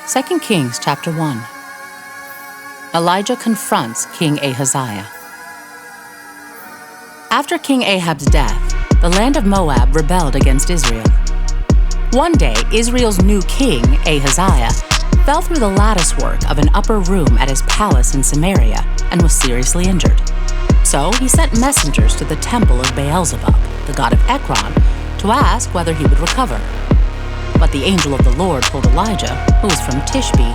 2 Kings chapter 1. Elijah confronts King Ahaziah. After King Ahab's death, the land of Moab rebelled against Israel. One day, Israel's new king, Ahaziah, fell through the latticework of an upper room at his palace in Samaria and was seriously injured. So he sent messengers to the temple of Beelzebub, the god of Ekron, to ask whether he would recover. But the angel of the Lord told Elijah, who was from Tishbe,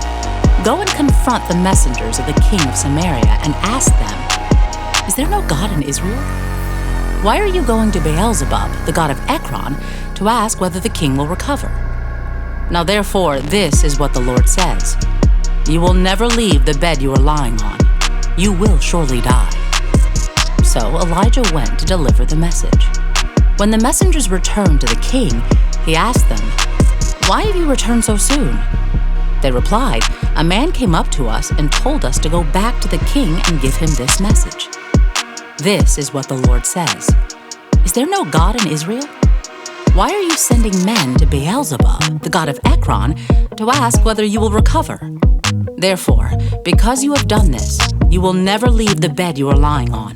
"Go and confront the messengers of the king of Samaria and ask them, 'Is there no God in Israel? Why are you going to Beelzebub, the god of Ekron, to ask whether the king will recover? Now therefore, this is what the Lord says. You will never leave the bed you are lying on. You will surely die.'" So Elijah went to deliver the message. When the messengers returned to the king, he asked them, "Why have you returned so soon?" They replied, "A man came up to us and told us to go back to the king and give him this message. This is what the Lord says. Is there no God in Israel? Why are you sending men to Beelzebub, the god of Ekron, to ask whether you will recover? Therefore, because you have done this, you will never leave the bed you are lying on.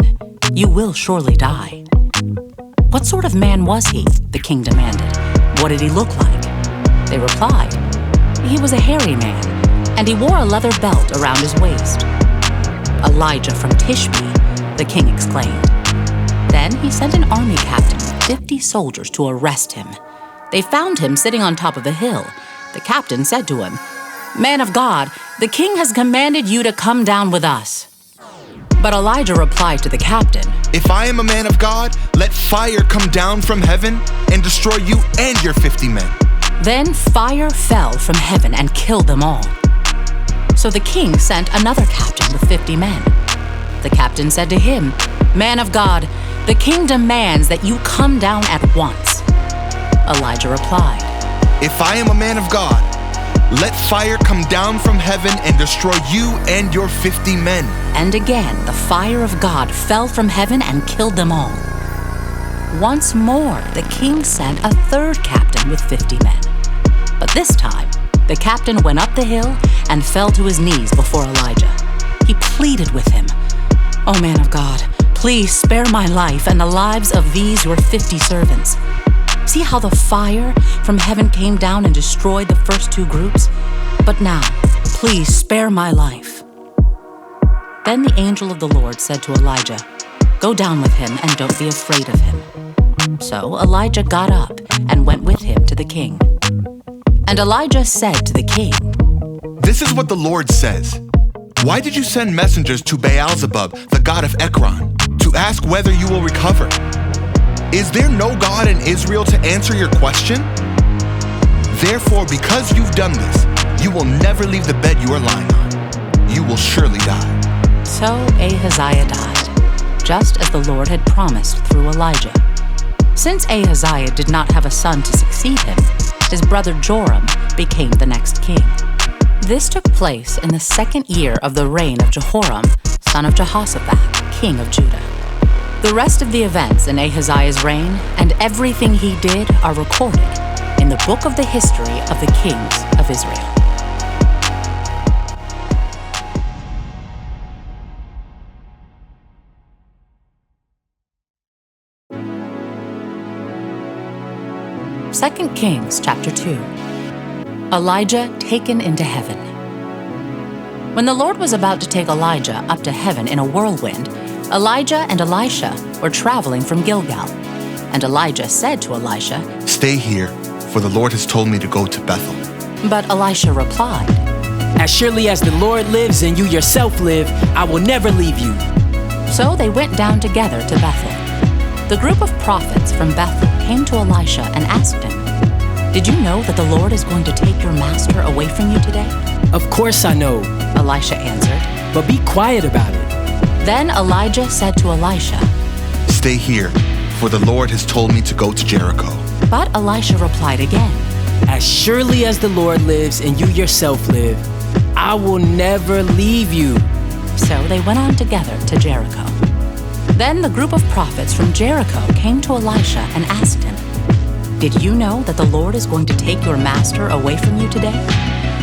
You will surely die." "What sort of man was he?" the king demanded. "What did he look like?" They replied, "He was a hairy man, and he wore a leather belt around his waist." "Elijah from Tishbe," the king exclaimed. Then he sent an army captain with 50 soldiers to arrest him. They found him sitting on top of a hill. The captain said to him, "Man of God, the king has commanded you to come down with us." But Elijah replied to the captain, "If I am a man of God, let fire come down from heaven and destroy you and your 50 men." Then fire fell from heaven and killed them all. So the king sent another captain with 50 men. The captain said to him, "Man of God, the king demands that you come down at once." Elijah replied, "If I am a man of God, let fire come down from heaven and destroy you and your 50 men." And again the fire of God fell from heaven and killed them all. Once more the king sent a third captain with 50 men. But this time the captain went up the hill and fell to his knees before Elijah. He pleaded with him, "O man of God, please spare my life and the lives of these your 50 servants. See how the fire from heaven came down and destroyed the first two groups? But now, please spare my life." Then the angel of the Lord said to Elijah, "Go down with him and don't be afraid of him." So Elijah got up and went with him to the king. And Elijah said to the king, "This is what the Lord says. Why did you send messengers to Beelzebub, the god of Ekron, to ask whether you will recover? Is there no God in Israel to answer your question? Therefore, because you've done this, you will never leave the bed you are lying on. You will surely die." So Ahaziah died, just as the Lord had promised through Elijah. Since Ahaziah did not have a son to succeed him, his brother Joram became the next king. This took place in the second year of the reign of Jehoram, son of Jehoshaphat, king of Judah. The rest of the events in Ahaziah's reign and everything he did are recorded in the book of the history of the kings of Israel. Second Kings chapter 2. Elijah taken into heaven. When the Lord was about to take Elijah up to heaven in a whirlwind, Elijah and Elisha were traveling from Gilgal. And Elijah said to Elisha, "Stay here, for the Lord has told me to go to Bethel." But Elisha replied, "As surely as the Lord lives and you yourself live, I will never leave you." So they went down together to Bethel. The group of prophets from Bethel came to Elisha and asked him, "Did you know that the Lord is going to take your master away from you today?" "Of course I know," Elisha answered. "but be quiet about it." Then Elijah said to Elisha, "Stay here, for the Lord has told me to go to Jericho." But Elisha replied again, "As surely as the Lord lives and you yourself live, I will never leave you." So they went on together to Jericho. Then the group of prophets from Jericho came to Elisha and asked him, "Did you know that the Lord is going to take your master away from you today?"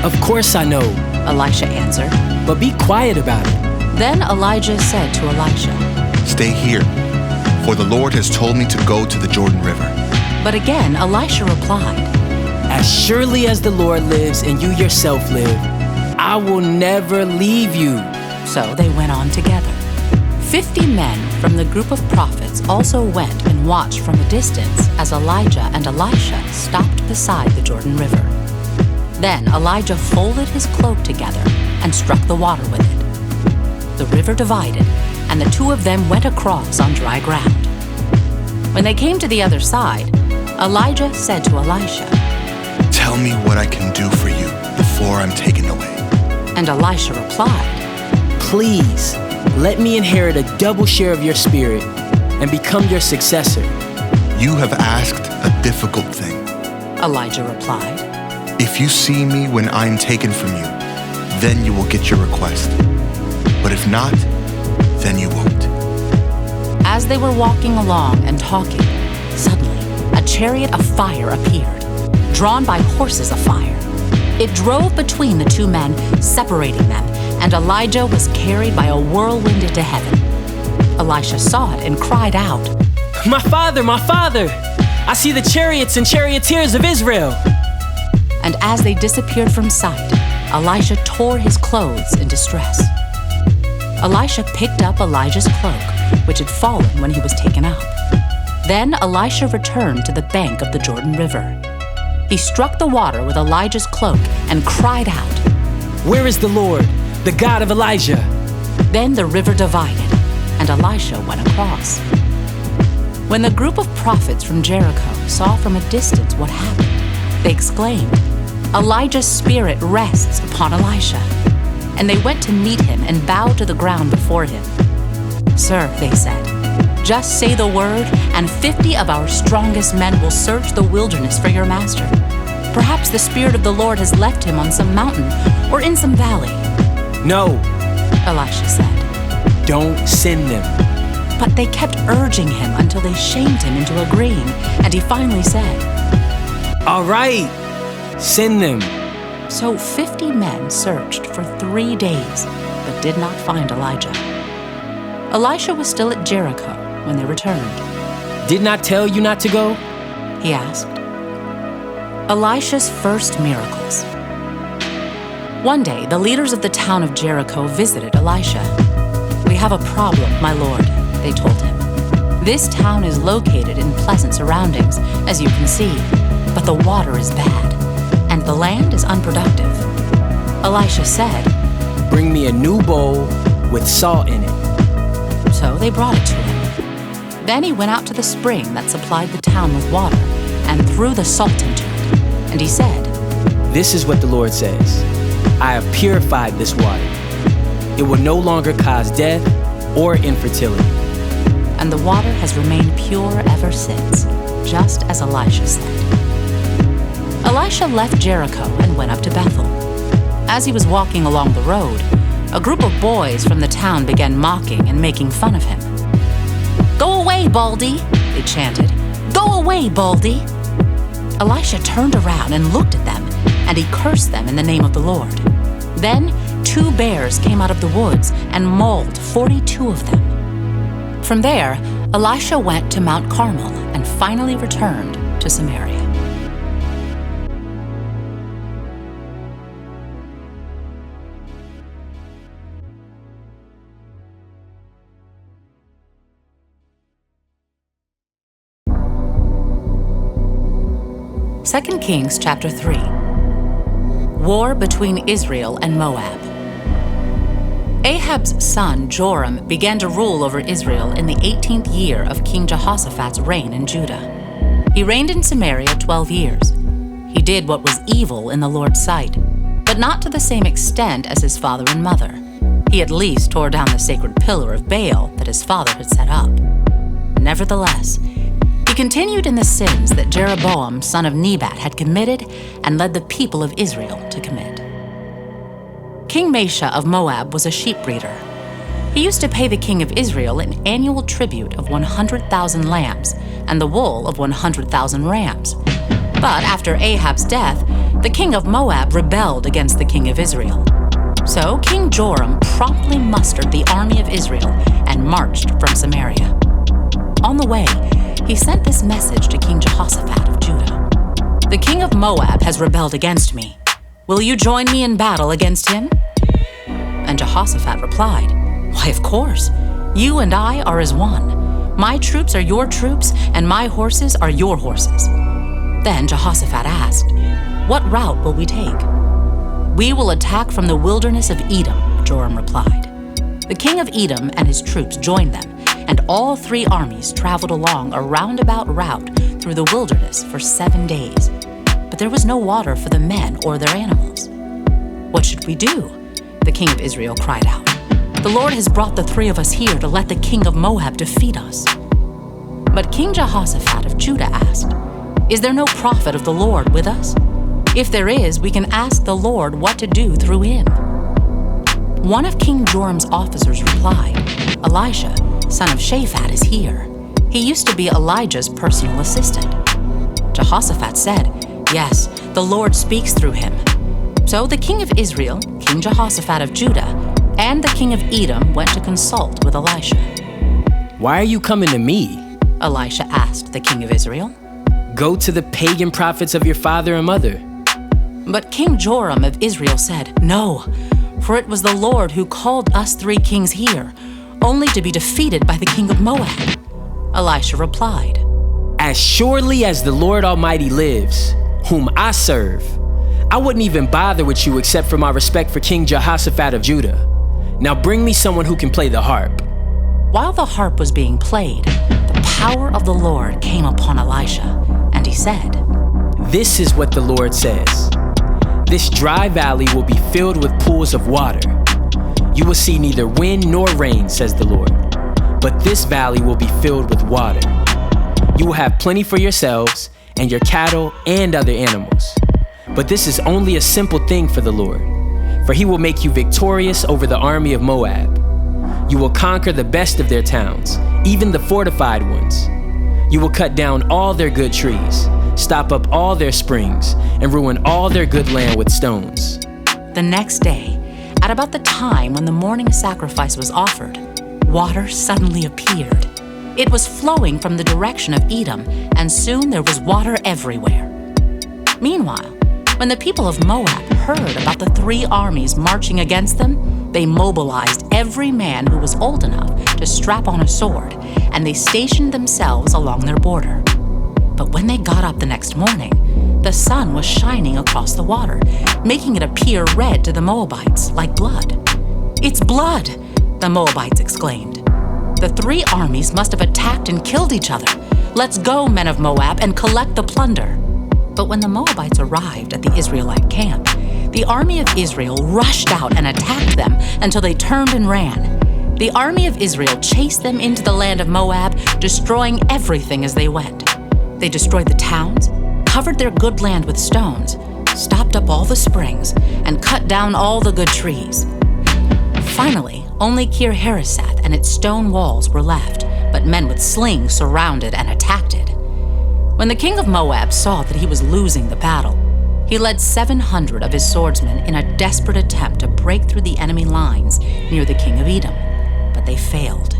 Of course I know, Elisha answered. but be quiet about it. Then Elijah said to Elisha, Stay here, for the Lord has told me to go to the Jordan River. but again Elisha replied, As surely as the Lord lives and you yourself live, I will never leave you. So they went on together. 50 men from the group of prophets also went and watched from a distance as Elijah and Elisha stopped beside the Jordan River. Then Elijah folded his cloak together and struck the water with it. The river divided, and the two of them went across on dry ground. When they came to the other side, Elijah said to Elisha, Tell me what I can do for you before I'm taken away. and Elisha replied, Please, let me inherit a double share of your spirit and become your successor. You have asked a difficult thing. Elijah replied. If you see me when I'm taken from you, then you will get your request. But if not, then you won't. As they were walking along and talking, suddenly a chariot of fire appeared, drawn by horses of fire. It drove between the two men, separating them, and Elijah was carried by a whirlwind into heaven. Elisha saw it and cried out, My father, my father! I see the chariots and charioteers of Israel. And as they disappeared from sight, Elisha tore his clothes in distress. Elisha picked up Elijah's cloak, which had fallen when he was taken up. Then Elisha returned to the bank of the Jordan River. He struck the water with Elijah's cloak and cried out, Where is the Lord, the God of Elijah? Then the river divided, and Elisha went across. When the group of prophets from Jericho saw from a distance what happened, they exclaimed, Elijah's spirit rests upon Elisha. And they went to meet him and bowed to the ground before him. Sir, they said, just say the word, and 50 of our strongest men will search the wilderness for your master. Perhaps the Spirit of the Lord has left him on some mountain or in some valley. No, Elisha said. don't send them. But they kept urging him until they shamed him into agreeing, and he finally said, All right, send them. So 50 men searched for 3 days, but did not find Elijah. Elisha was still at Jericho when they returned. Didn't I tell you not to go? He asked. Elisha's first miracles. One day, the leaders of the town of Jericho visited Elisha. We have a problem, my lord, they told him. This town is located in pleasant surroundings, as you can see, but the water is bad, and the land is unproductive. Elisha said, Bring me a new bowl with salt in it. So they brought it to him. Then he went out to the spring that supplied the town with water and threw the salt into it. And he said, This is what the Lord says. I have purified this water. It will no longer cause death or infertility. And the water has remained pure ever since, just as Elisha said. Elisha left Jericho and went up to Bethel. As he was walking along the road, a group of boys from the town began mocking and making fun of him. Go away, Baldy, they chanted. Go away, Baldy. Elisha turned around and looked at them, and he cursed them in the name of the Lord. Then 2 bears came out of the woods and mauled 42 of them. From there, Elisha went to Mount Carmel and finally returned to Samaria. Second Kings chapter 3. War between Israel and Moab. Ahab's son Joram began to rule over Israel in the 18th year of King Jehoshaphat's reign in Judah. He reigned in Samaria 12 years. He did what was evil in the Lord's sight, but not to the same extent as his father and mother. He at least tore down the sacred pillar of Baal that his father had set up. Nevertheless, he continued in the sins that Jeroboam, son of Nebat, had committed and led the people of Israel to commit. King Mesha of Moab was a sheep breeder. He used to pay the king of Israel an annual tribute of 100,000 lambs and the wool of 100,000 rams. But after Ahab's death, The king of Moab rebelled against the king of Israel. So King Joram promptly mustered the army of Israel and marched from Samaria. On the way, he sent this message to King Jehoshaphat of Judah. The king of Moab has rebelled against me. Will you join me in battle against him? And Jehoshaphat replied, Why, of course. You and I are as one. My troops are your troops, and my horses are your horses. Then Jehoshaphat asked, What route will we take? We will attack from the wilderness of Edom, Joram replied. The king of Edom and his troops joined them, and all three armies traveled along a roundabout route through the wilderness for 7 days. But there was no water for the men or their animals. What should we do? The king of Israel cried out. The Lord has brought the three of us here to let the king of Moab defeat us. But King Jehoshaphat of Judah asked, Is there no prophet of the Lord with us? If there is, we can ask the Lord what to do through him. One of King Joram's officers replied, Elisha, son of Shaphat, is here. He used to be Elijah's personal assistant. Jehoshaphat said, Yes, the Lord speaks through him. So the king of Israel, King Jehoshaphat of Judah, and the king of Edom went to consult with Elisha. Why are you coming to me? Elisha asked the king of Israel. Go to the pagan prophets of your father and mother. But King Joram of Israel said, No, for it was the Lord who called us three kings here, only to be defeated by the king of Moab. Elisha replied, As surely as the Lord Almighty lives, whom I serve, I wouldn't even bother with you except for my respect for King Jehoshaphat of Judah. Now bring me someone who can play the harp. While the harp was being played, the power of the Lord came upon Elisha, and he said, This is what the Lord says. This dry valley will be filled with pools of water. You will see neither wind nor rain, says the Lord, but this valley will be filled with water. You will have plenty for yourselves and your cattle and other animals. But this is only a simple thing for the Lord, for he will make you victorious over the army of Moab. You will conquer the best of their towns, even the fortified ones. You will cut down all their good trees, stop up all their springs, and ruin all their good land with stones. The next day, at about the time when the morning sacrifice was offered, water suddenly appeared. It was flowing from the direction of Edom, and soon there was water everywhere. Meanwhile, when the people of Moab heard about the three armies marching against them, they mobilized every man who was old enough to strap on a sword, and they stationed themselves along their border. But when they got up the next morning, the sun was shining across the water, making it appear red to the Moabites like blood. It's blood, the Moabites exclaimed. The three armies must have attacked and killed each other. Let's go, men of Moab, and collect the plunder. But when the Moabites arrived at the Israelite camp, the army of Israel rushed out and attacked them until they turned and ran. The army of Israel chased them into the land of Moab, destroying everything as they went. They destroyed the towns, covered their good land with stones, stopped up all the springs, and cut down all the good trees. Finally, only Kir Hareseth and its stone walls were left, but men with slings surrounded and attacked it. When the king of Moab saw that he was losing the battle, he led 700 of his swordsmen in a desperate attempt to break through the enemy lines near the king of Edom, but they failed.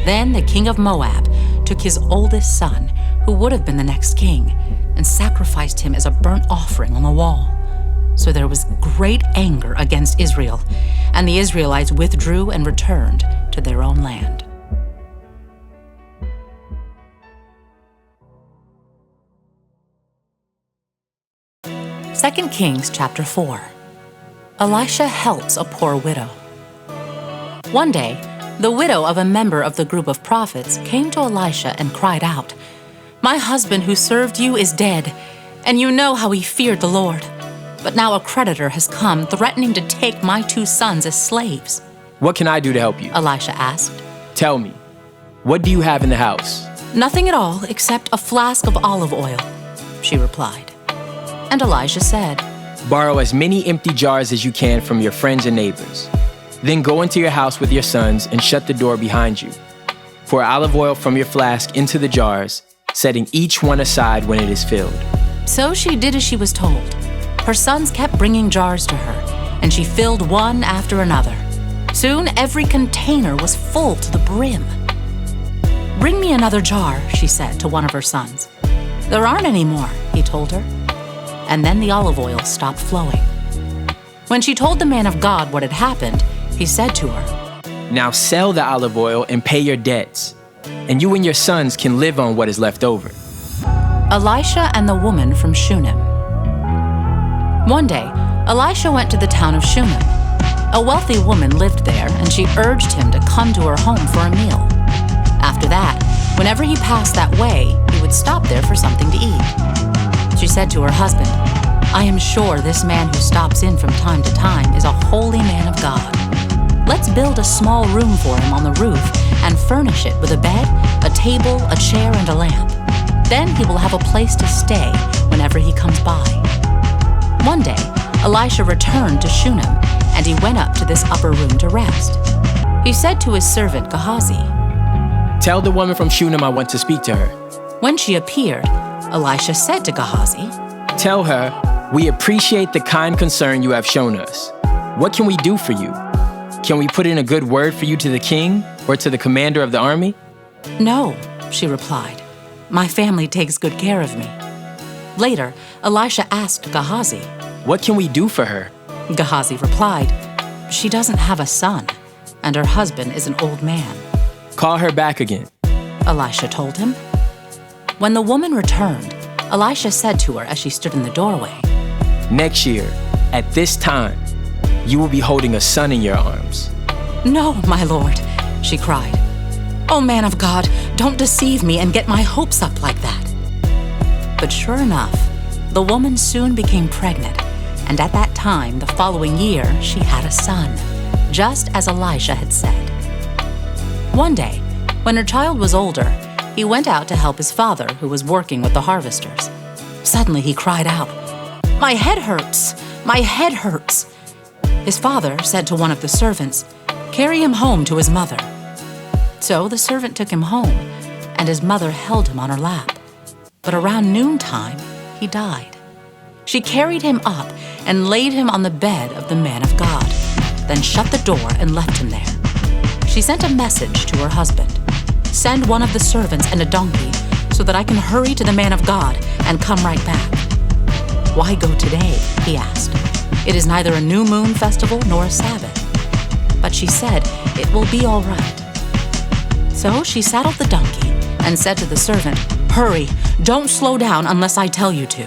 Then the king of Moab took his oldest son, who would have been the next king, and sacrificed him as a burnt offering on the wall. So there was great anger against Israel, and the Israelites withdrew and returned to their own land. 2 Kings chapter 4. Elisha helps a poor widow. One day, the widow of a member of the group of prophets came to Elisha and cried out, "My husband who served you is dead, and you know how he feared the Lord. But now a creditor has come threatening to take my 2 sons as slaves." What can I do to help you? Elisha asked. Tell me, what do you have in the house? "Nothing at all except a flask of olive oil," she replied. And Elisha said, Borrow as many empty jars as you can from your friends and neighbors. Then go into your house with your sons and shut the door behind you. Pour olive oil from your flask into the jars, setting each one aside when it is filled. So she did as she was told. Her sons kept bringing jars to her, and she filled one after another. Soon every container was full to the brim. "Bring me another jar," she said to one of her sons. "There aren't any more," he told her. And then the olive oil stopped flowing. When she told the man of God what had happened, he said to her, "Now sell the olive oil and pay your debts, and you and your sons can live on what is left over." Elisha and the woman from Shunem. One day, Elisha went to the town of Shunem. A wealthy woman lived there, and she urged him to come to her home for a meal. After that, whenever he passed that way, he would stop there for something to eat. She said to her husband, "I am sure this man who stops in from time to time is a holy man of God. Let's build a small room for him on the roof and furnish it with a bed, a table, a chair, and a lamp. Then he will have a place to stay whenever he comes by." One day, Elisha returned to Shunem, and he went up to this upper room to rest. He said to his servant Gehazi, "Tell the woman from Shunem I want to speak to her." When she appeared, Elisha said to Gehazi, "Tell her, we appreciate the kind concern you have shown us. What can we do for you? Can we put in a good word for you to the king or to the commander of the army?" "No," she replied. "My family takes good care of me." Later, Elisha asked Gehazi, "What can we do for her?" Gehazi replied, "She doesn't have a son, and her husband is an old man." "Call her back again," Elisha told him. When the woman returned, Elisha said to her as she stood in the doorway, "Next year, at this time, you will be holding a son in your arms." "No, my lord," she cried. "Oh, man of God, don't deceive me and get my hopes up like that." But sure enough, the woman soon became pregnant, and at that time, the following year, she had a son, just as Elisha had said. One day, when her child was older, he went out to help his father, who was working with the harvesters. Suddenly he cried out, "My head hurts! My head hurts!" His father said to one of the servants, "Carry him home to his mother." So the servant took him home, and his mother held him on her lap. But around noontime, he died. She carried him up and laid him on the bed of the man of God, then shut the door and left him there. She sent a message to her husband, "Send one of the servants and a donkey so that I can hurry to the man of God and come right back." "Why go today?" he asked. "It is neither a new moon festival nor a Sabbath." But she said, "It will be all right." So she saddled the donkey and said to the servant, "Hurry, don't slow down unless I tell you to."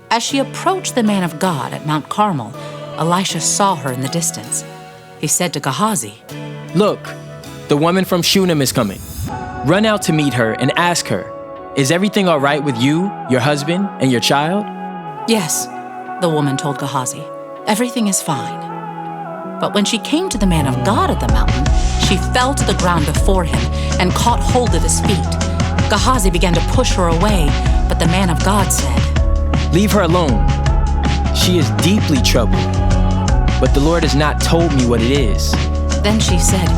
As she approached the man of God at Mount Carmel, Elisha saw her in the distance. He said to Gehazi, "Look, the woman from Shunem is coming. Run out to meet her and ask her, 'Is everything all right with you, your husband, and your child?'" "Yes," the woman told Gehazi, "everything is fine." But when she came to the man of God at the mountain, she fell to the ground before him and caught hold of his feet. Gehazi began to push her away, but the man of God said, "Leave her alone. She is deeply troubled, but the Lord has not told me what it is." Then she said,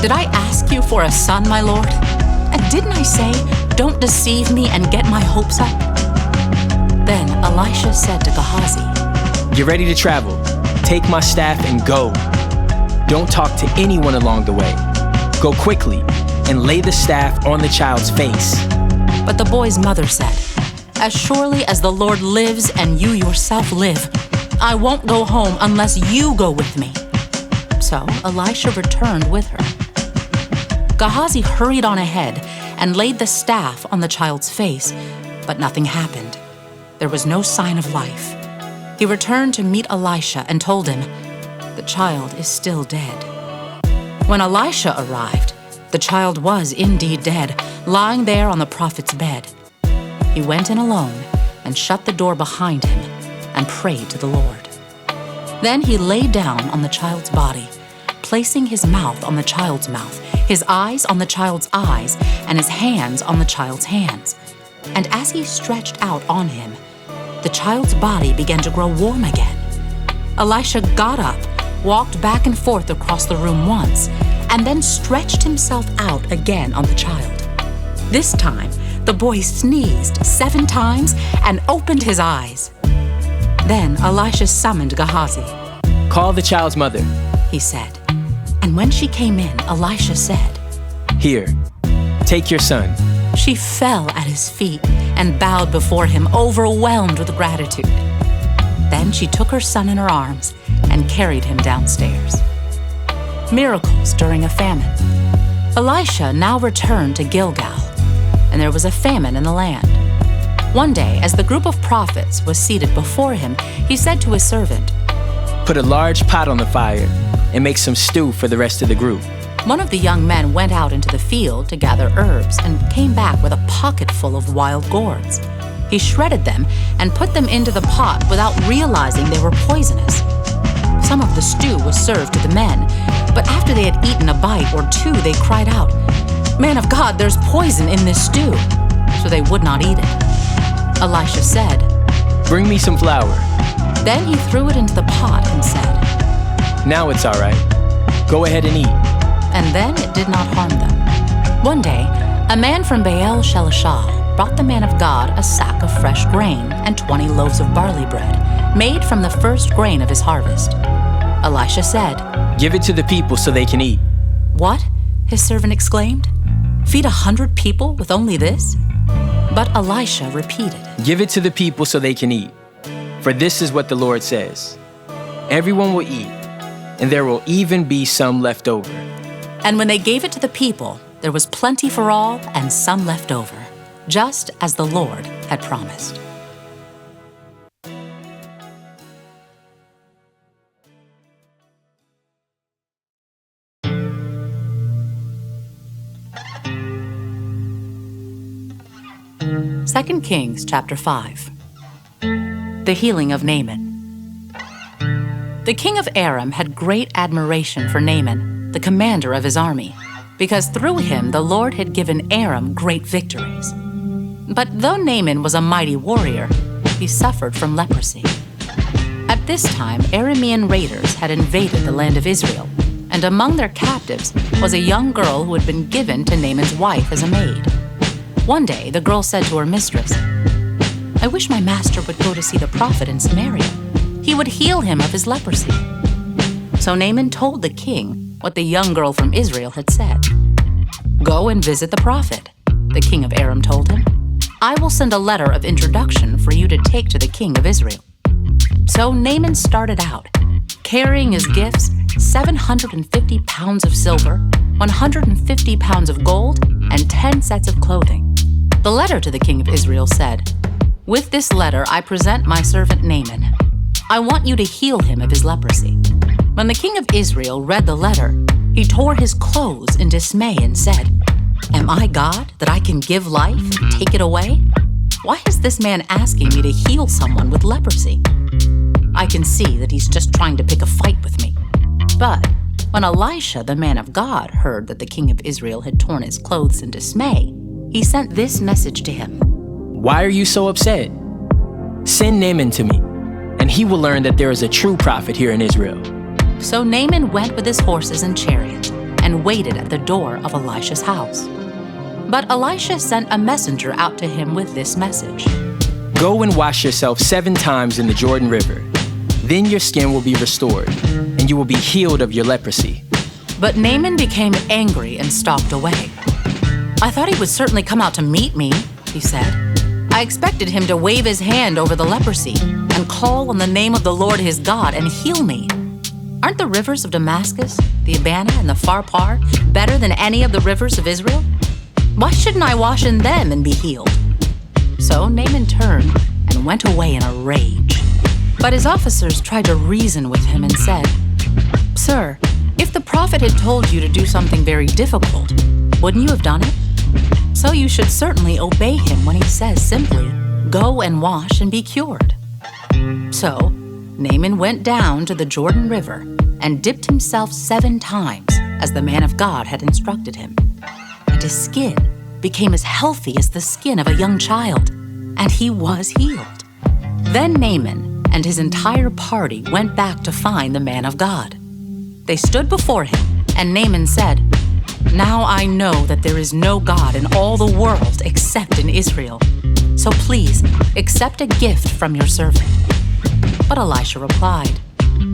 "Did I ask you for a son, my lord? And didn't I say, 'Don't deceive me and get my hopes up'?" Then Elisha said to Gehazi, "Get ready to travel. Take my staff and go. Don't talk to anyone along the way. Go quickly and lay the staff on the child's face." But the boy's mother said, "As surely as the Lord lives and you yourself live, I won't go home unless you go with me." So Elisha returned with her. Gehazi hurried on ahead and laid the staff on the child's face, but nothing happened. There was no sign of life. He returned to meet Elisha and told him, "The child is still dead." When Elisha arrived, the child was indeed dead, lying there on the prophet's bed. He went in alone and shut the door behind him and prayed to the Lord. Then he lay down on the child's body, placing his mouth on the child's mouth, his eyes on the child's eyes, and his hands on the child's hands. And as he stretched out on him, the child's body began to grow warm again. Elisha got up, walked back and forth across the room once, and then stretched himself out again on the child. This time, the boy sneezed 7 times and opened his eyes. Then Elisha summoned Gehazi. Call the child's mother, he said. And when she came in, Elisha said, Here, take your son. She fell at his feet and bowed before him, overwhelmed with gratitude. Then she took her son in her arms and carried him downstairs. Miracles during a famine. Elisha now returned to Gilgal, and there was a famine in the land. One day, as the group of prophets was seated before him, he said to his servant, Put a large pot on the fire and make some stew for the rest of the group. One of the young men went out into the field to gather herbs and came back with a pocket full of wild gourds. He shredded them and put them into the pot without realizing they were poisonous. Some of the stew was served to the men, but after they had eaten a bite or two, they cried out, Man of God, there's poison in this stew. So they would not eat it. Elisha said, Bring me some flour. Then he threw it into the pot and said, Now it's all right. Go ahead and eat. And then it did not harm them. One day, a man from Baal Shalishah brought the man of God a sack of fresh grain and 20 loaves of barley bread, made from the first grain of his harvest. Elisha said, Give it to the people so they can eat. What? His servant exclaimed. Feed 100 people with only this? But Elisha repeated, Give it to the people so they can eat. For this is what the Lord says. Everyone will eat, and there will even be some left over. And when they gave it to the people, there was plenty for all and some left over, just as the Lord had promised. Second Kings chapter 5. The healing of Naaman. The king of Aram had great admiration for Naaman, the commander of his army, because through him the Lord had given Aram great victories. But though Naaman was a mighty warrior, he suffered from leprosy. At this time, Aramean raiders had invaded the land of Israel, and among their captives was a young girl who had been given to Naaman's wife as a maid. One day, the girl said to her mistress, I wish my master would go to see the prophet in Samaria. He would heal him of his leprosy. So Naaman told the king what the young girl from Israel had said. Go and visit the prophet, the king of Aram told him. I will send a letter of introduction for you to take to the king of Israel. So Naaman started out, carrying as gifts 750 pounds of silver, 150 pounds of gold, and 10 sets of clothing. The letter to the king of Israel said, With this letter I present my servant Naaman. I want you to heal him of his leprosy. When the king of Israel read the letter, he tore his clothes in dismay and said, Am I God that I can give life and take it away? Why is this man asking me to heal someone with leprosy? I can see that he's just trying to pick a fight with me. But when Elisha, the man of God, heard that the king of Israel had torn his clothes in dismay, he sent this message to him. Why are you so upset? Send Naaman to me, and he will learn that there is a true prophet here in Israel. So Naaman went with his horses and chariots and waited at the door of Elisha's house. But Elisha sent a messenger out to him with this message. Go and wash yourself 7 times in the Jordan River. Then your skin will be restored, and you will be healed of your leprosy. But Naaman became angry and stalked away. I thought he would certainly come out to meet me, he said. I expected him to wave his hand over the leprosy and call on the name of the Lord his God and heal me. Aren't the rivers of Damascus, the Abana, and the Pharpar better than any of the rivers of Israel? Why shouldn't I wash in them and be healed? So Naaman turned and went away in a rage. But his officers tried to reason with him and said, Sir, if the prophet had told you to do something very difficult, wouldn't you have done it? So you should certainly obey him when he says simply, Go and wash and be cured. So Naaman went down to the Jordan River and dipped himself 7 times as the man of God had instructed him. And his skin became as healthy as the skin of a young child, and he was healed. Then Naaman and his entire party went back to find the man of God. They stood before him, and Naaman said, Now I know that there is no God in all the world except in Israel. So please accept a gift from your servant. But Elisha replied,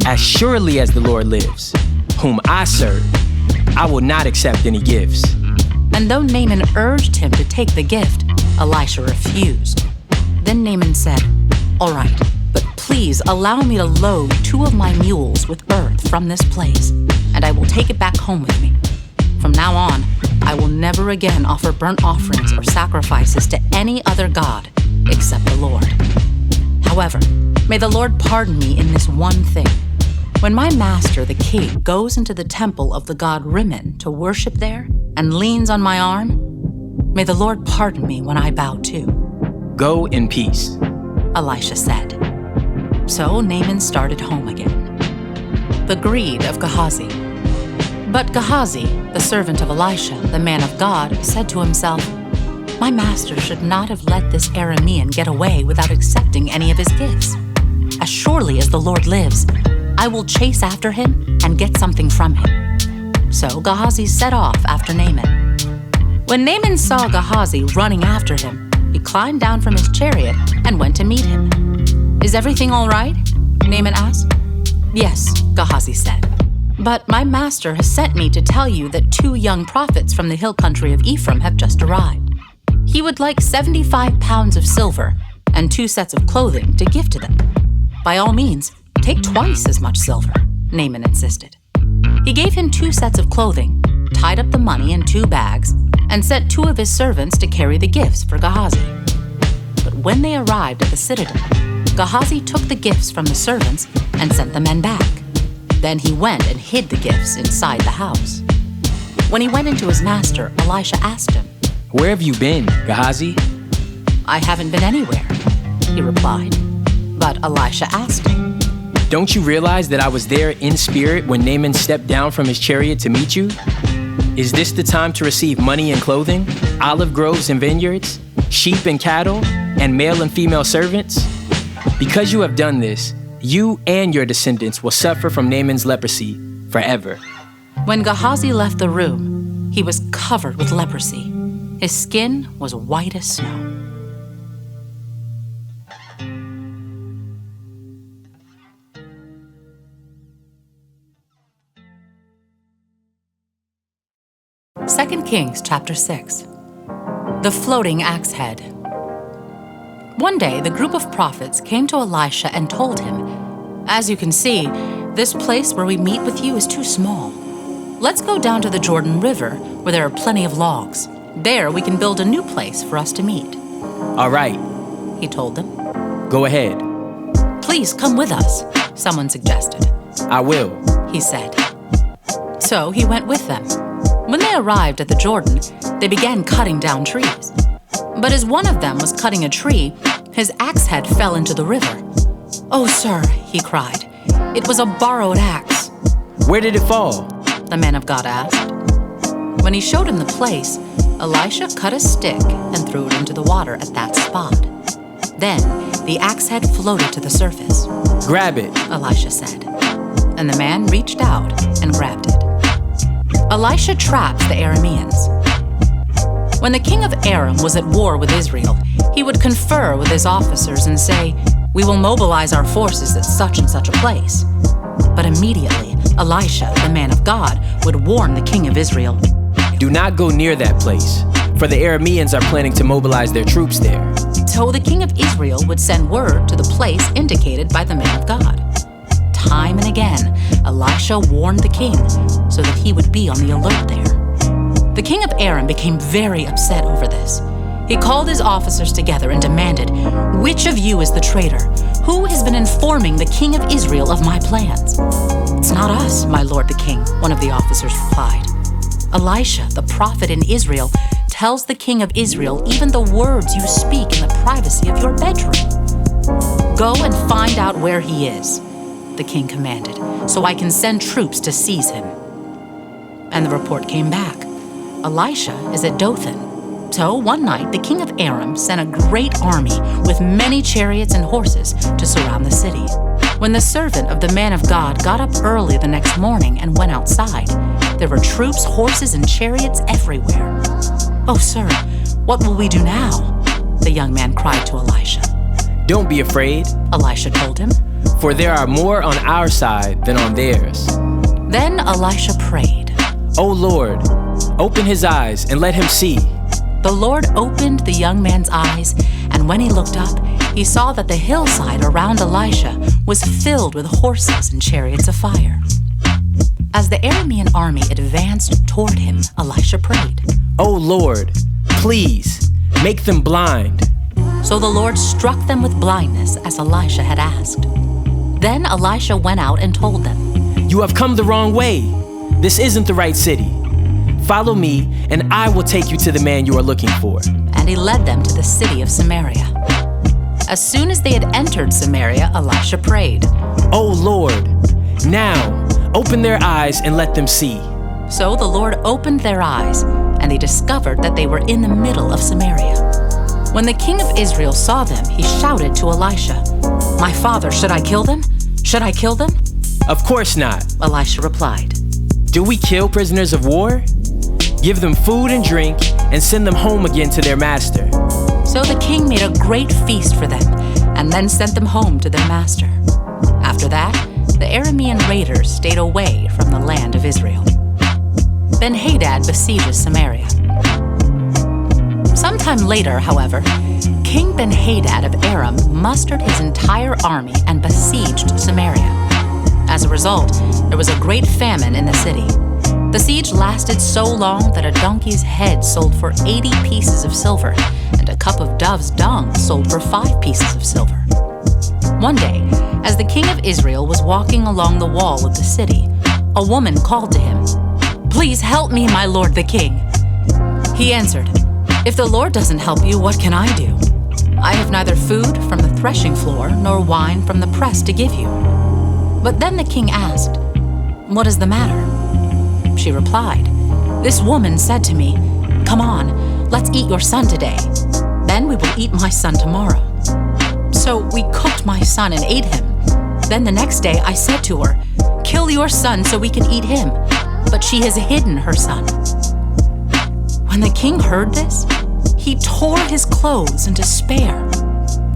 As surely as the Lord lives, whom I serve, I will not accept any gifts. And though Naaman urged him to take the gift, Elisha refused. Then Naaman said, All right, but please allow me to load 2 of my mules with earth from this place, and I will take it back home with me. From now on, I will never again offer burnt offerings or sacrifices to any other god except the Lord. However, may the Lord pardon me in this one thing. When my master, the king, goes into the temple of the god Rimmon to worship there and leans on my arm, may the Lord pardon me when I bow too. Go in peace, Elisha said. So Naaman started home again. The greed of Gehazi. But Gehazi, the servant of Elisha, the man of God, said to himself, My master should not have let this Aramean get away without accepting any of his gifts. As surely as the Lord lives, I will chase after him and get something from him. So Gehazi set off after Naaman. When Naaman saw Gehazi running after him, he climbed down from his chariot and went to meet him. Is everything all right? Naaman asked. Yes, Gehazi said. But my master has sent me to tell you that 2 young prophets from the hill country of Ephraim have just arrived. He would like 75 pounds of silver and 2 sets of clothing to give to them. By all means, take twice as much silver, Naaman insisted. He gave him 2 sets of clothing, tied up the money in 2 bags, and sent 2 of his servants to carry the gifts for Gehazi. But when they arrived at the citadel, Gehazi took the gifts from the servants and sent the men back. Then he went and hid the gifts inside the house. When he went into his master, Elisha asked him, Where have you been, Gehazi? I haven't been anywhere, he replied. But Elisha asked him, Don't you realize that I was there in spirit when Naaman stepped down from his chariot to meet you? Is this the time to receive money and clothing, olive groves and vineyards, sheep and cattle, and male and female servants? Because you have done this, you and your descendants will suffer from Naaman's leprosy forever. When Gehazi left the room, he was covered with leprosy. His skin was white as snow. Second Kings chapter 6. The floating axe head. One day, the group of prophets came to Elisha and told him, As you can see, this place where we meet with you is too small. Let's go down to the Jordan River, where there are plenty of logs. There we can build a new place for us to meet. All right, he told them. Go ahead. Please come with us, someone suggested. I will, he said. So he went with them. When they arrived at the Jordan, they began cutting down trees. But as one of them was cutting a tree, his axe head fell into the river. Oh, sir, he cried. It was a borrowed axe. Where did it fall? The man of God asked. When he showed him the place, Elisha cut a stick and threw it into the water at that spot. Then the axe head floated to the surface. Grab it, Elisha said. And the man reached out and grabbed it. Elisha trapped the Arameans. When the king of Aram was at war with Israel, he would confer with his officers and say, We will mobilize our forces at such and such a place. But immediately, Elisha, the man of God, would warn the king of Israel, Do not go near that place, for the Arameans are planning to mobilize their troops there. So the king of Israel would send word to the place indicated by the man of God. Time and again, Elisha warned the king so that he would be on the alert there. The king of Aram became very upset over this. He called his officers together and demanded, Which of you is the traitor? Who has been informing the king of Israel of my plans? It's not us, my lord the king, one of the officers replied. Elisha, the prophet in Israel, tells the king of Israel even the words you speak in the privacy of your bedroom. Go and find out where he is, the king commanded, so I can send troops to seize him. And the report came back. Elisha is at Dothan. So one night, the king of Aram sent a great army with many chariots and horses to surround the city. When the servant of the man of God got up early the next morning and went outside, there were troops, horses, and chariots everywhere. Oh, sir, what will we do now? The young man cried to Elisha. Don't be afraid, Elisha told him. for there are more on our side than on theirs." Then Elisha prayed, "O Lord, open his eyes and let him see." The Lord opened the young man's eyes, and when he looked up, he saw that the hillside around Elisha was filled with horses and chariots of fire. As the Aramean army advanced toward him, Elisha prayed, "O Lord, please, make them blind." So the Lord struck them with blindness as Elisha had asked. Then Elisha went out and told them, "You have come the wrong way. This isn't the right city. Follow me, and I will take you to the man you are looking for." And he led them to the city of Samaria. As soon as they had entered Samaria, Elisha prayed, "O Lord, now open their eyes and let them see." So the Lord opened their eyes, and they discovered that they were in the middle of Samaria. When the king of Israel saw them, he shouted to Elisha, "My father, should I kill them? Should I kill them?" "Of course not," Elisha replied. "Do we kill prisoners of war? Give them food and drink and send them home again to their master." So the king made a great feast for them and then sent them home to their master. After that, the Aramean raiders stayed away from the land of Israel. Ben-Hadad besieges Samaria. Sometime later, however, King Ben-Hadad of Aram mustered his entire army and besieged Samaria. As a result, there was a great famine in the city. The siege lasted so long that a donkey's head sold for 80 pieces of silver, and a cup of dove's dung sold for 5 pieces of silver. One day, as the king of Israel was walking along the wall of the city, a woman called to him, "Please help me, my lord the king." He answered, "If the Lord doesn't help you, what can I do? I have neither food from the threshing floor nor wine from the press to give you." But then the king asked, "What is the matter?" She replied, "This woman said to me, 'Come on, let's eat your son today. Then we will eat my son tomorrow.' So we cooked my son and ate him. Then the next day I said to her, 'Kill your son so we can eat him.' But she has hidden her son." When the king heard this, he tore his clothes in despair.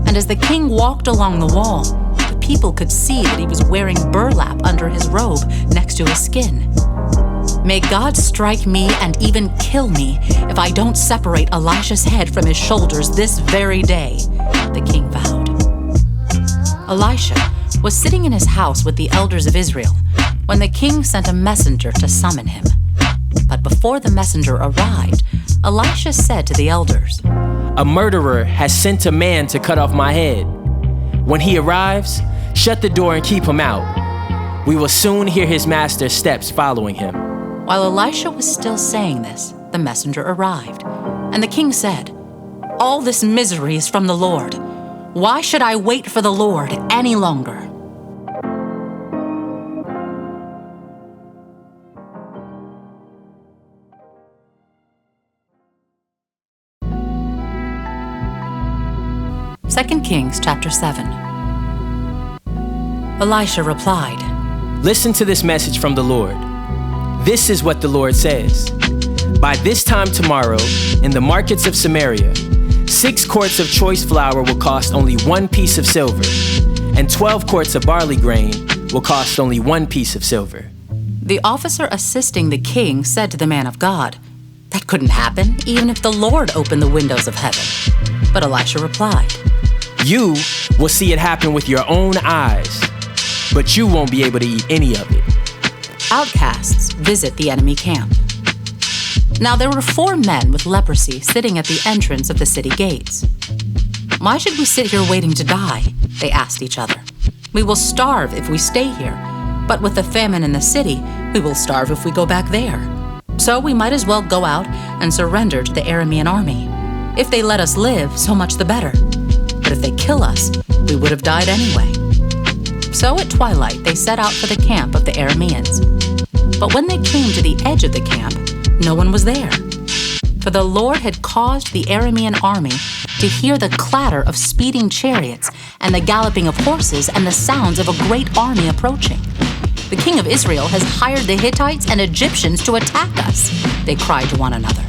And as the king walked along the wall, the people could see that he was wearing burlap under his robe next to his skin. "May God strike me and even kill me if I don't separate Elisha's head from his shoulders this very day," the king vowed. Elisha was sitting in his house with the elders of Israel when the king sent a messenger to summon him. But before the messenger arrived, Elisha said to the elders, "A murderer has sent a man to cut off my head. When he arrives, shut the door and keep him out. We will soon hear his master's steps following him." While Elisha was still saying this, the messenger arrived, and the king said, "All this misery is from the Lord. Why should I wait for the Lord any longer?" Second Kings chapter 7. Elisha replied, "Listen to this message from the Lord. This is what the Lord says. By this time tomorrow, in the markets of Samaria, 6 quarts of choice flour will cost only 1 piece of silver, and 12 quarts of barley grain will cost only 1 piece of silver." The officer assisting the king said to the man of God, "That couldn't happen, even if the Lord opened the windows of heaven." But Elisha replied, "You will see it happen with your own eyes, but you won't be able to eat any of it." Outcasts visit the enemy camp. Now there were 4 men with leprosy sitting at the entrance of the city gates. "Why should we sit here waiting to die?" they asked each other. "We will starve if we stay here, but with the famine in the city, we will starve if we go back there. So we might as well go out and surrender to the Aramean army. If they let us live, so much the better. But if they kill us, we would have died anyway." So at twilight they set out for the camp of the Arameans. But when they came to the edge of the camp, no one was there. For the Lord had caused the Aramean army to hear the clatter of speeding chariots and the galloping of horses and the sounds of a great army approaching. "The king of Israel has hired the Hittites and Egyptians to attack us," they cried to one another.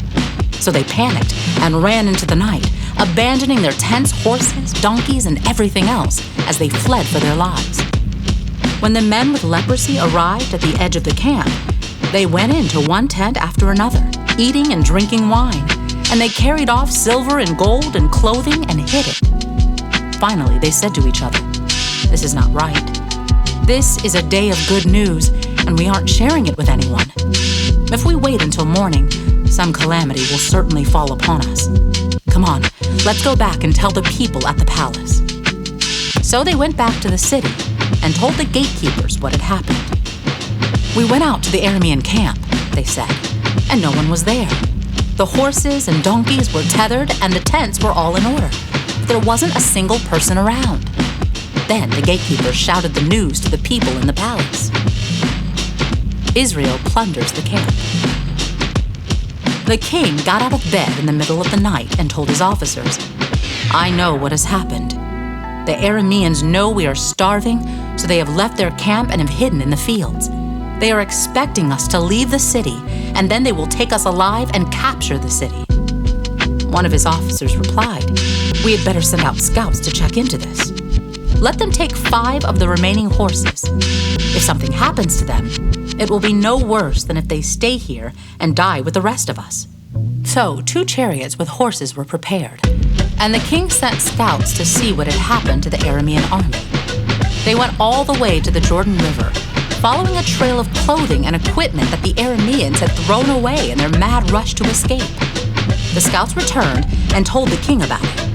So they panicked and ran into the night, abandoning their tents, horses, donkeys, and everything else as they fled for their lives. When the men with leprosy arrived at the edge of the camp, they went into one tent after another, eating and drinking wine, and they carried off silver and gold and clothing and hid it. Finally, they said to each other, "This is not right. This is a day of good news, and we aren't sharing it with anyone. If we wait until morning, some calamity will certainly fall upon us. Come on, let's go back and tell the people at the palace." So they went back to the city and told the gatekeepers what had happened. "We went out to the Aramean camp," they said, "and no one was there. The horses and donkeys were tethered and the tents were all in order. There wasn't a single person around." Then the gatekeepers shouted the news to the people in the palace. Israel plunders the camp. The king got out of bed in the middle of the night and told his officers, "I know what has happened. The Arameans know we are starving, so they have left their camp and have hidden in the fields. They are expecting us to leave the city, and then they will take us alive and capture the city." One of his officers replied, "We had better send out scouts to check into this. Let them take 5 of the remaining horses. If something happens to them, it will be no worse than if they stay here and die with the rest of us." So 2 chariots with horses were prepared, and the king sent scouts to see what had happened to the Aramean army. They went all the way to the Jordan River, following a trail of clothing and equipment that the Arameans had thrown away in their mad rush to escape. The scouts returned and told the king about it.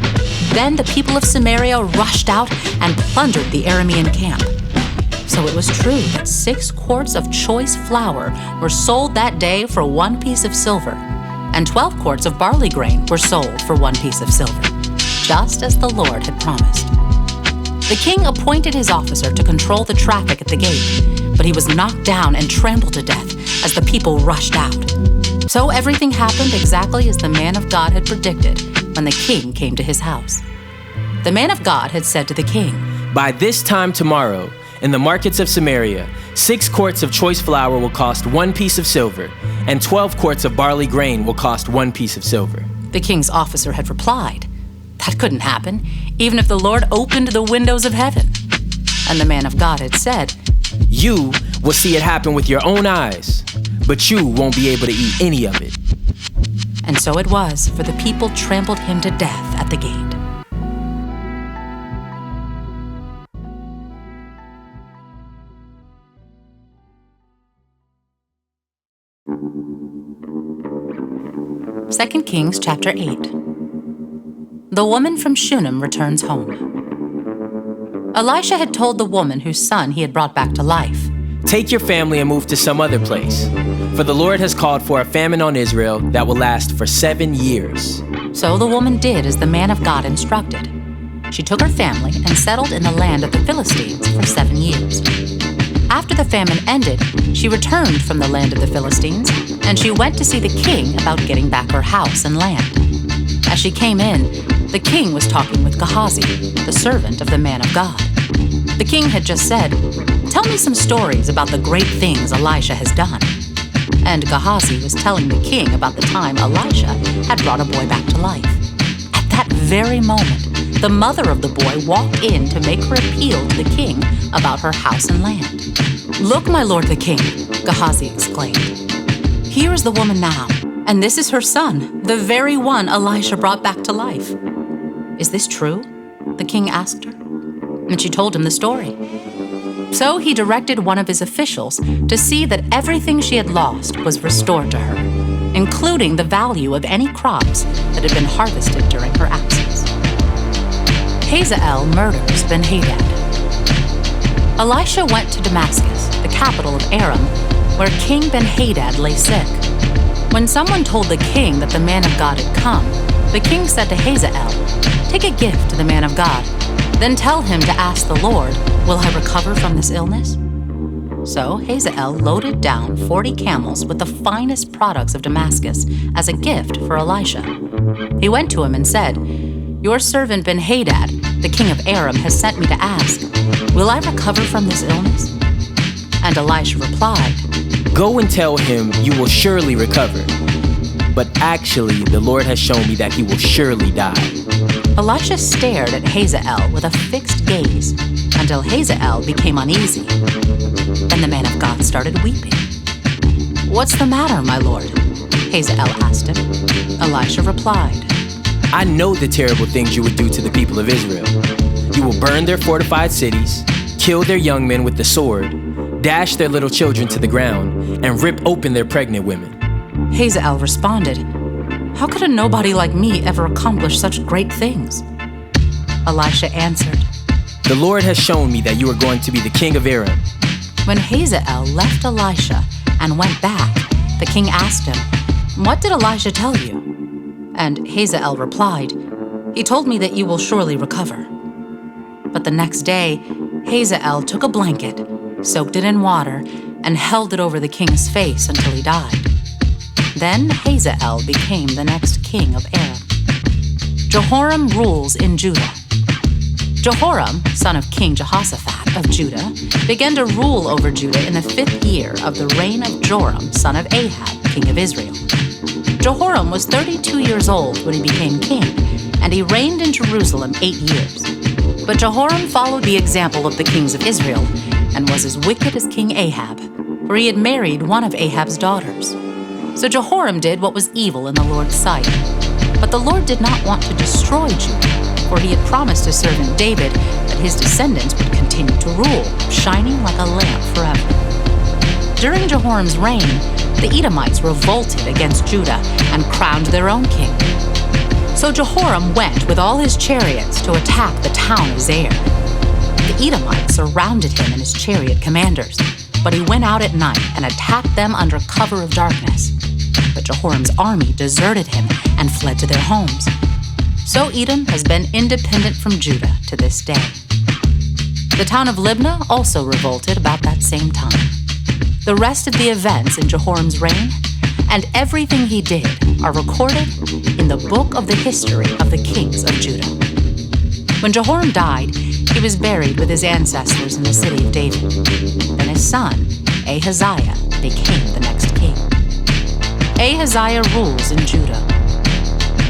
Then the people of Samaria rushed out and plundered the Aramean camp. So it was true that 6 quarts of choice flour were sold that day for 1 piece of silver, and 12 quarts of barley grain were sold for 1 piece of silver, just as the Lord had promised. The king appointed his officer to control the traffic at the gate, but he was knocked down and trampled to death as the people rushed out. So everything happened exactly as the man of God had predicted when the king came to his house. The man of God had said to the king, "By this time tomorrow, in the markets of Samaria, 6 quarts of choice flour will cost 1 piece of silver, and 12 quarts of barley grain will cost 1 piece of silver." The king's officer had replied, "That couldn't happen, even if the Lord opened the windows of heaven." And the man of God had said, "You will see it happen with your own eyes, but you won't be able to eat any of it." And so it was, for the people trampled him to death at the gate. Second Kings chapter 8. The woman from Shunem returns home. Elisha had told the woman whose son he had brought back to life, "Take your family and move to some other place, for the Lord has called for a famine on Israel that will last for 7 years. So the woman did as the man of God instructed. She took her family and settled in the land of the Philistines for 7 years. After the famine ended, she returned from the land of the Philistines, and she went to see the king about getting back her house and land. As she came in, the king was talking with Gehazi, the servant of the man of God. The king had just said, "Tell me some stories about the great things Elisha has done." And Gehazi was telling the king about the time Elisha had brought a boy back to life. At that very moment, the mother of the boy walked in to make her appeal to the king about her house and land. "Look, my lord the king," Gehazi exclaimed. "Here is the woman now, and this is her son, the very one Elisha brought back to life." "Is this true?" the king asked her. And she told him the story. So he directed one of his officials to see that everything she had lost was restored to her, including the value of any crops that had been harvested during her absence. Hazael murders Ben-Hadad. Elisha went to Damascus, the capital of Aram, where King Ben-Hadad lay sick. When someone told the king that the man of God had come, the king said to Hazael, "Take a gift to the man of God, then tell him to ask the Lord, 'Will I recover from this illness?'" So Hazael loaded down 40 camels with the finest products of Damascus as a gift for Elisha. He went to him and said, "Your servant Ben-Hadad, the king of Aram, has sent me to ask, 'Will I recover from this illness?'" And Elisha replied, "Go and tell him you will surely recover. But actually, the Lord has shown me that he will surely die." Elisha stared at Hazael with a fixed gaze until Hazael became uneasy. Then the man of God started weeping. "What's the matter, my lord?" Hazael asked him. Elisha replied, I know the terrible things you would do to the people of Israel. You will burn their fortified cities, kill their young men with the sword, dash their little children to the ground, and rip open their pregnant women. Hazael responded, "How could a nobody like me ever accomplish such great things?" Elisha answered, The Lord has shown me that you are going to be the king of Aram. When Hazael left Elisha and went back, the king asked him, "What did Elisha tell you?" And Hazael replied, "He told me that you will surely recover." But the next day, Hazael took a blanket, soaked it in water, and held it over the king's face until he died. Then Hazael became the next king of Aram. Jehoram rules in Judah. Jehoram, son of King Jehoshaphat of Judah, began to rule over Judah in the 5th year of the reign of Joram, son of Ahab, king of Israel. Jehoram was 32 years old when he became king, and he reigned in Jerusalem 8 years. But Jehoram followed the example of the kings of Israel and was as wicked as King Ahab, for he had married one of Ahab's daughters. So Jehoram did what was evil in the Lord's sight. But the Lord did not want to destroy Judah, for he had promised his servant David that his descendants would continue to rule, shining like a lamp forever. During Jehoram's reign, the Edomites revolted against Judah and crowned their own king. So Jehoram went with all his chariots to attack the town of Zair. The Edomites surrounded him and his chariot commanders, but he went out at night and attacked them under cover of darkness. But Jehoram's army deserted him and fled to their homes. So Edom has been independent from Judah to this day. The town of Libnah also revolted about that same time. The rest of the events in Jehoram's reign and everything he did are recorded in the book of the history of the kings of Judah. When Jehoram died, he was buried with his ancestors in the city of David. Then his son, Ahaziah, became the next king. Ahaziah rules in Judah.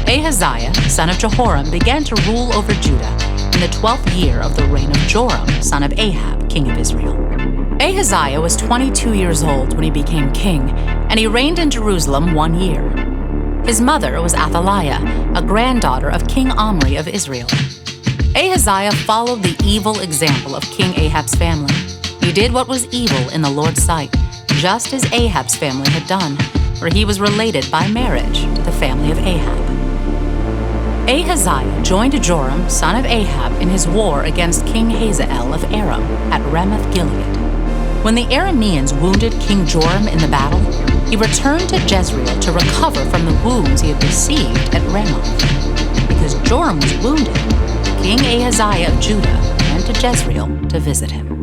Ahaziah, son of Jehoram, began to rule over Judah in the 12th year of the reign of Joram, son of Ahab, king of Israel. Ahaziah was 22 years old when he became king, and he reigned in Jerusalem 1 year. His mother was Athaliah, a granddaughter of King Omri of Israel. Ahaziah followed the evil example of King Ahab's family. He did what was evil in the Lord's sight, just as Ahab's family had done, for he was related by marriage to the family of Ahab. Ahaziah joined Joram, son of Ahab, in his war against King Hazael of Aram at Ramoth-Gilead. When the Arameans wounded King Joram in the battle, he returned to Jezreel to recover from the wounds he had received at Ramoth. Because Joram was wounded, King Ahaziah of Judah went to Jezreel to visit him.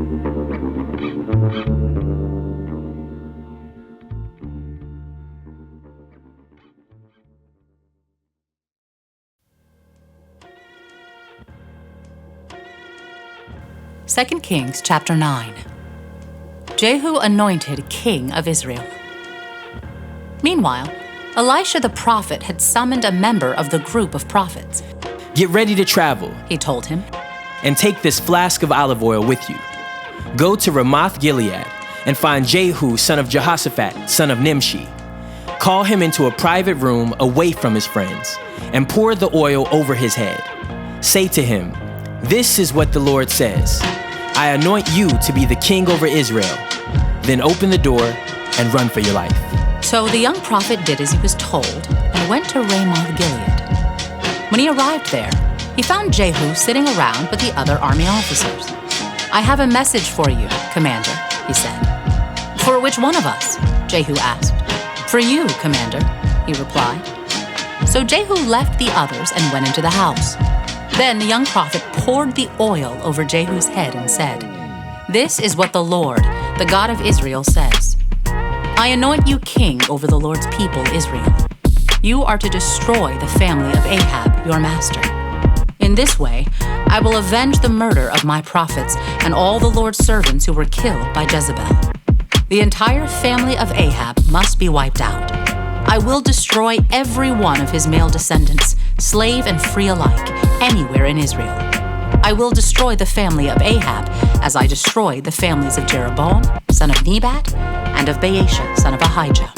Second Kings chapter 9. Jehu anointed king of Israel. Meanwhile, Elisha the prophet had summoned a member of the group of prophets. Get ready to travel, He told him, and take this flask of olive oil with you. Go to Ramoth-Gilead and find Jehu, son of Jehoshaphat, son of Nimshi. Call him into a private room away from his friends, and pour the oil over his head. Say to him, "This is what the Lord says. I anoint you to be the king over Israel." Then open the door and run for your life. So the young prophet did as he was told and went to Ramoth-Gilead. When he arrived there, he found Jehu sitting around with the other army officers. "I have a message for you, commander," he said. "For which one of us?" Jehu asked. "For you, commander," he replied. So Jehu left the others and went into the house. Then the young prophet poured the oil over Jehu's head and said, "This is what the Lord, the God of Israel, says. I anoint you king over the Lord's people, Israel. You are to destroy the family of Ahab, your master. In this way, I will avenge the murder of my prophets and all the Lord's servants who were killed by Jezebel. The entire family of Ahab must be wiped out. I will destroy every one of his male descendants, slave and free alike, anywhere in Israel. I will destroy the family of Ahab as I destroyed the families of Jeroboam, son of Nebat, and of Baasha, son of Ahijah.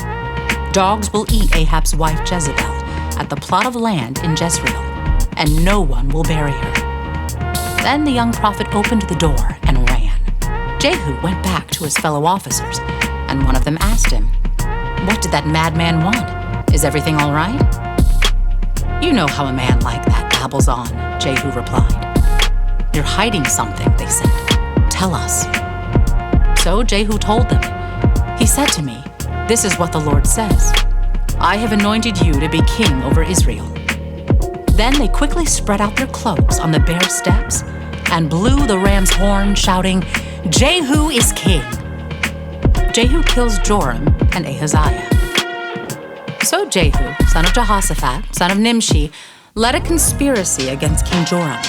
Dogs will eat Ahab's wife Jezebel at the plot of land in Jezreel, and no one will bury her. Then the young prophet opened the door and ran. Jehu went back to his fellow officers, and one of them asked him, "What did that madman want? Is everything all right?" "You know how a man like that babbles on," Jehu replied. "You're hiding something," they said. "Tell us." So Jehu told them. He said to me, "This is what the Lord says. I have anointed you to be king over Israel." Then they quickly spread out their cloaks on the bare steps and blew the ram's horn, shouting, "Jehu is king." Jehu kills Joram and Ahaziah. So Jehu, son of Jehoshaphat, son of Nimshi, led a conspiracy against King Joram.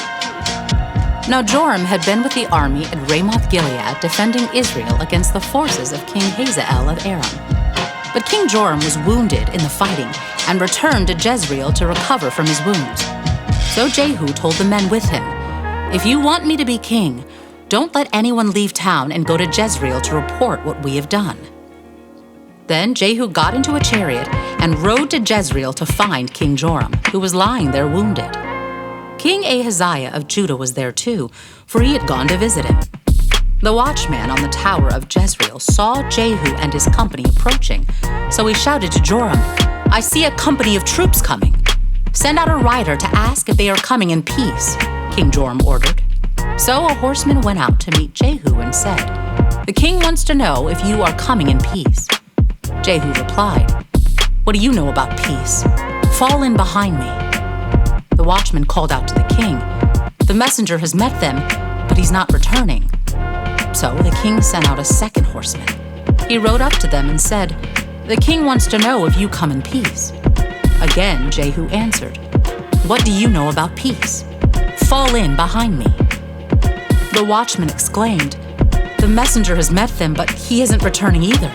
Now Joram had been with the army at Ramoth-Gilead defending Israel against the forces of King Hazael of Aram. But King Joram was wounded in the fighting and returned to Jezreel to recover from his wounds. So Jehu told the men with him, "If you want me to be king, don't let anyone leave town and go to Jezreel to report what we have done." Then Jehu got into a chariot and rode to Jezreel to find King Joram, who was lying there wounded. King Ahaziah of Judah was there too, for he had gone to visit him. The watchman on the tower of Jezreel saw Jehu and his company approaching, so he shouted to Joram, "I see a company of troops coming. Send out a rider to ask if they are coming in peace," King Joram ordered. So a horseman went out to meet Jehu and said, "The king wants to know if you are coming in peace." Jehu replied, "What do you know about peace? Fall in behind me." The watchman called out to the king, "The messenger has met them, but he's not returning." So the king sent out a second horseman. He rode up to them and said, "The king wants to know if you come in peace." Again Jehu answered, "What do you know about peace? Fall in behind me." The watchman exclaimed, "The messenger has met them, but he isn't returning either.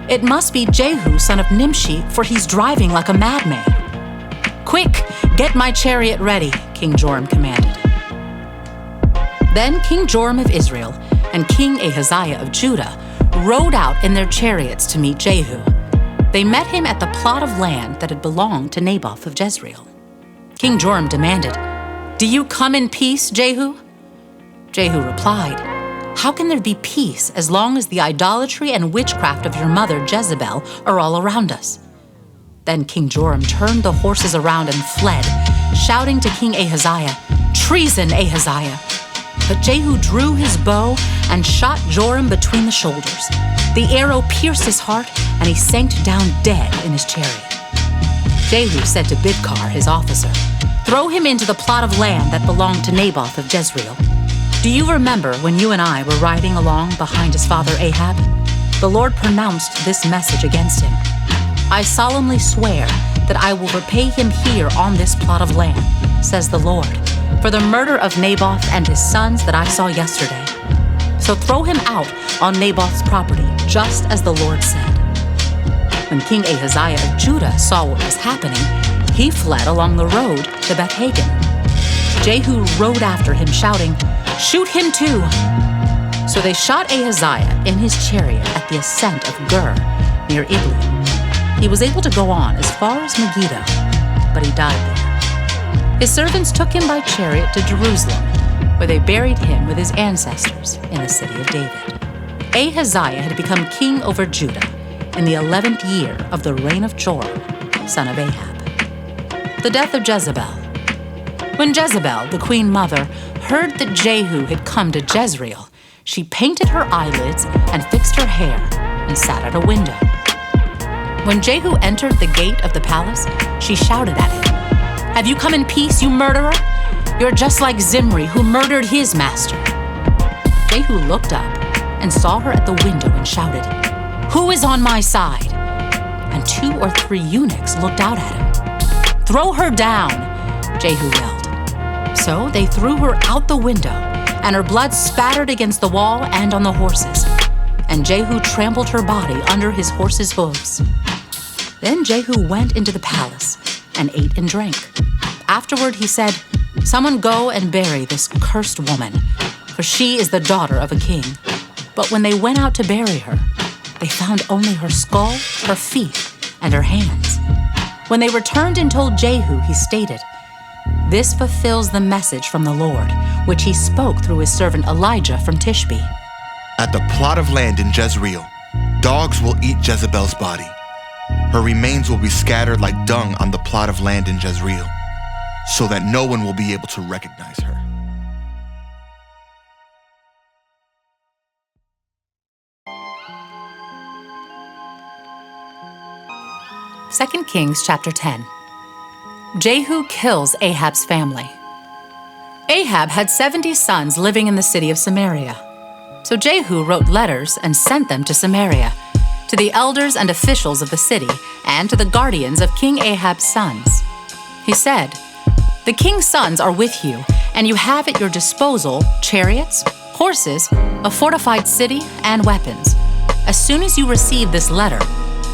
It must be Jehu, son of Nimshi, for he's driving like a madman." "Quick, get my chariot ready," King Joram commanded. Then King Joram of Israel and King Ahaziah of Judah rode out in their chariots to meet Jehu. They met him at the plot of land that had belonged to Naboth of Jezreel. King Joram demanded, "Do you come in peace, Jehu?" Jehu replied, "How can there be peace as long as the idolatry and witchcraft of your mother Jezebel are all around us?" Then King Joram turned the horses around and fled, shouting to King Ahaziah, "Treason, Ahaziah!" But Jehu drew his bow and shot Joram between the shoulders. The arrow pierced his heart, and he sank down dead in his chariot. Jehu said to Bidkar, his officer, "Throw him into the plot of land that belonged to Naboth of Jezreel. Do you remember when you and I were riding along behind his father Ahab? The Lord pronounced this message against him. I solemnly swear that I will repay him here on this plot of land, says the Lord, for the murder of Naboth and his sons that I saw yesterday. So throw him out on Naboth's property, just as the Lord said." When King Ahaziah of Judah saw what was happening, he fled along the road to Beth-Hagen. Jehu rode after him, shouting, "Shoot him too!" So they shot Ahaziah in his chariot at the ascent of Gur, near Ibleam. He was able to go on as far as Megiddo, but he died there. His servants took him by chariot to Jerusalem, where they buried him with his ancestors in the city of David. Ahaziah had become king over Judah in the 11th year of the reign of Joram, son of Ahab. The death of Jezebel. When Jezebel, the queen mother, heard that Jehu had come to Jezreel, she painted her eyelids and fixed her hair and sat at a window. When Jehu entered the gate of the palace, she shouted at him, "Have you come in peace, you murderer? You're just like Zimri, who murdered his master." Jehu looked up and saw her at the window and shouted, "Who is on my side?" And 2 or 3 eunuchs looked out at him. "Throw her down," Jehu yelled. So they threw her out the window, and her blood spattered against the wall and on the horses. And Jehu trampled her body under his horse's hooves. Then Jehu went into the palace and ate and drank. Afterward he said, "Someone go and bury this cursed woman, for she is the daughter of a king." But when they went out to bury her, they found only her skull, her feet, and her hands. When they returned and told Jehu, he stated, "This fulfills the message from the Lord, which he spoke through his servant Elijah from Tishbe." At the plot of land in Jezreel, dogs will eat Jezebel's body. Her remains will be scattered like dung on the plot of land in Jezreel, so that no one will be able to recognize her. Second Kings chapter 10. Jehu kills Ahab's family. Ahab had 70 sons living in the city of Samaria. So Jehu wrote letters and sent them to Samaria, to the elders and officials of the city, and to the guardians of King Ahab's sons. He said, "The king's sons are with you, and you have at your disposal chariots, horses, a fortified city, and weapons. As soon as you receive this letter,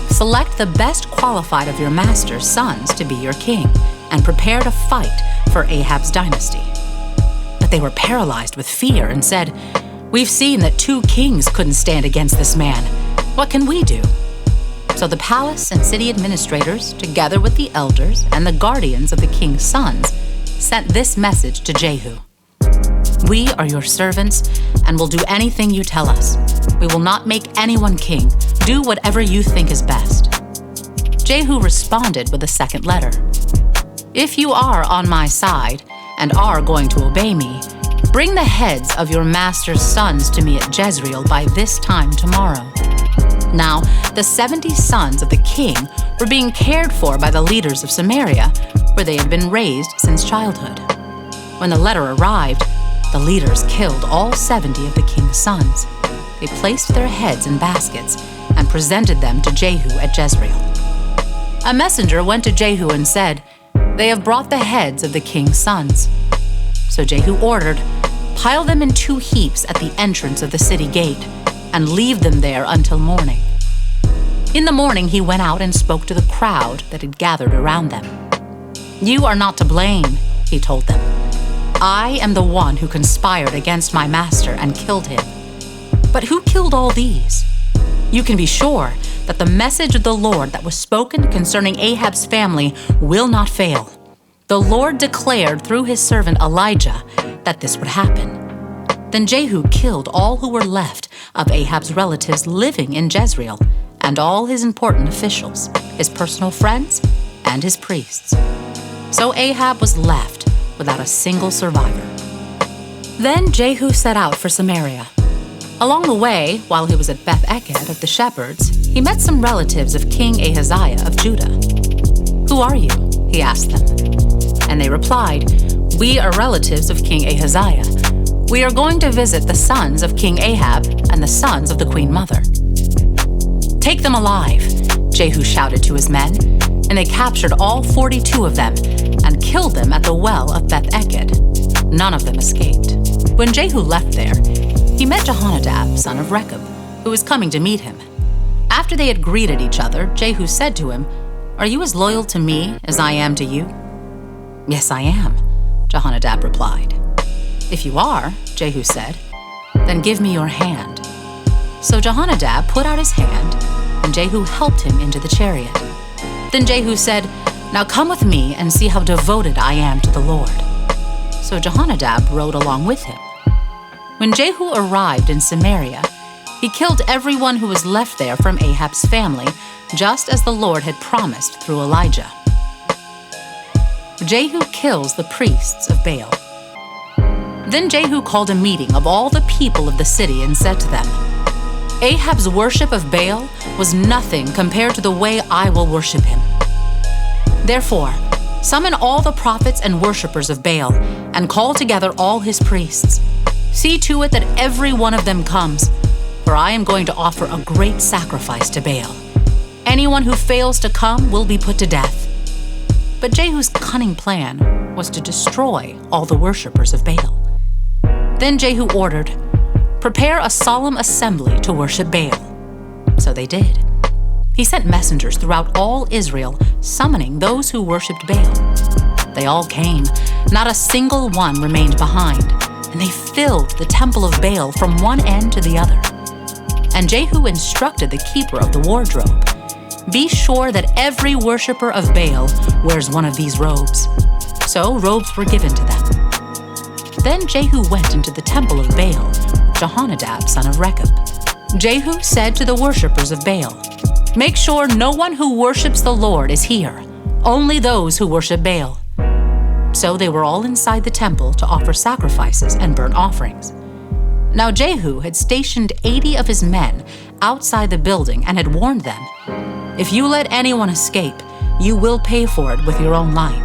select the best qualified of your master's sons to be your king, and prepare to fight for Ahab's dynasty." But they were paralyzed with fear and said, "We've seen that 2 kings couldn't stand against this man. What can we do?" So the palace and city administrators, together with the elders and the guardians of the king's sons, sent this message to Jehu: "We are your servants and will do anything you tell us. We will not make anyone king. Do whatever you think is best." Jehu responded with a second letter: "If you are on my side and are going to obey me, bring the heads of your master's sons to me at Jezreel by this time tomorrow." Now, the 70 sons of the king were being cared for by the leaders of Samaria, where they had been raised since childhood. When the letter arrived, the leaders killed all 70 of the king's sons. They placed their heads in baskets and presented them to Jehu at Jezreel. A messenger went to Jehu and said, "They have brought the heads of the king's sons." So Jehu ordered, "Pile them in 2 heaps at the entrance of the city gate, and leave them there until morning." In the morning he went out and spoke to the crowd that had gathered around them. "You are not to blame," he told them. "I am the one who conspired against my master and killed him. But who killed all these? You can be sure that the message of the Lord that was spoken concerning Ahab's family will not fail. The Lord declared through his servant Elijah that this would happen." Then Jehu killed all who were left of Ahab's relatives living in Jezreel, and all his important officials, his personal friends, and his priests. So Ahab was left without a single survivor. Then Jehu set out for Samaria. Along the way, while he was at Beth-eked of the shepherds, he met some relatives of King Ahaziah of Judah. "Who are you?" he asked them. And they replied, "We are relatives of King Ahaziah. We are going to visit the sons of King Ahab and the sons of the queen mother." "Take them alive," Jehu shouted to his men, and they captured all 42 of them and killed them at the well of Beth-eked. None of them escaped. When Jehu left there, he met Jehonadab, son of Rechab, who was coming to meet him. After they had greeted each other, Jehu said to him, "Are you as loyal to me as I am to you?" "Yes, I am," Jehonadab replied. "If you are," Jehu said, "then give me your hand." So Jehonadab put out his hand, and Jehu helped him into the chariot. Then Jehu said, "Now come with me and see how devoted I am to the Lord." So Jehonadab rode along with him. When Jehu arrived in Samaria, he killed everyone who was left there from Ahab's family, just as the Lord had promised through Elijah. Jehu kills the priests of Baal. Then Jehu called a meeting of all the people of the city and said to them, "Ahab's worship of Baal was nothing compared to the way I will worship him. Therefore, summon all the prophets and worshipers of Baal and call together all his priests. See to it that every one of them comes, for I am going to offer a great sacrifice to Baal. Anyone who fails to come will be put to death." But Jehu's cunning plan was to destroy all the worshipers of Baal. Then Jehu ordered, "Prepare a solemn assembly to worship Baal." So they did. He sent messengers throughout all Israel, summoning those who worshipped Baal. They all came. Not a single one remained behind, and they filled the temple of Baal from one end to the other. And Jehu instructed the keeper of the wardrobe, "Be sure that every worshiper of Baal wears one of these robes." So robes were given to them. Then Jehu went into the temple of Baal with Jehonadab, son of Rechab. Jehu said to the worshippers of Baal, "Make sure no one who worships the Lord is here, only those who worship Baal." So they were all inside the temple to offer sacrifices and burnt offerings. Now Jehu had stationed 80 of his men outside the building and had warned them, "If you let anyone escape, you will pay for it with your own life."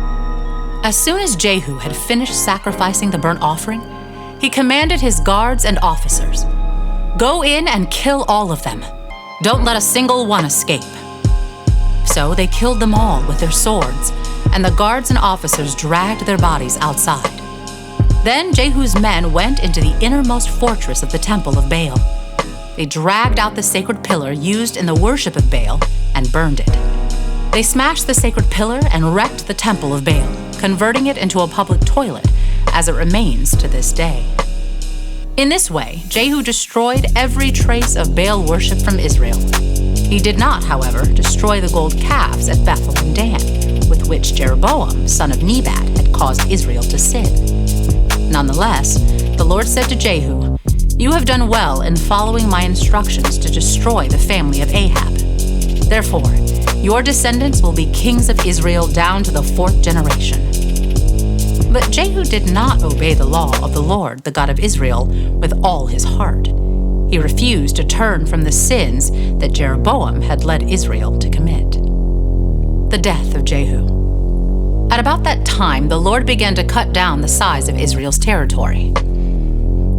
As soon as Jehu had finished sacrificing the burnt offering, he commanded his guards and officers, "Go in and kill all of them. Don't let a single one escape." So they killed them all with their swords, and the guards and officers dragged their bodies outside. Then Jehu's men went into the innermost fortress of the temple of Baal. They dragged out the sacred pillar used in the worship of Baal and burned it. They smashed the sacred pillar and wrecked the temple of Baal, converting it into a public toilet, as it remains to this day. In this way, Jehu destroyed every trace of Baal worship from Israel. He did not, however, destroy the gold calves at Bethel and Dan, with which Jeroboam, son of Nebat, had caused Israel to sin. Nonetheless, the Lord said to Jehu, "You have done well in following my instructions to destroy the family of Ahab. Therefore, your descendants will be kings of Israel down to the 4th generation." But Jehu did not obey the law of the Lord, the God of Israel, with all his heart. He refused to turn from the sins that Jeroboam had led Israel to commit. The death of Jehu. At about that time, the Lord began to cut down the size of Israel's territory.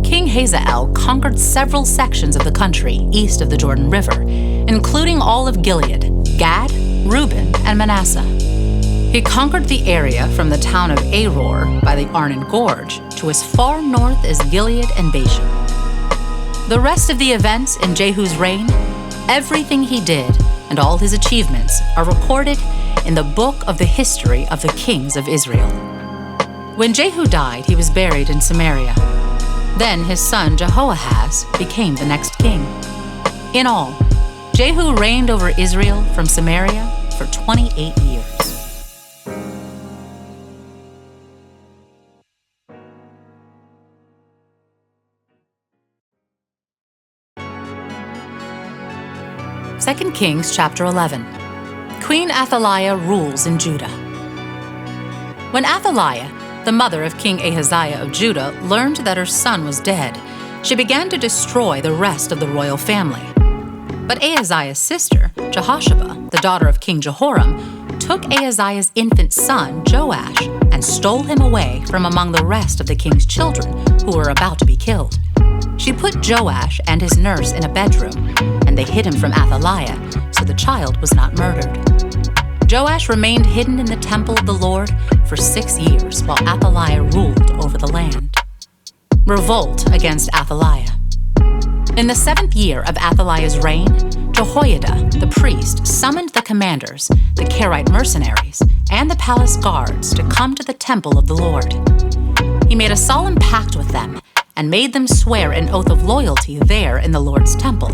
King Hazael conquered several sections of the country east of the Jordan River, including all of Gilead, Gad, Reuben, and Manasseh. He conquered the area from the town of Aror by the Arnon Gorge to as far north as Gilead and Bashan. The rest of the events in Jehu's reign, everything he did, and all his achievements are recorded in the book of the history of the kings of Israel. When Jehu died, he was buried in Samaria. Then his son Jehoahaz became the next king. In all, Jehu reigned over Israel from Samaria for 28 years. Second Kings chapter 11. Queen Athaliah rules in Judah. When Athaliah, the mother of King Ahaziah of Judah, learned that her son was dead, she began to destroy the rest of the royal family. But Ahaziah's sister, Jehosheba, the daughter of King Jehoram, took Ahaziah's infant son, Joash, and stole him away from among the rest of the king's children who were about to be killed. She put Joash and his nurse in a bedroom, and they hid him from Athaliah, so the child was not murdered. Joash remained hidden in the temple of the Lord for 6 years while Athaliah ruled over the land. Revolt against Athaliah. In the 7th year of Athaliah's reign, Jehoiada, the priest, summoned the commanders, the Kerite mercenaries, and the palace guards to come to the temple of the Lord. He made a solemn pact with them and made them swear an oath of loyalty there in the Lord's temple.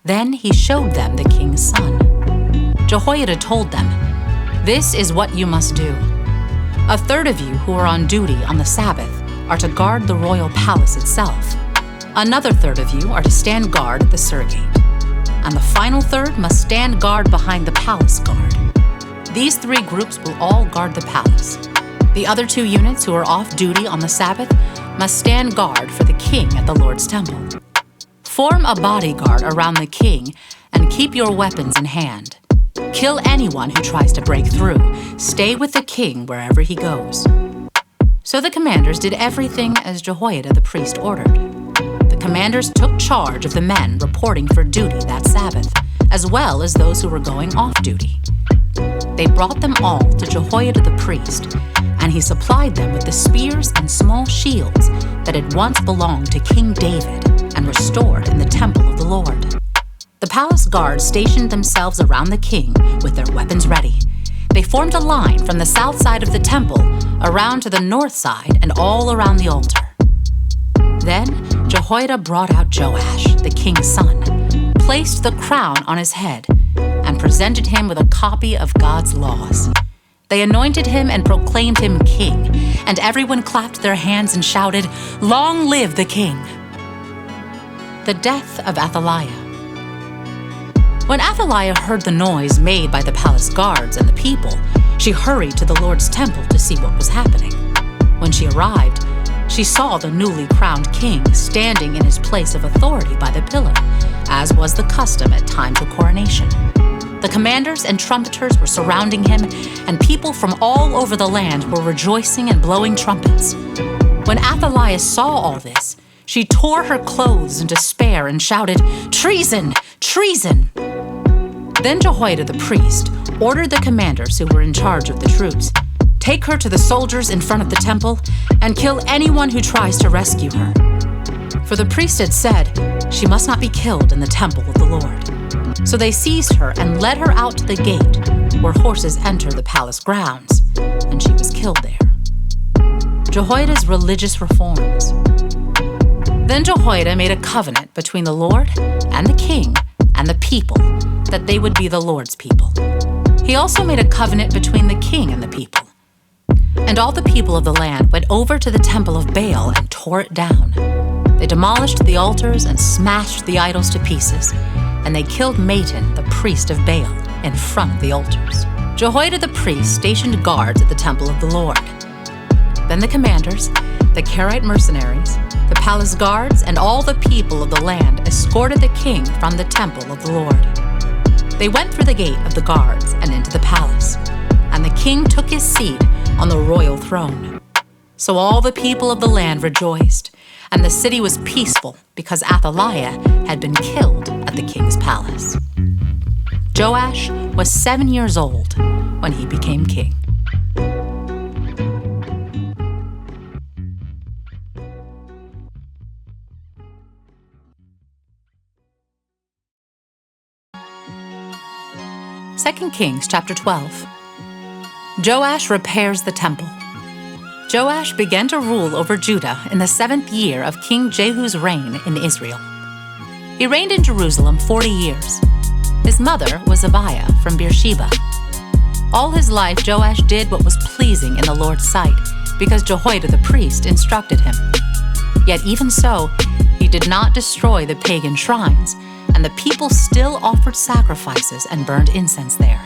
Then he showed them the king's son. Jehoiada told them, "This is what you must do. A third of you who are on duty on the Sabbath are to guard the royal palace itself. Another third of you are to stand guard at the Surgate. And the final third must stand guard behind the palace guard. These 3 groups will all guard the palace. The other 2 units who are off duty on the Sabbath must stand guard for the king at the Lord's temple. Form a bodyguard around the king and keep your weapons in hand. Kill anyone who tries to break through. Stay with the king wherever he goes." So the commanders did everything as Jehoiada the priest ordered. The commanders took charge of the men reporting for duty that Sabbath, as well as those who were going off duty. They brought them all to Jehoiada the priest, and he supplied them with the spears and small shields that had once belonged to King David and were stored in the temple of the Lord. The palace guards stationed themselves around the king with their weapons ready. They formed a line from the south side of the temple around to the north side and all around the altar. Then Jehoiada brought out Joash, the king's son, placed the crown on his head, and presented him with a copy of God's laws. They anointed him and proclaimed him king, and everyone clapped their hands and shouted, "Long live the king!" The death of Athaliah. When Athaliah heard the noise made by the palace guards and the people, she hurried to the Lord's temple to see what was happening. When she arrived, she saw the newly crowned king standing in his place of authority by the pillar, as was the custom at times of coronation. The commanders and trumpeters were surrounding him, and people from all over the land were rejoicing and blowing trumpets. When Athaliah saw all this, she tore her clothes in despair and shouted, "Treason! Treason!" Then Jehoiada the priest ordered the commanders who were in charge of the troops, "Take her to the soldiers in front of the temple and kill anyone who tries to rescue her." For the priest had said, "She must not be killed in the temple of the Lord." So they seized her and led her out to the gate where horses enter the palace grounds, and she was killed there. Jehoiada's religious reforms. Then Jehoiada made a covenant between the Lord and the king and the people that they would be the Lord's people. He also made a covenant between the king and the people. And all the people of the land went over to the temple of Baal and tore it down. They demolished the altars and smashed the idols to pieces, and they killed Matan, the priest of Baal, in front of the altars. Jehoiada the priest stationed guards at the temple of the Lord. Then the commanders, the Karaite mercenaries, the palace guards, and all the people of the land escorted the king from the temple of the Lord. They went through the gate of the guards and into the palace, and the king took his seat on the royal throne. So all the people of the land rejoiced, and the city was peaceful because Athaliah had been killed at the king's palace. Joash was 7 years old when he became king. Second Kings chapter 12. Joash repairs the temple. Joash began to rule over Judah in the 7th year of King Jehu's reign in Israel. He reigned in Jerusalem 40 years. His mother was Abiah from Beersheba. All his life Joash did what was pleasing in the Lord's sight, because Jehoiada the priest instructed him. Yet even so, he did not destroy the pagan shrines, and the people still offered sacrifices and burned incense there.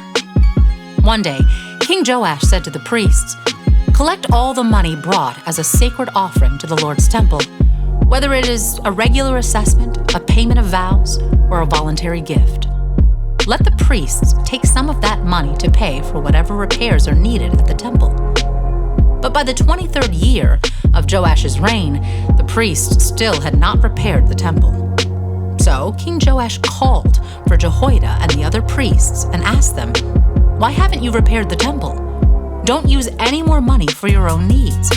One day, King Joash said to the priests, "Collect all the money brought as a sacred offering to the Lord's temple, whether it is a regular assessment, a payment of vows, or a voluntary gift. Let the priests take some of that money to pay for whatever repairs are needed at the temple." But by the 23rd year of Joash's reign, the priests still had not repaired the temple. So King Joash called for Jehoiada and the other priests and asked them, "Why haven't you repaired the temple? Don't use any more money for your own needs.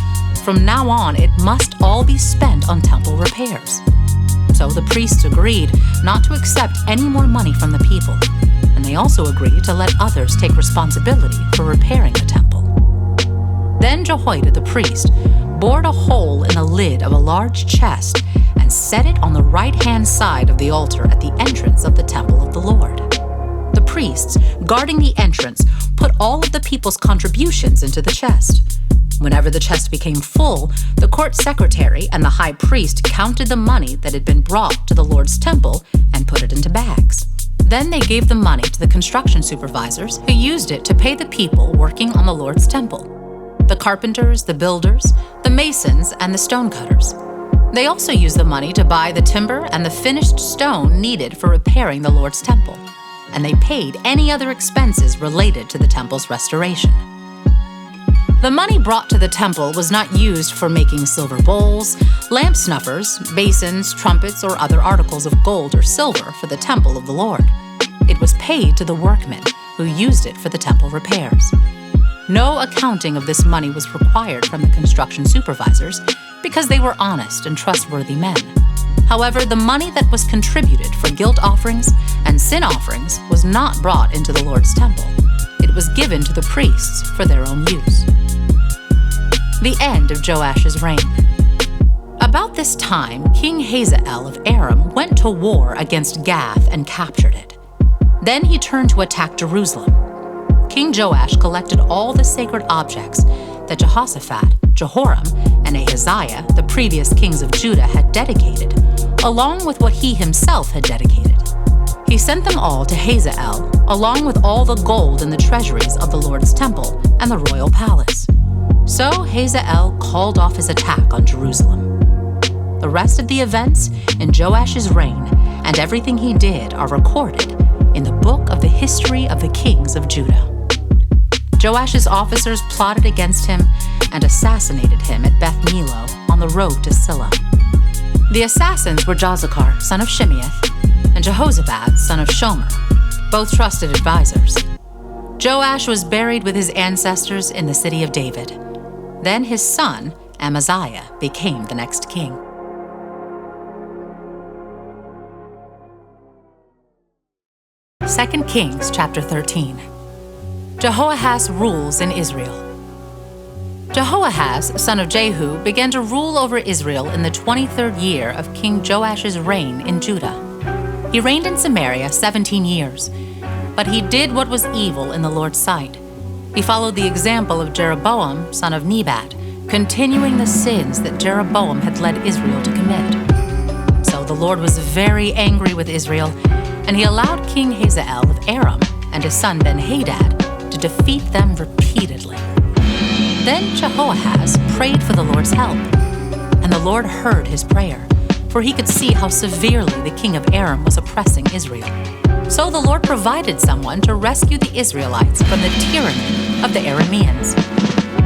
From now on, it must all be spent on temple repairs." So the priests agreed not to accept any more money from the people, and they also agreed to let others take responsibility for repairing the temple. Then Jehoiada the priest bored a hole in the lid of a large chest and set it on the right-hand side of the altar at the entrance of the temple of the Lord. The priests, guarding the entrance, put all of the people's contributions into the chest. Whenever the chest became full, the court secretary and the high priest counted the money that had been brought to the Lord's temple and put it into bags. Then they gave the money to the construction supervisors, who used it to pay the people working on the Lord's temple: the carpenters, the builders, the masons, and the stonecutters. They also used the money to buy the timber and the finished stone needed for repairing the Lord's temple, and they paid any other expenses related to the temple's restoration. The money brought to the temple was not used for making silver bowls, lamp snuffers, basins, trumpets, or other articles of gold or silver for the temple of the Lord. It was paid to the workmen who used it for the temple repairs. No accounting of this money was required from the construction supervisors because they were honest and trustworthy men. However, the money that was contributed for guilt offerings and sin offerings was not brought into the Lord's temple. It was given to the priests for their own use. The end of Joash's reign. About this time, King Hazael of Aram went to war against Gath and captured it. Then he turned to attack Jerusalem. King Joash collected all the sacred objects that Jehoshaphat, Jehoram, and Ahaziah, the previous kings of Judah, had dedicated, along with what he himself had dedicated. He sent them all to Hazael, along with all the gold in the treasuries of the Lord's temple and the royal palace. So Hazael called off his attack on Jerusalem. The rest of the events in Joash's reign and everything he did are recorded in the book of the history of the kings of Judah. Joash's officers plotted against him and assassinated him at Beth Millo on the road to Silla. The assassins were Jozachar, son of Shimeath, and Jehozabad, son of Shomer, both trusted advisors. Joash was buried with his ancestors in the city of David. Then his son, Amaziah, became the next king. Second Kings chapter 13. Jehoahaz rules in Israel. Jehoahaz, son of Jehu, began to rule over Israel in the 23rd year of King Joash's reign in Judah. He reigned in Samaria 17 years, but he did what was evil in the Lord's sight. He followed the example of Jeroboam, son of Nebat, continuing the sins that Jeroboam had led Israel to commit. So the Lord was very angry with Israel, and he allowed King Hazael of Aram and his son Ben-Hadad to defeat them repeatedly. Then Jehoahaz prayed for the Lord's help, and the Lord heard his prayer, for he could see how severely the king of Aram was oppressing Israel. So the Lord provided someone to rescue the Israelites from the tyranny of the Arameans.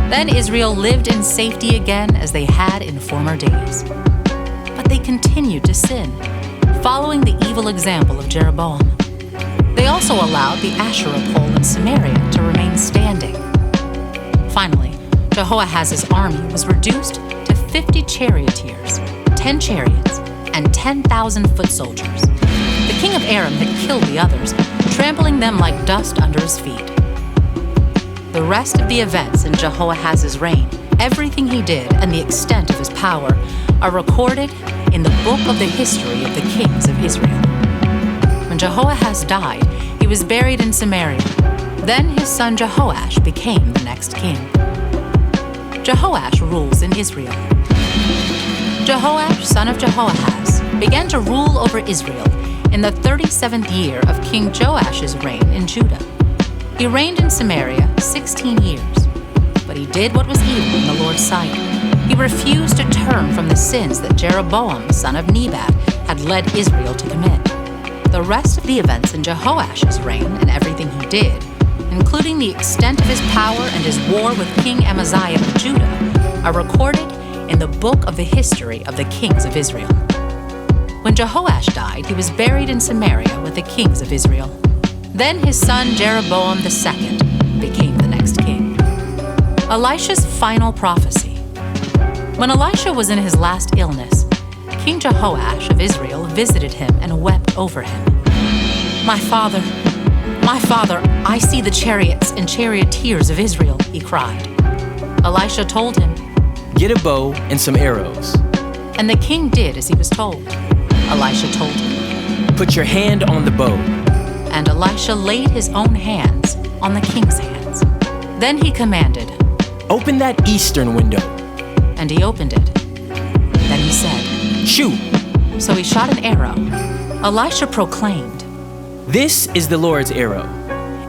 Then Israel lived in safety again as they had in former days. But they continued to sin, following the evil example of Jeroboam. They also allowed the Asherah pole in Samaria to remain standing. Finally, Jehoahaz's army was reduced to 50 charioteers, 10 chariots, and 10,000 foot soldiers. The king of Aram had killed the others, trampling them like dust under his feet. The rest of the events in Jehoahaz's reign, everything he did and the extent of his power, are recorded in the book of the history of the kings of Israel. When Jehoahaz died, he was buried in Samaria. Then his son Jehoash became the next king. Jehoash rules in Israel. Jehoash, son of Jehoahaz, began to rule over Israel in the 37th year of King Joash's reign in Judah. He reigned in Samaria 16 years, but he did what was evil in the Lord's sight. He refused to turn from the sins that Jeroboam, son of Nebat, had led Israel to commit. The rest of the events in Jehoash's reign and everything he did, including the extent of his power and his war with King Amaziah of Judah, are recorded in the book of the history of the kings of Israel. When Jehoash died, he was buried in Samaria with the kings of Israel. Then his son Jeroboam II became the next king. Elisha's final prophecy. When Elisha was in his last illness, King Jehoash of Israel visited him and wept over him. My father, I see the chariots and charioteers of Israel," he cried. Elisha told him, "Get a bow and some arrows." And the king did as he was told. Elisha told him, "Put your hand on the bow." And Elisha laid his own hands on the king's hands. Then he commanded, "Open that eastern window." And he opened it. Then he said, "Shoot." So he shot an arrow. Elisha proclaimed, "This is the Lord's arrow,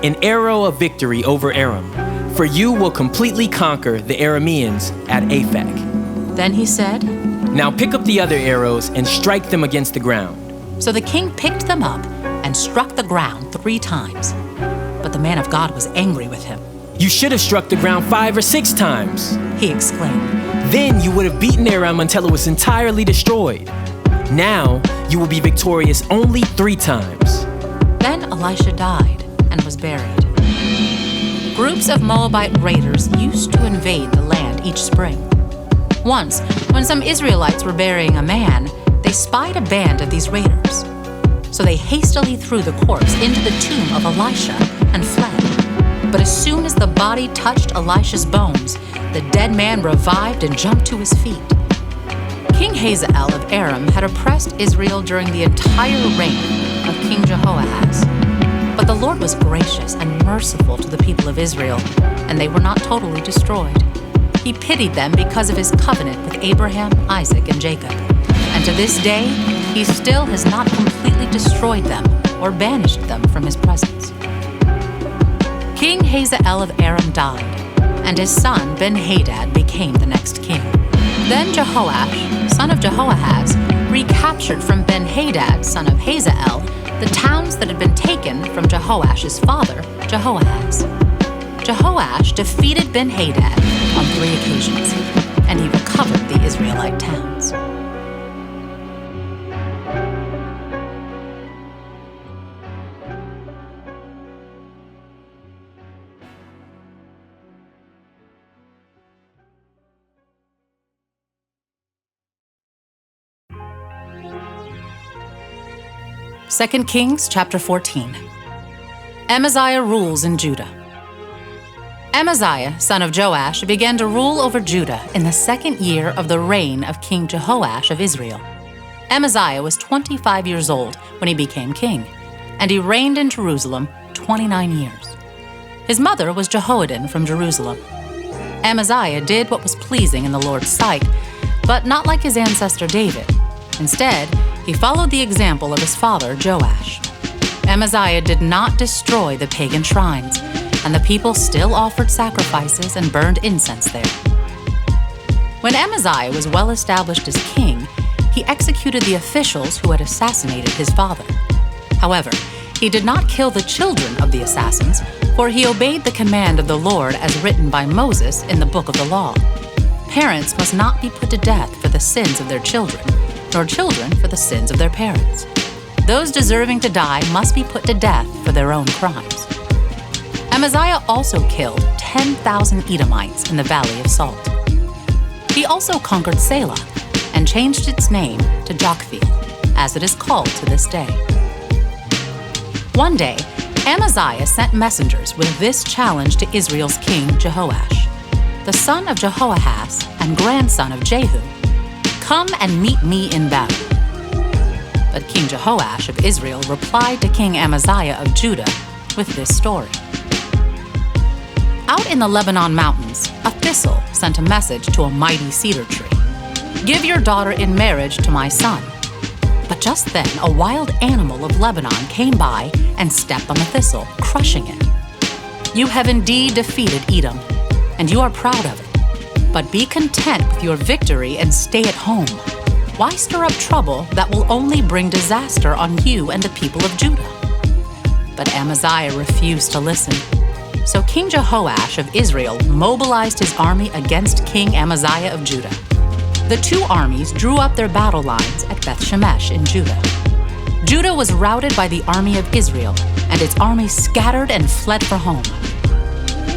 an arrow of victory over Aram, for you will completely conquer the Arameans at Aphek." Then he said, "Now pick up the other arrows and strike them against the ground." So the king picked them up and struck the ground 3 times. But the man of God was angry with him. "You should have struck the ground 5 or 6 times," he exclaimed. "Then you would have beaten Aram until it was entirely destroyed. Now you will be victorious only 3 times. Then Elisha died and was buried. Groups of Moabite raiders used to invade the land each spring. Once, when some Israelites were burying a man, they spied a band of these raiders. So they hastily threw the corpse into the tomb of Elisha and fled. But as soon as the body touched Elisha's bones, the dead man revived and jumped to his feet. King Hazael of Aram had oppressed Israel during the entire reign of King Jehoahaz. But the Lord was gracious and merciful to the people of Israel, and they were not totally destroyed. He pitied them because of his covenant with Abraham, Isaac, and Jacob. And to this day, he still has not completely destroyed them or banished them from his presence. King Hazael of Aram died, and his son Ben-Hadad became the next king. Then Jehoash, son of Jehoahaz, recaptured from Ben-Hadad, son of Hazael, the towns that had been taken from Jehoash's father, Jehoahaz. Jehoash defeated Ben-Hadad on 3 occasions, and he recovered the Israelite towns. Second Kings chapter 14. Amaziah rules in Judah. Amaziah, son of Joash, began to rule over Judah in the 2nd year of the reign of King Jehoash of Israel. Amaziah was 25 years old when he became king, and he reigned in Jerusalem 29 years. His mother was Jehoaddan from Jerusalem. Amaziah did what was pleasing in the Lord's sight, but not like his ancestor David. Instead, he followed the example of his father Joash. Amaziah did not destroy the pagan shrines, and the people still offered sacrifices and burned incense there. When Amaziah was well established as king, he executed the officials who had assassinated his father. However, he did not kill the children of the assassins, for he obeyed the command of the Lord as written by Moses in the book of the law. Parents must not be put to death for the sins of their children, nor children for the sins of their parents. Those deserving to die must be put to death for their own crimes. Amaziah also killed 10,000 Edomites in the Valley of Salt. He also conquered Selah and changed its name to Joktheel, as it is called to this day. One day, Amaziah sent messengers with this challenge to Israel's king Jehoash, the son of Jehoahaz and grandson of Jehu: "Come and meet me in battle." But King Jehoash of Israel replied to King Amaziah of Judah with this story. Out in the Lebanon mountains, a thistle sent a message to a mighty cedar tree: "Give your daughter in marriage to my son." But just then, a wild animal of Lebanon came by and stepped on the thistle, crushing it. "You have indeed defeated Edom, and you are proud of it. But be content with your victory and stay at home. Why stir up trouble that will only bring disaster on you and the people of Judah?" But Amaziah refused to listen. So King Jehoash of Israel mobilized his army against King Amaziah of Judah. The 2 armies drew up their battle lines at Beth-Shemesh in Judah. Judah was routed by the army of Israel, and its army scattered and fled for home.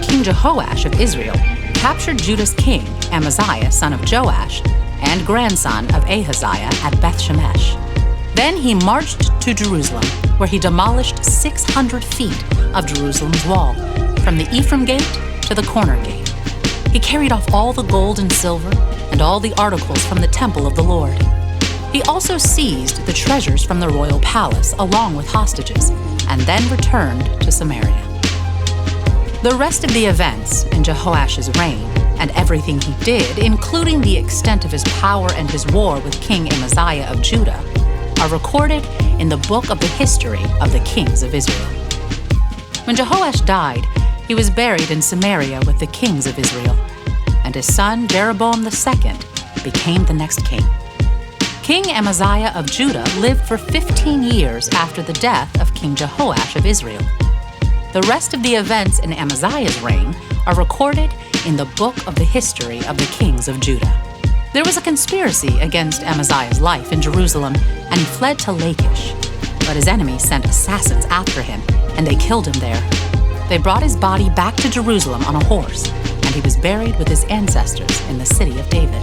King Jehoash of Israel captured Judah's king, Amaziah, son of Joash, and grandson of Ahaziah at Beth-Shemesh. Then he marched to Jerusalem, where he demolished 600 feet of Jerusalem's wall, from the Ephraim gate to the corner gate. He carried off all the gold and silver and all the articles from the temple of the Lord. He also seized the treasures from the royal palace along with hostages, and then returned to Samaria. The rest of the events in Jehoash's reign and everything he did, including the extent of his power and his war with King Amaziah of Judah, are recorded in the book of the history of the kings of Israel. When Jehoash died, he was buried in Samaria with the kings of Israel, and his son Jeroboam II became the next king. King Amaziah of Judah lived for 15 years after the death of King Jehoash of Israel. The rest of the events in Amaziah's reign are recorded in the book of the history of the kings of Judah. There was a conspiracy against Amaziah's life in Jerusalem, and he fled to Lachish. But his enemies sent assassins after him, and they killed him there. They brought his body back to Jerusalem on a horse, and he was buried with his ancestors in the city of David.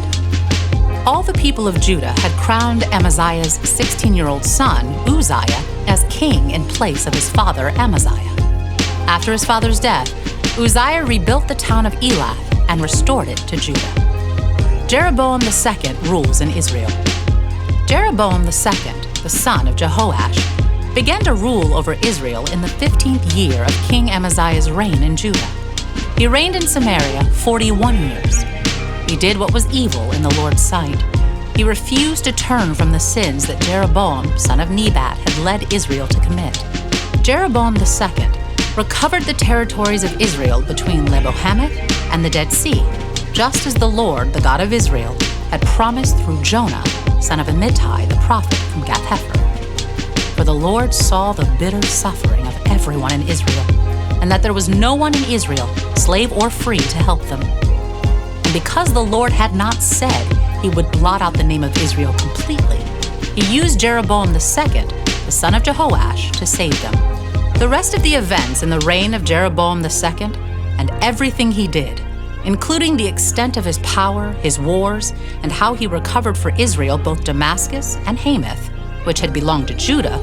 all the people of Judah had crowned Amaziah's 16-year-old son, Uzziah, as king in place of his father, Amaziah. After his father's death, Uzziah rebuilt the town of Elath and restored it to Judah. Jeroboam II rules in Israel. Jeroboam II, the son of Jehoash, began to rule over Israel in the 15th year of King Amaziah's reign in Judah. He reigned in Samaria 41 years. He did what was evil in the Lord's sight. He refused to turn from the sins that Jeroboam, son of Nebat, had led Israel to commit. Jeroboam II recovered the territories of Israel between Lebo-Hamath and the Dead Sea, just as the Lord, the God of Israel, had promised through Jonah, son of Amittai, the prophet from Gath-hepher. For the Lord saw the bitter suffering of everyone in Israel, and that there was no one in Israel, slave or free, to help them. And because the Lord had not said he would blot out the name of Israel completely, he used Jeroboam II, the son of Jehoash, to save them. The rest of the events in the reign of Jeroboam II and everything he did, including the extent of his power, his wars, and how he recovered for Israel both Damascus and Hamath, which had belonged to Judah,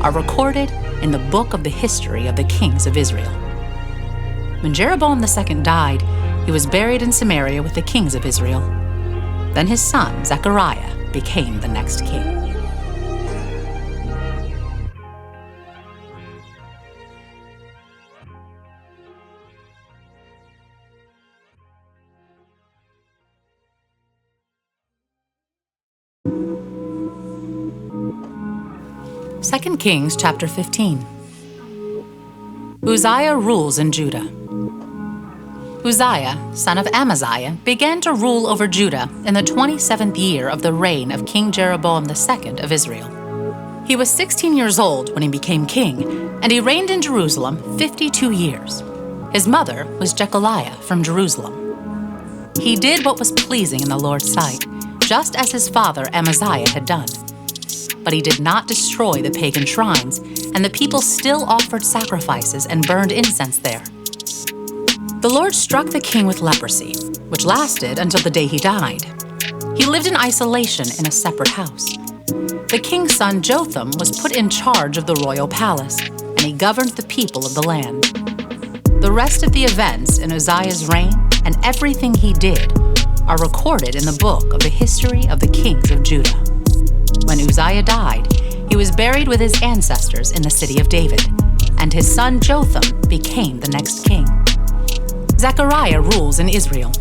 are recorded in the book of the history of the kings of Israel. When Jeroboam II died, he was buried in Samaria with the kings of Israel. Then his son, Zechariah, became the next king. Second Kings chapter 15. Uzziah rules in Judah. Uzziah, son of Amaziah, began to rule over Judah in the 27th year of the reign of King Jeroboam II of Israel. He was 16 years old when he became king, and he reigned in Jerusalem 52 years. His mother was Jecholiah from Jerusalem. He did what was pleasing in the Lord's sight, just as his father Amaziah had done. But he did not destroy the pagan shrines, and the people still offered sacrifices and burned incense there. The Lord struck the king with leprosy, which lasted until the day he died. He lived in isolation in a separate house. The king's son Jotham was put in charge of the royal palace, and he governed the people of the land. The rest of the events in Uzziah's reign and everything he did are recorded in the book of the history of the kings of Judah. When Uzziah died, he was buried with his ancestors in the city of David, and his son Jotham became the next king. Zechariah rules in Israel.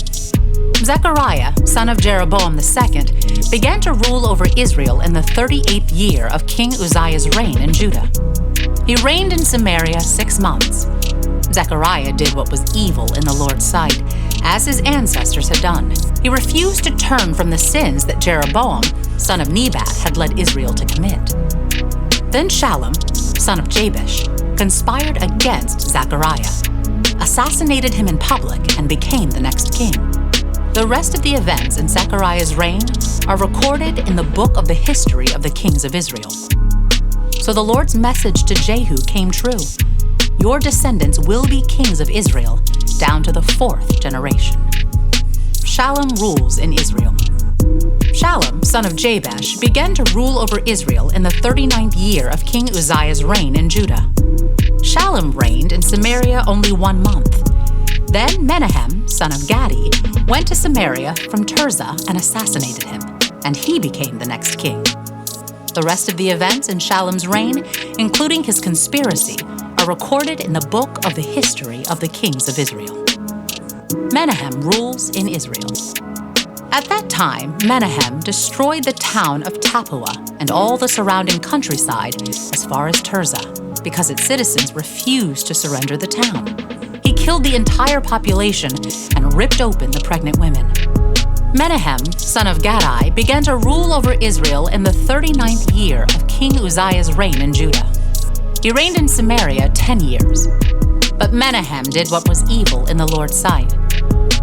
Zechariah, son of Jeroboam II, began to rule over Israel in the 38th year of King Uzziah's reign in Judah. He reigned in Samaria 6 months. Zechariah did what was evil in the Lord's sight, as his ancestors had done. He refused to turn from the sins that Jeroboam, son of Nebat, had led Israel to commit. Then Shallum, son of Jabesh, conspired against Zechariah, assassinated him in public, and became the next king. The rest of the events in Zechariah's reign are recorded in the book of the history of the kings of Israel. So the Lord's message to Jehu came true. Your descendants will be kings of Israel down to the 4th generation. Shallum rules in Israel. Shallum, son of Jabesh, began to rule over Israel in the 39th year of King Uzziah's reign in Judah. Shallum reigned in Samaria only 1 month. Then Menahem, son of Gadi, went to Samaria from Tirzah and assassinated him, and he became the next king. The rest of the events in Shallum's reign, including his conspiracy, are recorded in the book of the history of the kings of Israel. Menahem rules in Israel. At that time, Menahem destroyed the town of Tappuah and all the surrounding countryside as far as Tirzah, because its citizens refused to surrender the town. He killed the entire population and ripped open the pregnant women. Menahem, son of Gadi, began to rule over Israel in the 39th year of King Uzziah's reign in Judah. He reigned in Samaria 10 years. But Menahem did what was evil in the Lord's sight.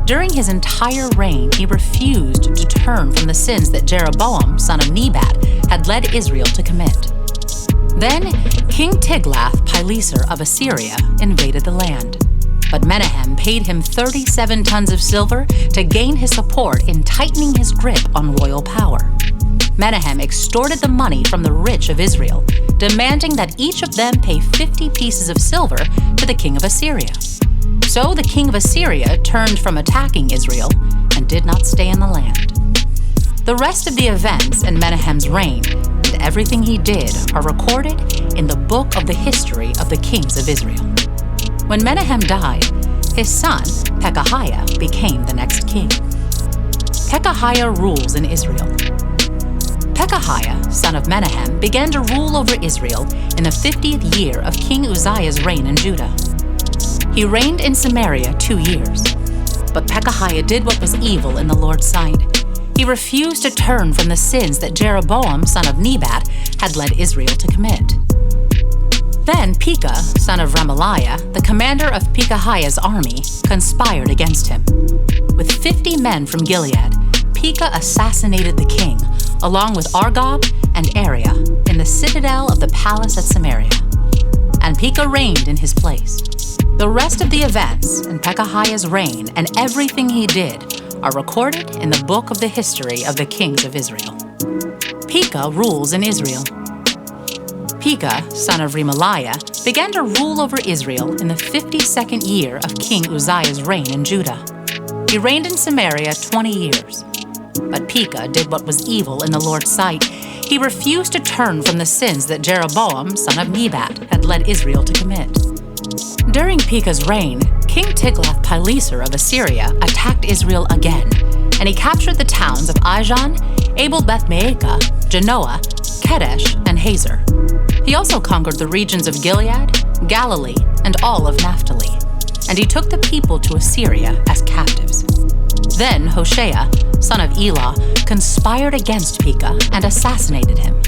During his entire reign, he refused to turn from the sins that Jeroboam, son of Nebat, had led Israel to commit. Then King Tiglath-Pileser of Assyria invaded the land. But Menahem paid him 37 tons of silver to gain his support in tightening his grip on royal power. Menahem extorted the money from the rich of Israel, demanding that each of them pay 50 pieces of silver to the king of Assyria. So the king of Assyria turned from attacking Israel and did not stay in the land. The rest of the events in Menahem's reign and everything he did are recorded in the book of the history of the kings of Israel. When Menahem died, his son, Pekahiah, became the next king. Pekahiah rules in Israel. Pekahiah, son of Menahem, began to rule over Israel in the 50th year of King Uzziah's reign in Judah. He reigned in Samaria 2 years. But Pekahiah did what was evil in the Lord's sight. He refused to turn from the sins that Jeroboam, son of Nebat, had led Israel to commit. Then Pekah, son of Remaliah, the commander of Pekahiah's army, conspired against him. With 50 men from Gilead, Pekah assassinated the king, along with Argob and Ariah, in the citadel of the palace at Samaria. And Pekah reigned in his place. The rest of the events in Pekahiah's reign and everything he did are recorded in the book of the history of the kings of Israel. Pekah rules in Israel. Pekah, son of Remaliah, began to rule over Israel in the 52nd year of King Uzziah's reign in Judah. He reigned in Samaria 20 years. But Pekah did what was evil in the Lord's sight. He refused to turn from the sins that Jeroboam, son of Nebat, had led Israel to commit. During Pekah's reign, King Tiglath-Pileser of Assyria attacked Israel again, and he captured the towns of Ijon, Abel-Beth-Maacah, Genoa, Kedesh, and Hazer. He also conquered the regions of Gilead, Galilee, and all of Naphtali, and he took the people to Assyria as captives. Then Hoshea, son of Elah, conspired against Pekah and assassinated him.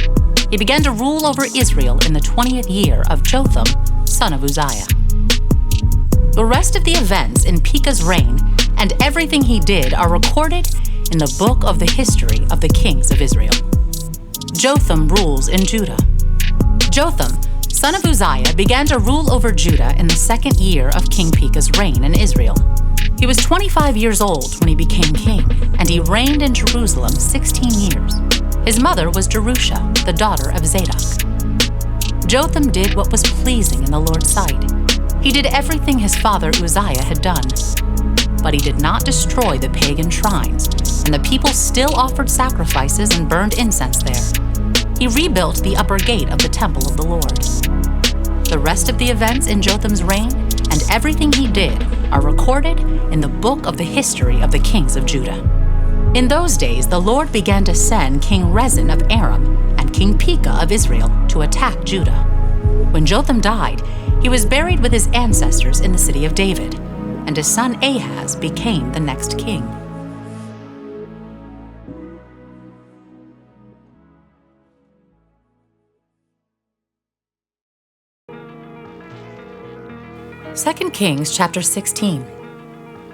He began to rule over Israel in the 20th year of Jotham, son of Uzziah. The rest of the events in Pekah's reign and everything he did are recorded in the book of the history of the kings of Israel. Jotham rules in Judah. Jotham, son of Uzziah, began to rule over Judah in the 2nd year of King Pekah's reign in Israel. He was 25 years old when he became king, and he reigned in Jerusalem 16 years. His mother was Jerusha, the daughter of Zadok. Jotham did what was pleasing in the Lord's sight. He did everything his father Uzziah had done. But he did not destroy the pagan shrines, and the people still offered sacrifices and burned incense there. He rebuilt the upper gate of the temple of the Lord. The rest of the events in Jotham's reign and everything he did are recorded in the book of the history of the kings of Judah. In those days, the Lord began to send King Rezin of Aram and King Pekah of Israel to attack Judah. When Jotham died, he was buried with his ancestors in the city of David, and his son Ahaz became the next king. Second Kings chapter 16.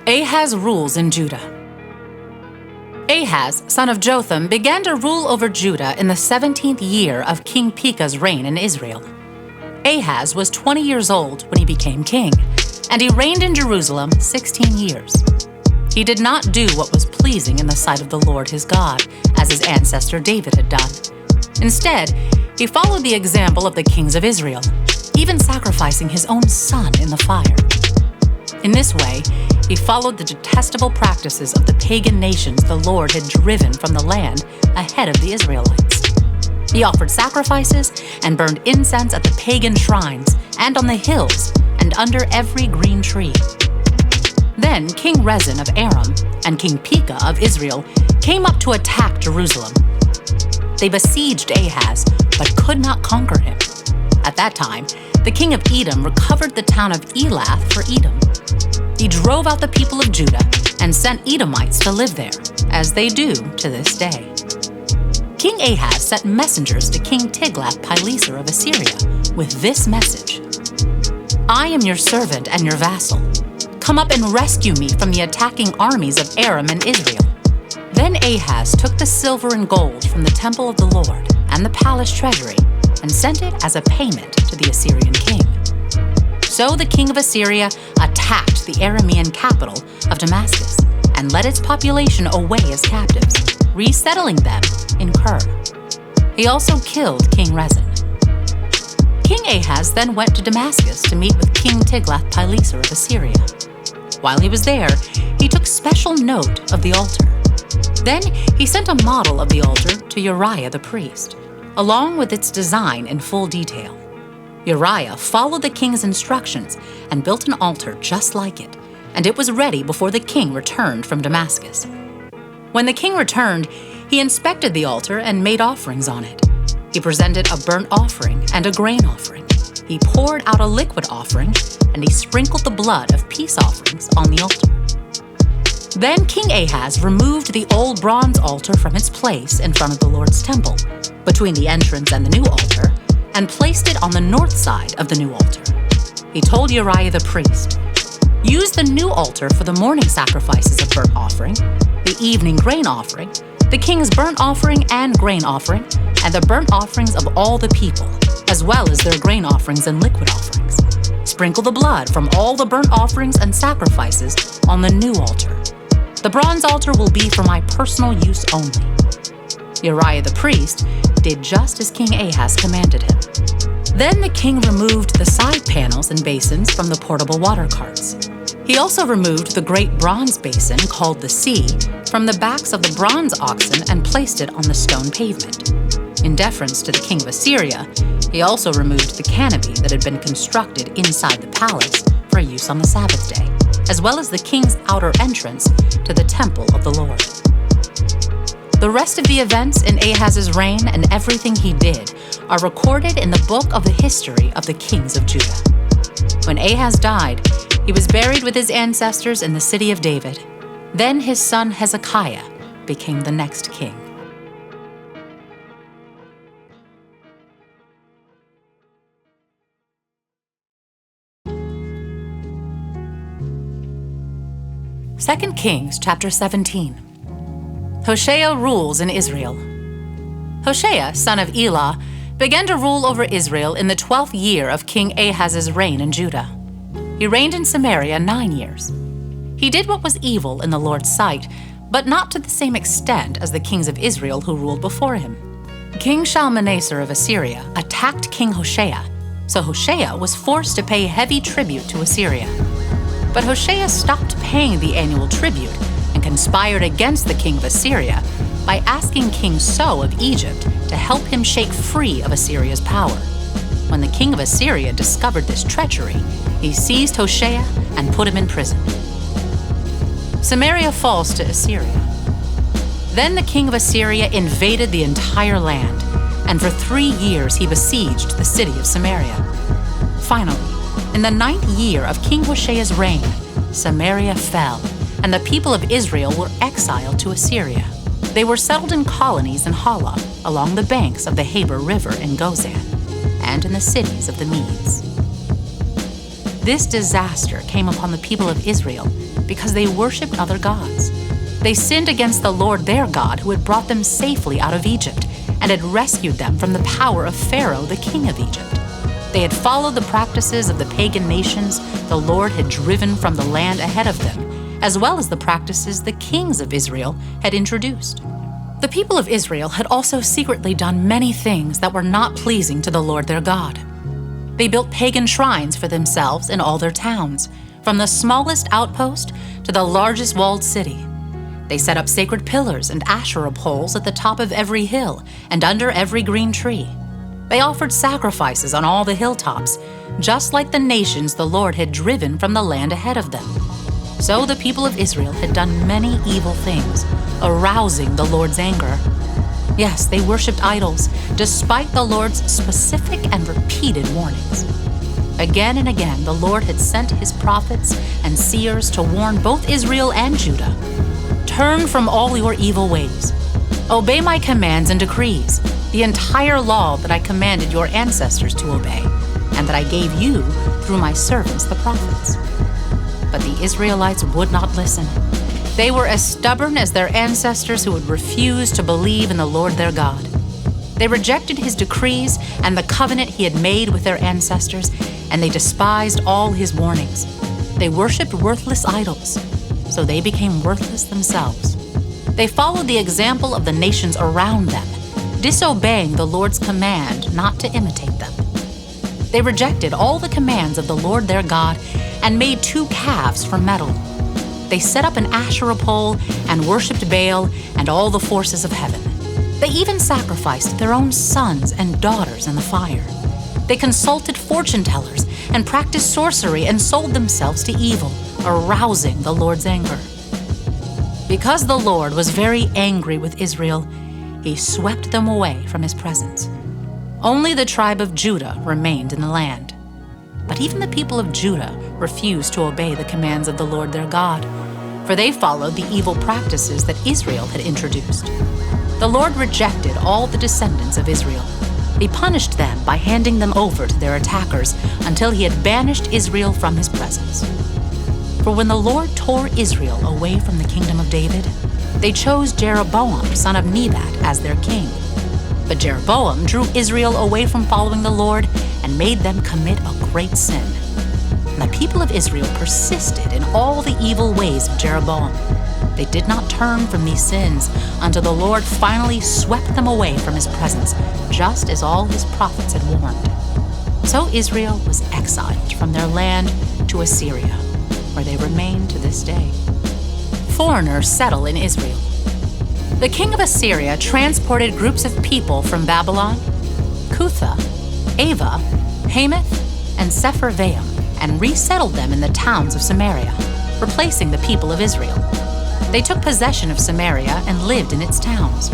Ahaz rules in Judah. Ahaz, son of Jotham, began to rule over Judah in the 17th year of King Pekah's reign in Israel. Ahaz was 20 years old when he became king, and he reigned in Jerusalem 16 years. He did not do what was pleasing in the sight of the Lord his God, as his ancestor David had done. Instead, he followed the example of the kings of Israel, even sacrificing his own son in the fire. In this way, he followed the detestable practices of the pagan nations the Lord had driven from the land ahead of the Israelites. He offered sacrifices and burned incense at the pagan shrines and on the hills and under every green tree. Then King Rezin of Aram and King Pekah of Israel came up to attack Jerusalem. They besieged Ahaz, but could not conquer him. At that time, the king of Edom recovered the town of Elath for Edom. He drove out the people of Judah and sent Edomites to live there, as they do to this day. King Ahaz sent messengers to King Tiglath-Pileser of Assyria with this message: I am your servant and your vassal. Come up and rescue me from the attacking armies of Aram and Israel. Then Ahaz took the silver and gold from the temple of the Lord and the palace treasury and sent it as a payment to the Assyrian king. So the king of Assyria attacked the Aramean capital of Damascus and led its population away as captives, resettling them in Kir. He also killed King Rezin. King Ahaz then went to Damascus to meet with King Tiglath-Pileser of Assyria. While he was there, he took special note of the altar. Then he sent a model of the altar to Uriah the priest, along with its design in full detail. Uriah followed the king's instructions and built an altar just like it, and it was ready before the king returned from Damascus. When the king returned, he inspected the altar and made offerings on it. He presented a burnt offering and a grain offering. He poured out a liquid offering, and he sprinkled the blood of peace offerings on the altar. Then King Ahaz removed the old bronze altar from its place in front of the Lord's temple, between the entrance and the new altar, and placed it on the north side of the new altar. He told Uriah the priest, "Use the new altar for the morning sacrifices of burnt offering, the evening grain offering, the king's burnt offering and grain offering, and the burnt offerings of all the people, as well as their grain offerings and liquid offerings. Sprinkle the blood from all the burnt offerings and sacrifices on the new altar. The bronze altar will be for my personal use only." Uriah the priest did just as King Ahaz commanded him. Then the king removed the side panels and basins from the portable water carts. He also removed the great bronze basin called the Sea from the backs of the bronze oxen and placed it on the stone pavement. In deference to the king of Assyria, he also removed the canopy that had been constructed inside the palace for use on the Sabbath day, as well as the king's outer entrance to the temple of the Lord. The rest of the events in Ahaz's reign and everything he did are recorded in the book of the history of the kings of Judah. When Ahaz died, he was buried with his ancestors in the city of David. Then his son Hezekiah became the next king. Second Kings chapter 17. Hoshea rules in Israel. Hoshea, son of Elah, began to rule over Israel in the 12th year of King Ahaz's reign in Judah. He reigned in Samaria 9 years. He did what was evil in the Lord's sight, but not to the same extent as the kings of Israel who ruled before him. King Shalmaneser of Assyria attacked King Hoshea, so Hoshea was forced to pay heavy tribute to Assyria. But Hoshea stopped paying the annual tribute and conspired against the king of Assyria by asking King So of Egypt to help him shake free of Assyria's power. When the king of Assyria discovered this treachery, he seized Hoshea and put him in prison. Samaria falls to Assyria. Then the king of Assyria invaded the entire land, and for 3 years he besieged the city of Samaria. Finally, in the 9th year of King Hoshea's reign, Samaria fell, and the people of Israel were exiled to Assyria. They were settled in colonies in Hala, along the banks of the Habor River in Gozan, and in the cities of the Medes. This disaster came upon the people of Israel because they worshipped other gods. They sinned against the Lord their God, who had brought them safely out of Egypt and had rescued them from the power of Pharaoh, the king of Egypt. They had followed the practices of the pagan nations the Lord had driven from the land ahead of them, as well as the practices the kings of Israel had introduced. The people of Israel had also secretly done many things that were not pleasing to the Lord their God. They built pagan shrines for themselves in all their towns, from the smallest outpost to the largest walled city. They set up sacred pillars and Asherah poles at the top of every hill and under every green tree. They offered sacrifices on all the hilltops, just like the nations the Lord had driven from the land ahead of them. So the people of Israel had done many evil things, arousing the Lord's anger. Yes, they worshipped idols, despite the Lord's specific and repeated warnings. Again and again, the Lord had sent his prophets and seers to warn both Israel and Judah. Turn from all your evil ways. Obey my commands and decrees, the entire law that I commanded your ancestors to obey, and that I gave you through my servants the prophets. But the Israelites would not listen. They were as stubborn as their ancestors who had refused to believe in the Lord their God. They rejected his decrees and the covenant he had made with their ancestors, and they despised all his warnings. They worshipped worthless idols, so they became worthless themselves. They followed the example of the nations around them, disobeying the Lord's command not to imitate them. They rejected all the commands of the Lord their God and made 2 calves from metal. They set up an Asherah pole and worshipped Baal and all the forces of heaven. They even sacrificed their own sons and daughters in the fire. They consulted fortune tellers and practiced sorcery and sold themselves to evil, arousing the Lord's anger. Because the Lord was very angry with Israel, he swept them away from his presence. Only the tribe of Judah remained in the land. But even the people of Judah refused to obey the commands of the Lord their God, for they followed the evil practices that Israel had introduced. The Lord rejected all the descendants of Israel. He punished them by handing them over to their attackers until he had banished Israel from his presence. For when the Lord tore Israel away from the kingdom of David, they chose Jeroboam, son of Nebat, as their king. But Jeroboam drew Israel away from following the Lord and made them commit a great sin. And the people of Israel persisted in all the evil ways of Jeroboam. They did not turn from these sins until the Lord finally swept them away from his presence, just as all his prophets had warned. So Israel was exiled from their land to Assyria, where they remain to this day. Foreigners settle in Israel. The king of Assyria transported groups of people from Babylon, Cutha, Ava, Hamath, and Sepharvaim, and resettled them in the towns of Samaria, replacing the people of Israel. They took possession of Samaria and lived in its towns.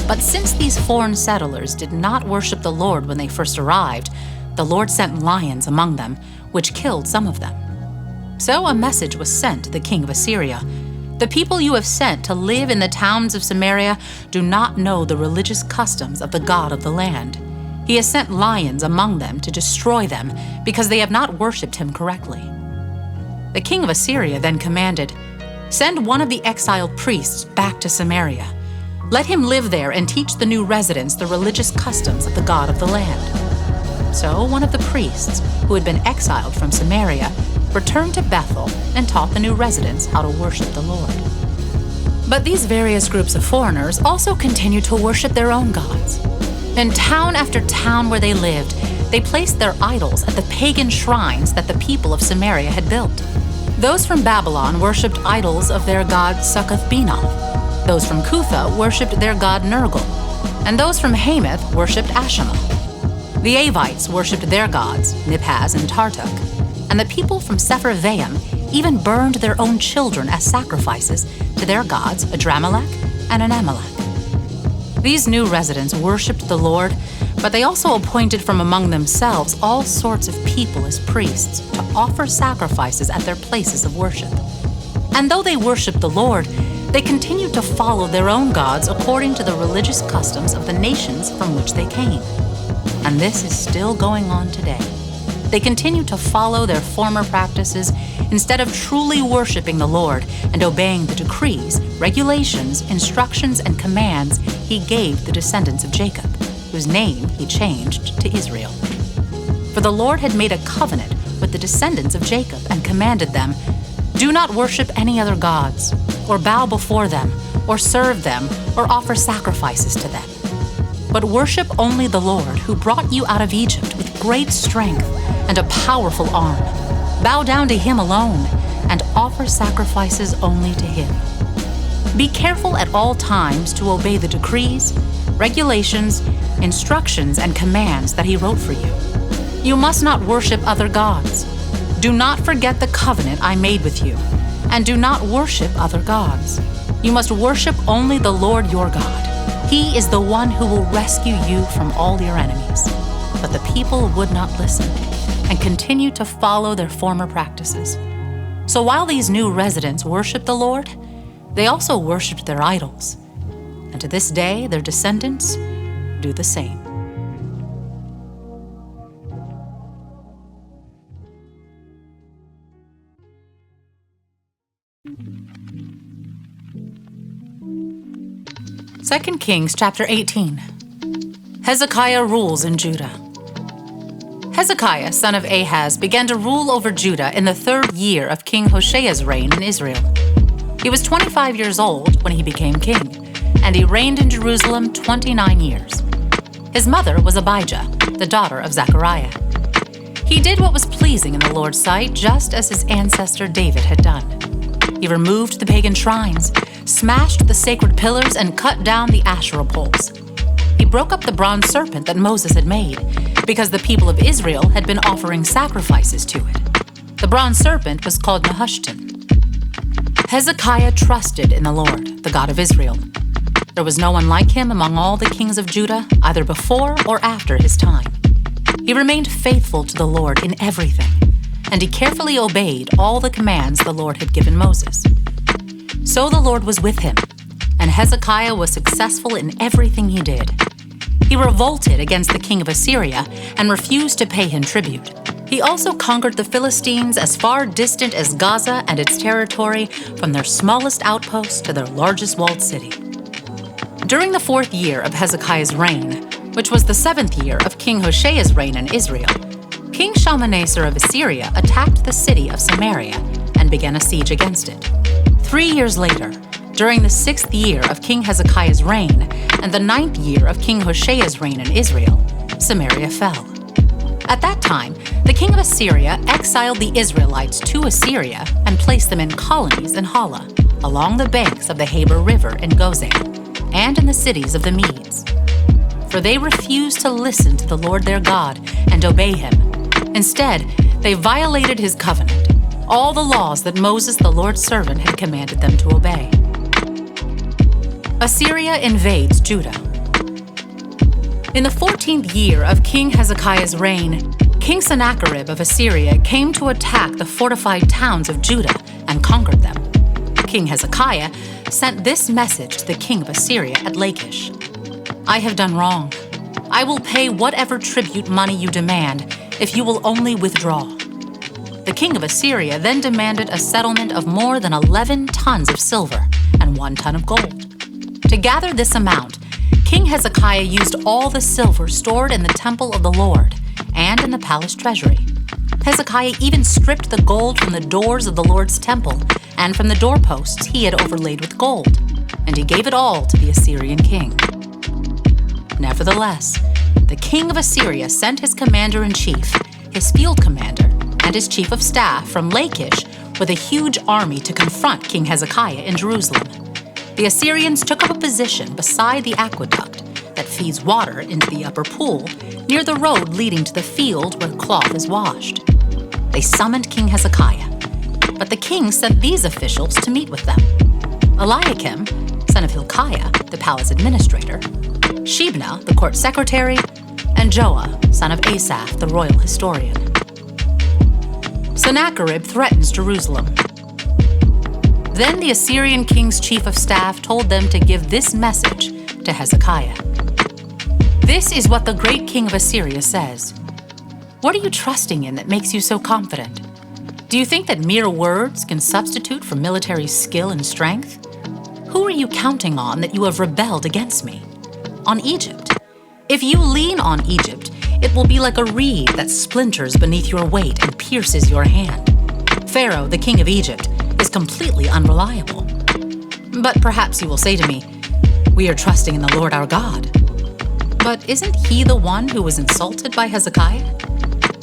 But since these foreign settlers did not worship the Lord when they first arrived, the Lord sent lions among them, which killed some of them. So a message was sent to the king of Assyria. The people you have sent to live in the towns of Samaria do not know the religious customs of the God of the land. He has sent lions among them to destroy them because they have not worshipped him correctly. The king of Assyria then commanded, "Send one of the exiled priests back to Samaria. Let him live there and teach the new residents the religious customs of the God of the land." So one of the priests, who had been exiled from Samaria, returned to Bethel and taught the new residents how to worship the Lord. But these various groups of foreigners also continued to worship their own gods. In town after town where they lived, they placed their idols at the pagan shrines that the people of Samaria had built. Those from Babylon worshipped idols of their god Succoth-Benoth. Those from Cutha worshipped their god Nergal, and those from Hamath worshipped Ashima. The Avites worshipped their gods, Niphaz and Tartuk, and the people from Sepharvaim even burned their own children as sacrifices to their gods Adramelech and Anamelech. These new residents worshipped the Lord, but they also appointed from among themselves all sorts of people as priests to offer sacrifices at their places of worship. And though they worshipped the Lord, they continued to follow their own gods according to the religious customs of the nations from which they came. And this is still going on today. They continue to follow their former practices instead of truly worshiping the Lord and obeying the decrees, regulations, instructions, and commands he gave the descendants of Jacob, whose name he changed to Israel. For the Lord had made a covenant with the descendants of Jacob and commanded them, "Do not worship any other gods, or bow before them, or serve them, or offer sacrifices to them. But worship only the Lord, who brought you out of Egypt with great strength and a powerful arm. Bow down to him alone, and offer sacrifices only to him. Be careful at all times to obey the decrees, regulations, instructions, and commands that he wrote for you. You must not worship other gods. Do not forget the covenant I made with you, and do not worship other gods. You must worship only the Lord your God. He is the one who will rescue you from all your enemies." But the people would not listen and continued to follow their former practices. So while these new residents worshiped the Lord, they also worshiped their idols. And to this day, their descendants do the same. Second Kings chapter 18. Hezekiah rules in Judah. Hezekiah, son of Ahaz, began to rule over Judah in the 3rd year of King Hosea's reign in Israel. He was 25 years old when he became king, and he reigned in Jerusalem 29 years. His mother was Abijah, the daughter of Zechariah. He did what was pleasing in the Lord's sight, just as his ancestor David had done. He removed the pagan shrines, smashed the sacred pillars, and cut down the Asherah poles. He broke up the bronze serpent that Moses had made, because the people of Israel had been offering sacrifices to it. The bronze serpent was called Nehushtan. Hezekiah trusted in the Lord, the God of Israel. There was no one like him among all the kings of Judah, either before or after his time. He remained faithful to the Lord in everything, and he carefully obeyed all the commands the Lord had given Moses. So the Lord was with him, and Hezekiah was successful in everything he did. He revolted against the king of Assyria and refused to pay him tribute. He also conquered the Philistines as far distant as Gaza and its territory, from their smallest outpost to their largest walled city. During the 4th year of Hezekiah's reign, which was the 7th year of King Hosea's reign in Israel, King Shalmaneser of Assyria attacked the city of Samaria and began a siege against it. 3 years later, during the 6th year of King Hezekiah's reign and the 9th year of King Hosea's reign in Israel, Samaria fell. At that time, the king of Assyria exiled the Israelites to Assyria and placed them in colonies in Hala, along the banks of the Habor River in Gozan, and in the cities of the Medes. For they refused to listen to the Lord their God and obey him. Instead, they violated his covenant, all the laws that Moses, the Lord's servant, had commanded them to obey. Assyria invades Judah. In the 14th year of King Hezekiah's reign, King Sennacherib of Assyria came to attack the fortified towns of Judah and conquered them. King Hezekiah sent this message to the king of Assyria at Lachish: "I have done wrong. I will pay whatever tribute money you demand if you will only withdraw." The king of Assyria then demanded a settlement of more than 11 tons of silver and 1 ton of gold. To gather this amount, King Hezekiah used all the silver stored in the temple of the Lord and in the palace treasury. Hezekiah even stripped the gold from the doors of the Lord's temple and from the doorposts he had overlaid with gold, and he gave it all to the Assyrian king. Nevertheless, the king of Assyria sent his commander-in-chief, his field commander, and his chief of staff from Lachish with a huge army to confront King Hezekiah in Jerusalem. The Assyrians took up a position beside the aqueduct that feeds water into the upper pool near the road leading to the field where cloth is washed. They summoned King Hezekiah, but the king sent these officials to meet with them: Eliakim, son of Hilkiah, the palace administrator, Shebna, the court secretary, and Joah, son of Asaph, the royal historian. Sennacherib threatens Jerusalem. Then the Assyrian king's chief of staff told them to give this message to Hezekiah: "This is what the great king of Assyria says. What are you trusting in that makes you so confident? Do you think that mere words can substitute for military skill and strength? Who are you counting on that you have rebelled against me? On Egypt? If you lean on Egypt, it will be like a reed that splinters beneath your weight and pierces your hand. Pharaoh, the king of Egypt, is completely unreliable. But perhaps you will say to me, 'We are trusting in the Lord our God.' But isn't he the one who was insulted by Hezekiah?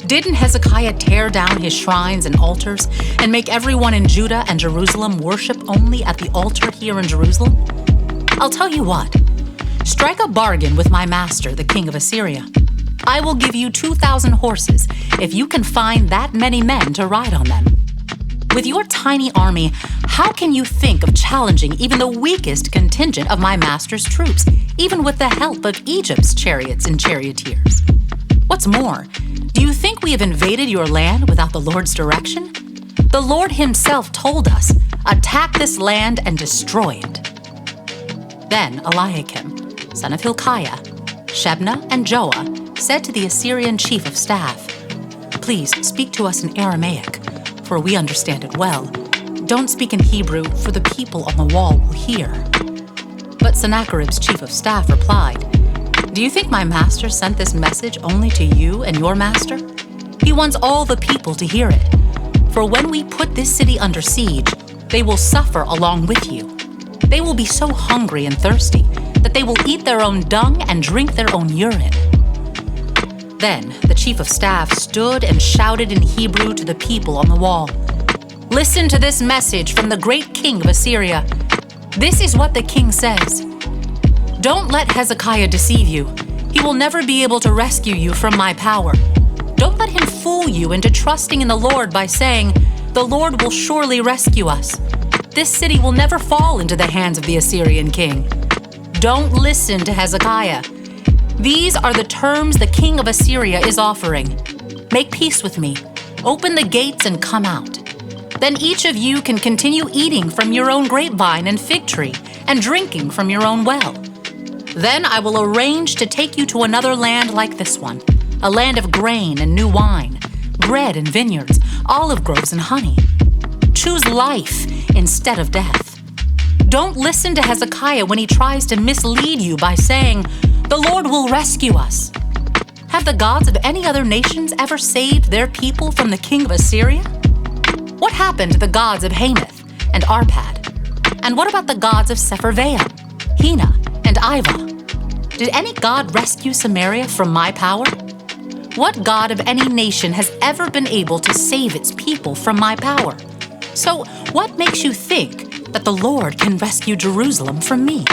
Didn't Hezekiah tear down his shrines and altars and make everyone in Judah and Jerusalem worship only at the altar here in Jerusalem? I'll tell you what. Strike a bargain with my master, the king of Assyria. I will give you 2,000 horses if you can find that many men to ride on them. With your tiny army, how can you think of challenging even the weakest contingent of my master's troops, even with the help of Egypt's chariots and charioteers? What's more, do you think we have invaded your land without the Lord's direction? The Lord himself told us, 'Attack this land and destroy it.'" Then Eliakim, son of Hilkiah, Shebna, and Joah said to the Assyrian chief of staff, "Please speak to us in Aramaic, for we understand it well. Don't speak in Hebrew, for the people on the wall will hear." But Sennacherib's chief of staff replied, "Do you think my master sent this message only to you and your master? He wants all the people to hear it. For when we put this city under siege, they will suffer along with you. They will be so hungry and thirsty that they will eat their own dung and drink their own urine." Then the chief of staff stood and shouted in Hebrew to the people on the wall, "Listen to this message from the great king of Assyria. This is what the king says. Don't let Hezekiah deceive you. He will never be able to rescue you from my power. Don't let him fool you into trusting in the Lord by saying, 'The Lord will surely rescue us.' This city will never fall into the hands of the Assyrian king. Don't listen to Hezekiah. These are the terms the king of Assyria is offering. Make peace with me. Open the gates and come out. Then each of you can continue eating from your own grapevine and fig tree and drinking from your own well. Then I will arrange to take you to another land like this one, a land of grain and new wine, bread and vineyards, olive groves and honey. Choose life instead of death. Don't listen to Hezekiah when he tries to mislead you by saying, 'The Lord will rescue us.' Have the gods of any other nations ever saved their people from the king of Assyria? What happened to the gods of Hamath and Arpad? And what about the gods of Sepharvaim, Hena, and Iva? Did any god rescue Samaria from my power? What god of any nation has ever been able to save its people from my power? So what makes you think that the Lord can rescue Jerusalem from me?"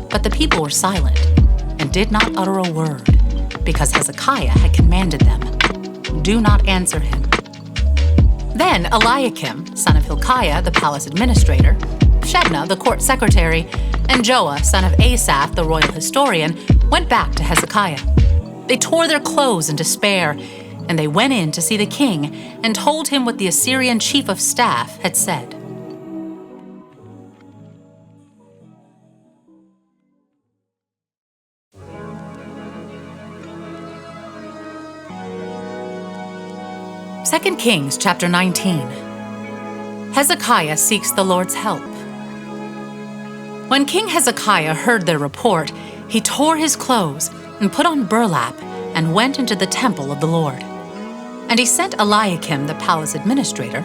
But the people were silent and did not utter a word, because Hezekiah had commanded them, "Do not answer him." Then Eliakim, son of Hilkiah, the palace administrator, Shebna, the court secretary, and Joah, son of Asaph, the royal historian, went back to Hezekiah. They tore their clothes in despair, and they went in to see the king and told him what the Assyrian chief of staff had said. Second Kings chapter 19. Hezekiah seeks the Lord's help. When King Hezekiah heard their report, he tore his clothes and put on burlap and went into the temple of the Lord. And he sent Eliakim, the palace administrator,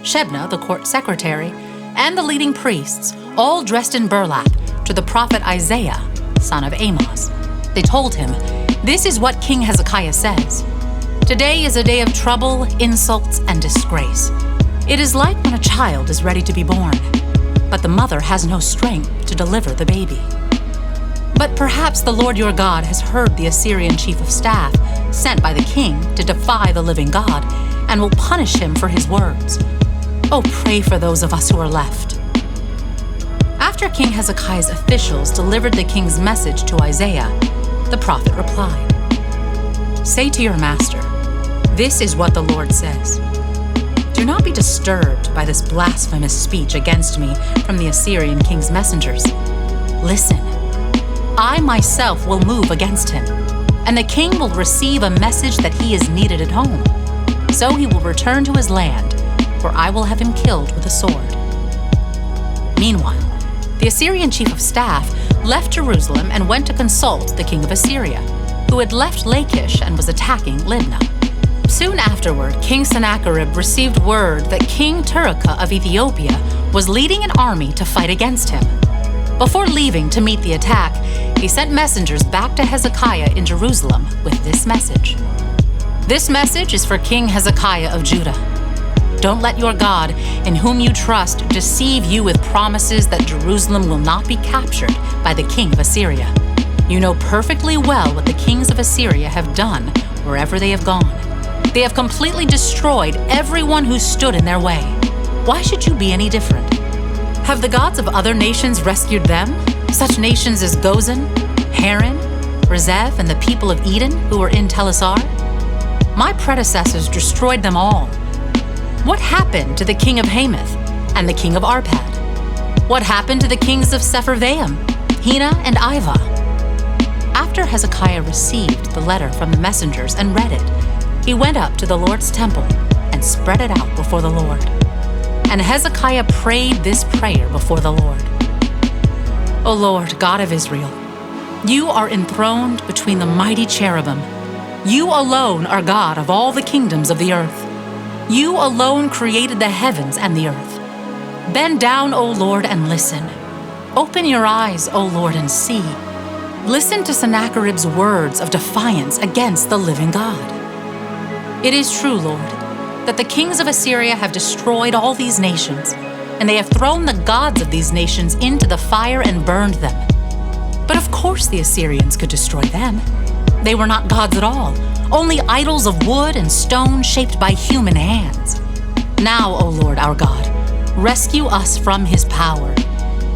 Shebna, the court secretary, and the leading priests, all dressed in burlap, to the prophet Isaiah, son of Amos. They told him, "This is what King Hezekiah says. Today is a day of trouble, insults, and disgrace. It is like when a child is ready to be born, but the mother has no strength to deliver the baby. But perhaps the Lord your God has heard the Assyrian chief of staff, sent by the king to defy the living God, and will punish him for his words. Oh, pray for those of us who are left." After King Hezekiah's officials delivered the king's message to Isaiah, the prophet replied, "Say to your master, 'This is what the Lord says. Do not be disturbed by this blasphemous speech against me from the Assyrian king's messengers. Listen, I myself will move against him, and the king will receive a message that he is needed at home. So he will return to his land, where I will have him killed with a sword." Meanwhile, the Assyrian chief of staff left Jerusalem and went to consult the king of Assyria, who had left Lachish and was attacking Libnah. Soon afterward, King Sennacherib received word that King Turkah of Ethiopia was leading an army to fight against him. Before leaving to meet the attack, he sent messengers back to Hezekiah in Jerusalem with this message. "This message is for King Hezekiah of Judah. Don't let your God, in whom you trust, deceive you with promises that Jerusalem will not be captured by the king of Assyria. You know perfectly well what the kings of Assyria have done wherever they have gone. They have completely destroyed everyone who stood in their way. Why should you be any different? Have the gods of other nations rescued them, such nations as Gozan, Haran, Rezeph, and the people of Eden who were in Telassar? My predecessors destroyed them all. What happened to the king of Hamath and the king of Arpad? What happened to the kings of Sepharvaim, Hena, and Iva?" After Hezekiah received the letter from the messengers and read it, he went up to the Lord's temple and spread it out before the Lord. And Hezekiah prayed this prayer before the Lord. "O Lord, God of Israel, you are enthroned between the mighty cherubim. You alone are God of all the kingdoms of the earth. You alone created the heavens and the earth. Bend down, O Lord, and listen. Open your eyes, O Lord, and see. Listen to Sennacherib's words of defiance against the living God. It is true, Lord, that the kings of Assyria have destroyed all these nations, and they have thrown the gods of these nations into the fire and burned them. But of course the Assyrians could destroy them. They were not gods at all, only idols of wood and stone shaped by human hands. Now, O Lord our God, rescue us from his power.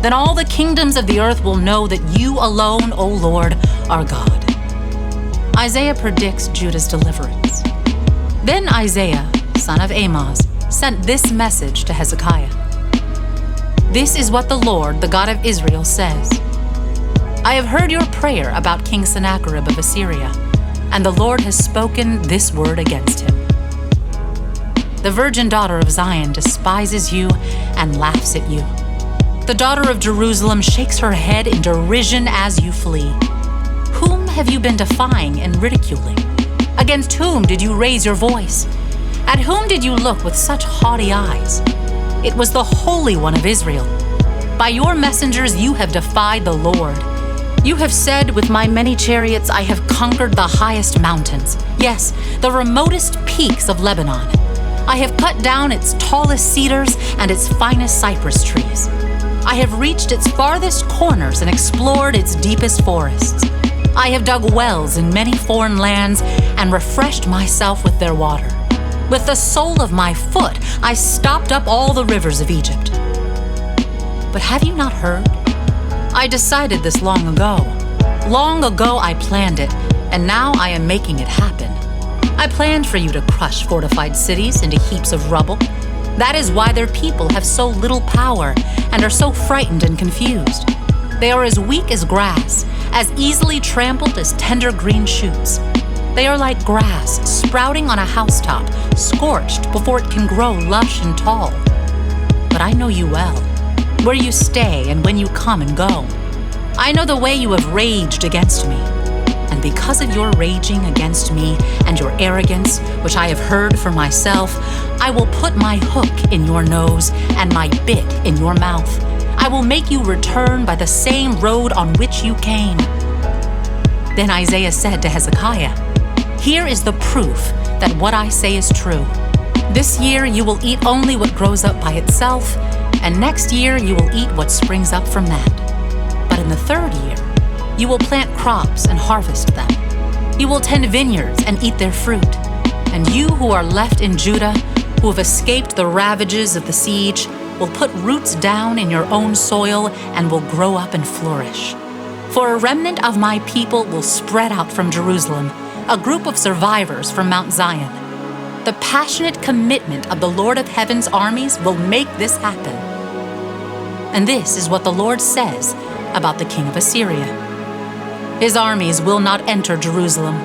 Then all the kingdoms of the earth will know that you alone, O Lord, are God. Isaiah predicts Judah's deliverance. Then Isaiah, son of Amoz, sent this message to Hezekiah. This is what the Lord, the God of Israel, says. I have heard your prayer about King Sennacherib of Assyria, and the Lord has spoken this word against him. The virgin daughter of Zion despises you and laughs at you. The daughter of Jerusalem shakes her head in derision as you flee. Whom have you been defying and ridiculing? Against whom did you raise your voice? At whom did you look with such haughty eyes? It was the Holy One of Israel. By your messengers you have defied the Lord. You have said, with my many chariots I have conquered the highest mountains. Yes, the remotest peaks of Lebanon. I have cut down its tallest cedars and its finest cypress trees. I have reached its farthest corners and explored its deepest forests. I have dug wells in many foreign lands and refreshed myself with their water. With the sole of my foot, I stopped up all the rivers of Egypt. But have you not heard? I decided this long ago. Long ago I planned it, and now I am making it happen. I planned for you to crush fortified cities into heaps of rubble. That is why their people have so little power and are so frightened and confused. They are as weak as grass, as easily trampled as tender green shoots. They are like grass sprouting on a housetop, scorched before it can grow lush and tall. But I know you well, where you stay and when you come and go. I know the way you have raged against me. And because of your raging against me and your arrogance, which I have heard for myself, I will put my hook in your nose and my bit in your mouth. I will make you return by the same road on which you came. Then Isaiah said to Hezekiah, here is the proof that what I say is true. This year you will eat only what grows up by itself, and next year you will eat what springs up from that. But in the third year, you will plant crops and harvest them. You will tend vineyards and eat their fruit. And you who are left in Judah, who have escaped the ravages of the siege, will put roots down in your own soil and will grow up and flourish. For a remnant of my people will spread out from Jerusalem, a group of survivors from Mount Zion. The passionate commitment of the Lord of Heaven's armies will make this happen. And this is what the Lord says about the king of Assyria. His armies will not enter Jerusalem.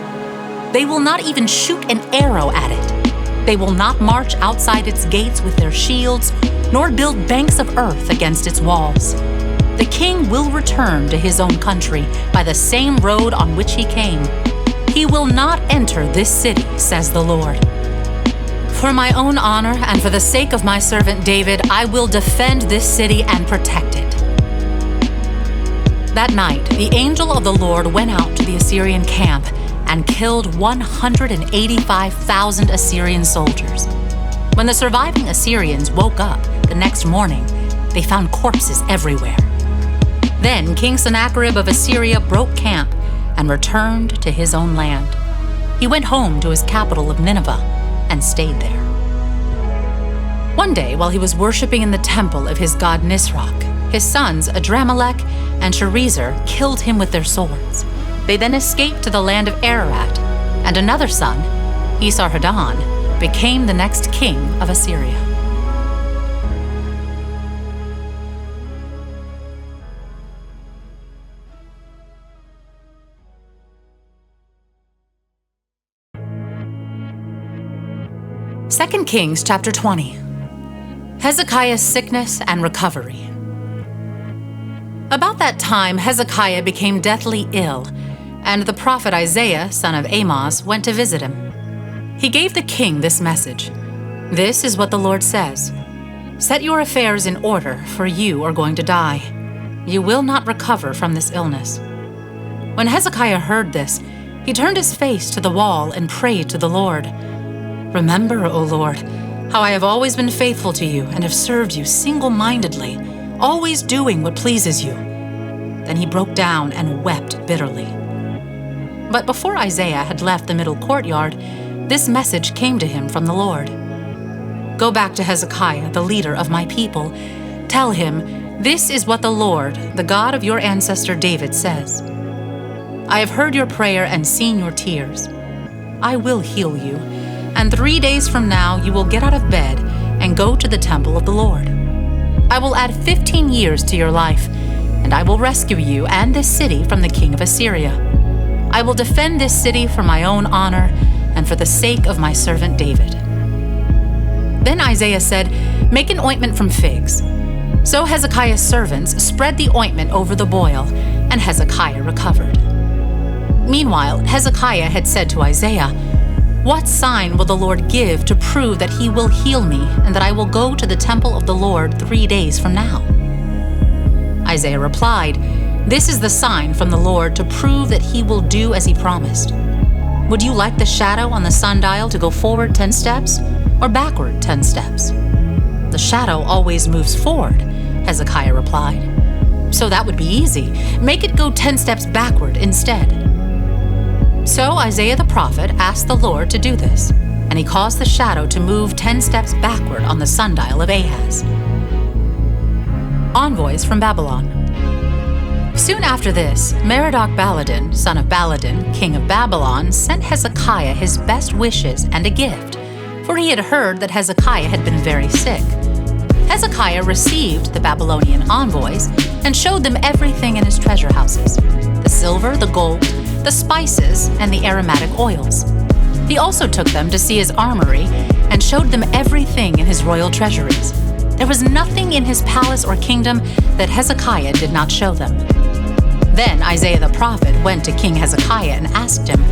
They will not even shoot an arrow at it. They will not march outside its gates with their shields, nor build banks of earth against its walls. The king will return to his own country by the same road on which he came. He will not enter this city, says the Lord. For my own honor and for the sake of my servant David, I will defend this city and protect it. That night, the angel of the Lord went out to the Assyrian camp and killed 185,000 Assyrian soldiers. When the surviving Assyrians woke up the next morning, they found corpses everywhere. Then King Sennacherib of Assyria broke camp and returned to his own land. He went home to his capital of Nineveh and stayed there. One day, while he was worshiping in the temple of his god Nisroch, his sons Adramelech and Sharezer killed him with their swords. They then escaped to the land of Ararat, and another son, Esarhaddon, became the next king of Assyria. Second Kings chapter 20. Hezekiah's sickness and recovery. About that time, Hezekiah became deathly ill, And the prophet Isaiah, son of Amoz, went to visit him. He gave the king this message. "This is what the Lord says. Set your affairs in order, for you are going to die. You will not recover from this illness." When Hezekiah heard this, he turned his face to the wall and prayed to the Lord. "Remember, O Lord, how I have always been faithful to you and have served you single-mindedly, always doing what pleases you." Then he broke down and wept bitterly. But before Isaiah had left the middle courtyard, this message came to him from the Lord. "Go back to Hezekiah, the leader of my people. Tell him, this is what the Lord, the God of your ancestor David, says. I have heard your prayer and seen your tears. I will heal you, and 3 days from now you will get out of bed and go to the temple of the Lord. I will add 15 years to your life, and I will rescue you and this city from the king of Assyria. I will defend this city for my own honor and for the sake of my servant David." Then Isaiah said, "Make an ointment from figs." So Hezekiah's servants spread the ointment over the boil, and Hezekiah recovered. Meanwhile, Hezekiah had said to Isaiah, "What sign will the Lord give to prove that he will heal me and that I will go to the temple of the Lord 3 days from now?" Isaiah replied, "This is the sign from the Lord to prove that he will do as he promised. Would you like the shadow on the sundial to go forward 10 steps or backward 10 steps?" "The shadow always moves forward," Hezekiah replied. "So that would be easy. Make it go 10 steps backward instead." So Isaiah the prophet asked the Lord to do this, and he caused the shadow to move 10 steps backward on the sundial of Ahaz. Envoys from Babylon. Soon after this, Merodach-Baladan, son of Baladan, king of Babylon, sent Hezekiah his best wishes and a gift, for he had heard that Hezekiah had been very sick. Hezekiah received the Babylonian envoys and showed them everything in his treasure houses: the silver, the gold, the spices, and the aromatic oils. He also took them to see his armory and showed them everything in his royal treasuries. There was nothing in his palace or kingdom that Hezekiah did not show them. Then Isaiah the prophet went to King Hezekiah and asked him,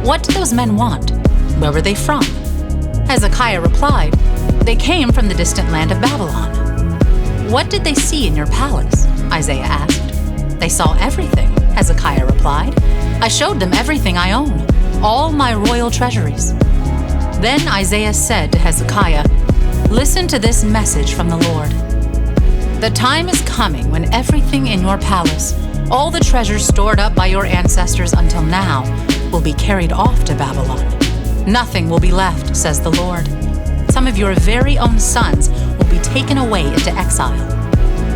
"What did those men want? Where were they from?" Hezekiah replied, "They came from the distant land of Babylon." "What did they see in your palace?" Isaiah asked. "They saw everything," Hezekiah replied. "I showed them everything I own, all my royal treasuries." Then Isaiah said to Hezekiah, "Listen to this message from the Lord. The time is coming when everything in your palace, all the treasures stored up by your ancestors until now, will be carried off to Babylon. Nothing will be left, says the Lord. Some of your very own sons will be taken away into exile.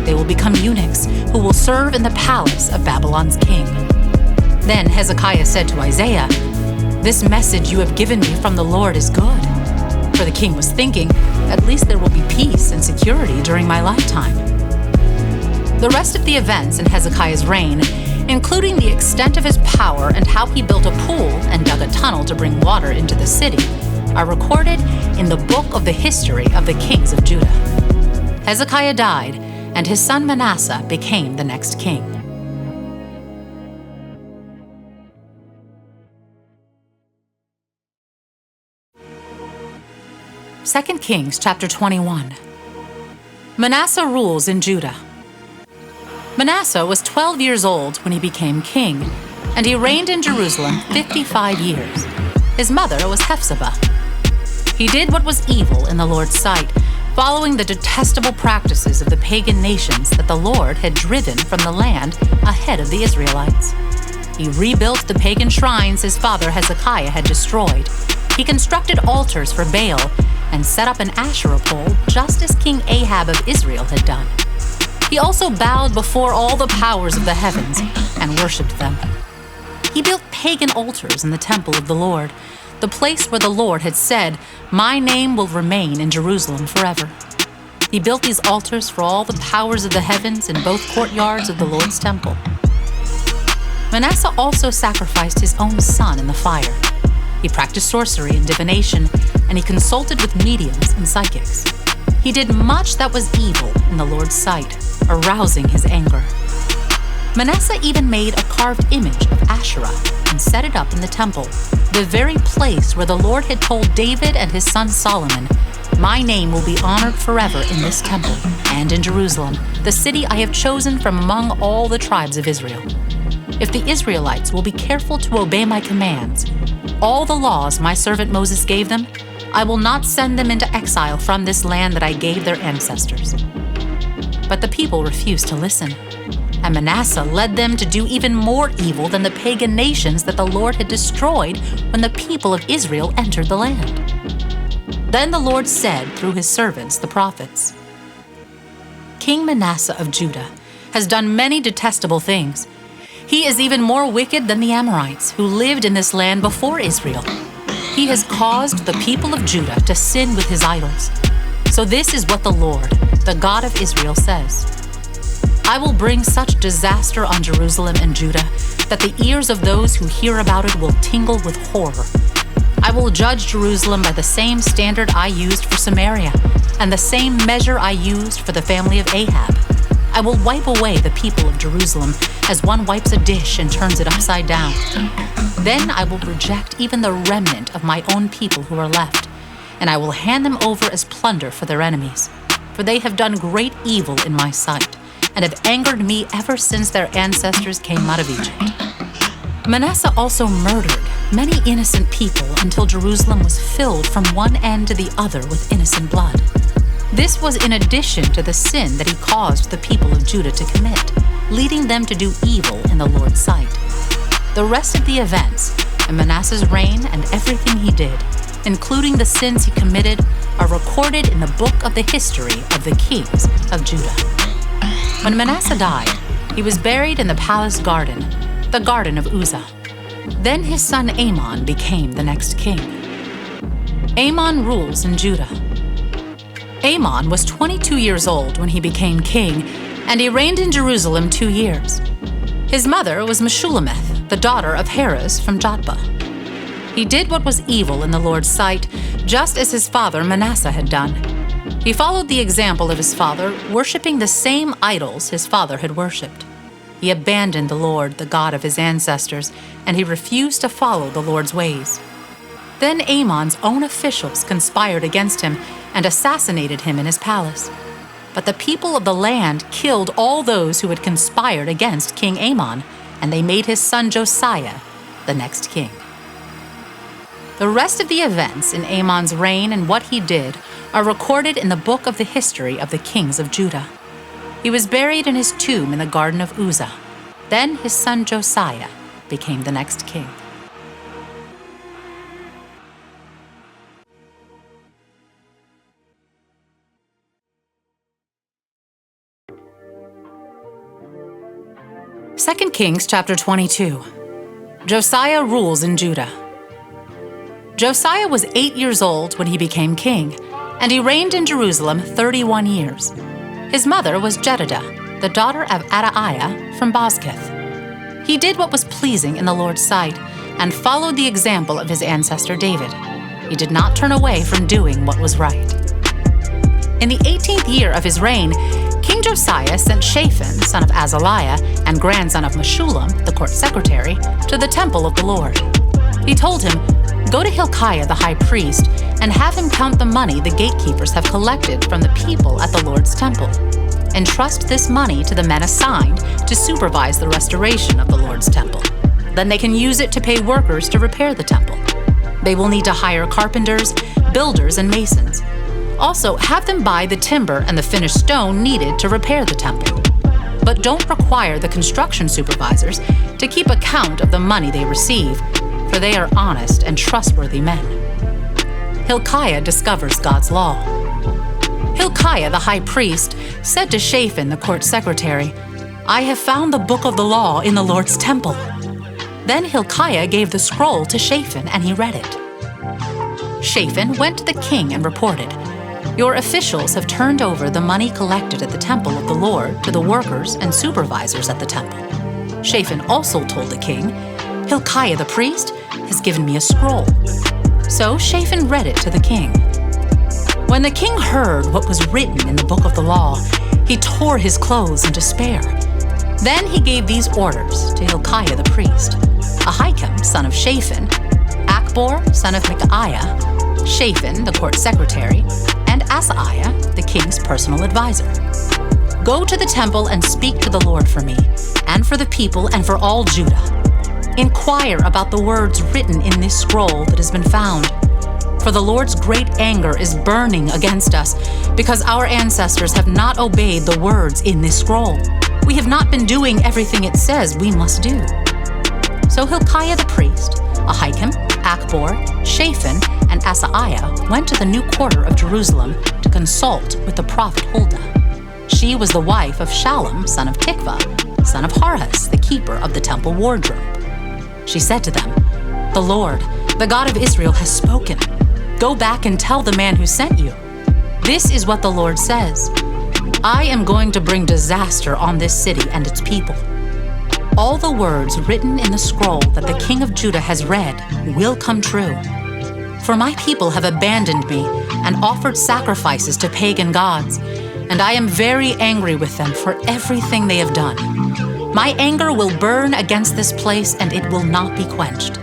They will become eunuchs who will serve in the palace of Babylon's king." Then Hezekiah said to Isaiah, "This message you have given me from the Lord is good." For the king was thinking, "At least there will be peace and security during my lifetime." The rest of the events in Hezekiah's reign, including the extent of his power and how he built a pool and dug a tunnel to bring water into the city, are recorded in the book of the history of the kings of Judah. Hezekiah died, and his son Manasseh became the next king. 2 Kings chapter 21. Manasseh rules in Judah. Manasseh was 12 years old when he became king, and he reigned in Jerusalem 55 years. His mother was Hephzibah. He did what was evil in the Lord's sight, following the detestable practices of the pagan nations that the Lord had driven from the land ahead of the Israelites. He rebuilt the pagan shrines his father Hezekiah had destroyed. He constructed altars for Baal and set up an Asherah pole just as King Ahab of Israel had done. He also bowed before all the powers of the heavens and worshipped them. He built pagan altars in the temple of the Lord, the place where the Lord had said, "My name will remain in Jerusalem forever." He built these altars for all the powers of the heavens in both courtyards of the Lord's temple. Manasseh also sacrificed his own son in the fire. He practiced sorcery and divination, and he consulted with mediums and psychics. He did much that was evil in the Lord's sight, arousing his anger. Manasseh even made a carved image of Asherah and set it up in the temple, the very place where the Lord had told David and his son Solomon, "My name will be honored forever in this temple and in Jerusalem, the city I have chosen from among all the tribes of Israel. If the Israelites will be careful to obey my commands, all the laws my servant Moses gave them, I will not send them into exile from this land that I gave their ancestors." But the people refused to listen, and Manasseh led them to do even more evil than the pagan nations that the Lord had destroyed when the people of Israel entered the land. Then the Lord said through his servants, the prophets, "King Manasseh of Judah has done many detestable things. He is even more wicked than the Amorites who lived in this land before Israel. He has caused the people of Judah to sin with his idols. So this is what the Lord, the God of Israel, says. I will bring such disaster on Jerusalem and Judah that the ears of those who hear about it will tingle with horror. I will judge Jerusalem by the same standard I used for Samaria and the same measure I used for the family of Ahab. I will wipe away the people of Jerusalem as one wipes a dish and turns it upside down. Then I will reject even the remnant of my own people who are left, and I will hand them over as plunder for their enemies, for they have done great evil in my sight and have angered me ever since their ancestors came out of Egypt." Manasseh also murdered many innocent people until Jerusalem was filled from one end to the other with innocent blood. This was in addition to the sin that he caused the people of Judah to commit, leading them to do evil in the Lord's sight. The rest of the events in Manasseh's reign and everything he did, including the sins he committed, are recorded in the book of the history of the kings of Judah. When Manasseh died, he was buried in the palace garden, the garden of Uzzah. Then his son Amon became the next king. Amon rules in Judah. Amon was 22 years old when he became king, and he reigned in Jerusalem 2 years. His mother was Meshullemeth, the daughter of Haruz from Jotbah. He did what was evil in the Lord's sight, just as his father Manasseh had done. He followed the example of his father, worshiping the same idols his father had worshipped. He abandoned the Lord, the God of his ancestors, and he refused to follow the Lord's ways. Then Amon's own officials conspired against him and assassinated him in his palace. But the people of the land killed all those who had conspired against King Amon, and they made his son Josiah the next king. The rest of the events in Amon's reign and what he did are recorded in the book of the history of the kings of Judah. He was buried in his tomb in the garden of Uzzah. Then his son Josiah became the next king. Second Kings chapter 22. Josiah rules in Judah. Josiah was 8 years old when he became king, and he reigned in Jerusalem 31 years. His mother was Jedidah, the daughter of Adaiah from Bozkath. He did what was pleasing in the Lord's sight and followed the example of his ancestor David. He did not turn away from doing what was right. In the 18th year of his reign, King Josiah sent Shaphan, son of Azaliah, and grandson of Meshullam, the court secretary, to the temple of the Lord. He told him, "Go to Hilkiah the high priest and have him count the money the gatekeepers have collected from the people at the Lord's temple. Entrust this money to the men assigned to supervise the restoration of the Lord's temple. Then they can use it to pay workers to repair the temple. They will need to hire carpenters, builders, and masons. Also, have them buy the timber and the finished stone needed to repair the temple. But don't require the construction supervisors to keep account of the money they receive, for they are honest and trustworthy men." Hilkiah discovers God's law. Hilkiah the high priest said to Shaphan the court secretary, "I have found the book of the law in the Lord's temple." Then Hilkiah gave the scroll to Shaphan, and he read it. Shaphan went to the king and reported, "Your officials have turned over the money collected at the temple of the Lord to the workers and supervisors at the temple." Shaphan also told the king, "Hilkiah the priest has given me a scroll." So Shaphan read it to the king. When the king heard what was written in the book of the law, he tore his clothes in despair. Then he gave these orders to Hilkiah the priest, Ahikam, son of Shaphan, Akbor, son of Micaiah, Shaphan, the court secretary, and Asaiah, the king's personal advisor. Go to the temple and speak to the Lord for me, and for the people, and for all Judah. Inquire about the words written in this scroll that has been found. For the Lord's great anger is burning against us, because our ancestors have not obeyed the words in this scroll. We have not been doing everything it says we must do. So Hilkiah the priest, Ahikam, Akbor, Shaphan, and Asaiah went to the new quarter of Jerusalem to consult with the prophet Huldah. She was the wife of Shallum, son of Tikvah, son of Harhas, the keeper of the temple wardrobe. She said to them, "The Lord, the God of Israel, has spoken. Go back and tell the man who sent you. This is what the Lord says. I am going to bring disaster on this city and its people. All the words written in the scroll that the king of Judah has read will come true. For my people have abandoned me and offered sacrifices to pagan gods, and I am very angry with them for everything they have done. My anger will burn against this place, and it will not be quenched.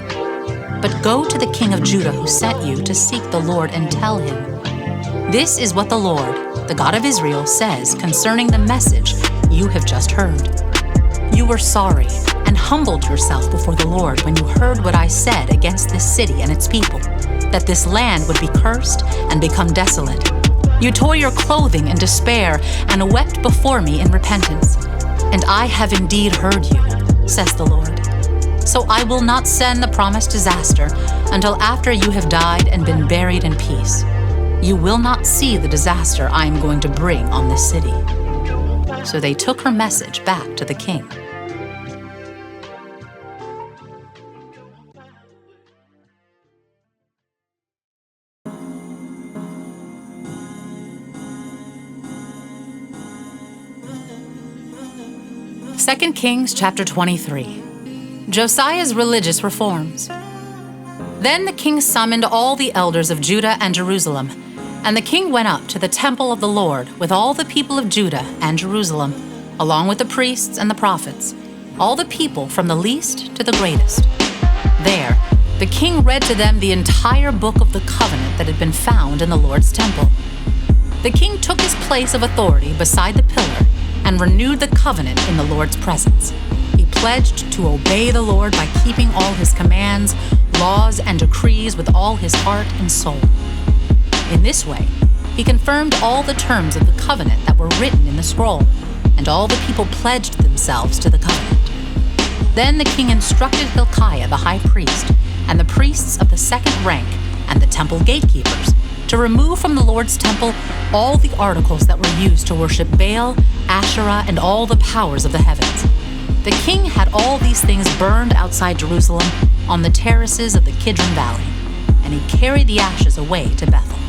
But go to the king of Judah who sent you to seek the Lord and tell him, this is what the Lord, the God of Israel, says concerning the message you have just heard. You were sorry and humbled yourself before the Lord when you heard what I said against this city and its people, that this land would be cursed and become desolate. You tore your clothing in despair and wept before me in repentance. And I have indeed heard you, says the Lord. So I will not send the promised disaster until after you have died and been buried in peace. You will not see the disaster I am going to bring on this city." So they took her message back to the king. Second Kings chapter 23. Josiah's religious reforms. Then the king summoned all the elders of Judah and Jerusalem, and the king went up to the temple of the Lord with all the people of Judah and Jerusalem, along with the priests and the prophets, all the people from the least to the greatest. There, the king read to them the entire book of the covenant that had been found in the Lord's temple. The king took his place of authority beside the pillar and renewed the covenant in the Lord's presence. He pledged to obey the Lord by keeping all his commands, laws, and decrees with all his heart and soul. In this way, he confirmed all the terms of the covenant that were written in the scroll, and all the people pledged themselves to the covenant. Then the king instructed Hilkiah the high priest, and the priests of the second rank, and the temple gatekeepers, to remove from the Lord's temple all the articles that were used to worship Baal, Asherah, and all the powers of the heavens. The king had all these things burned outside Jerusalem on the terraces of the Kidron Valley, and he carried the ashes away to Bethel.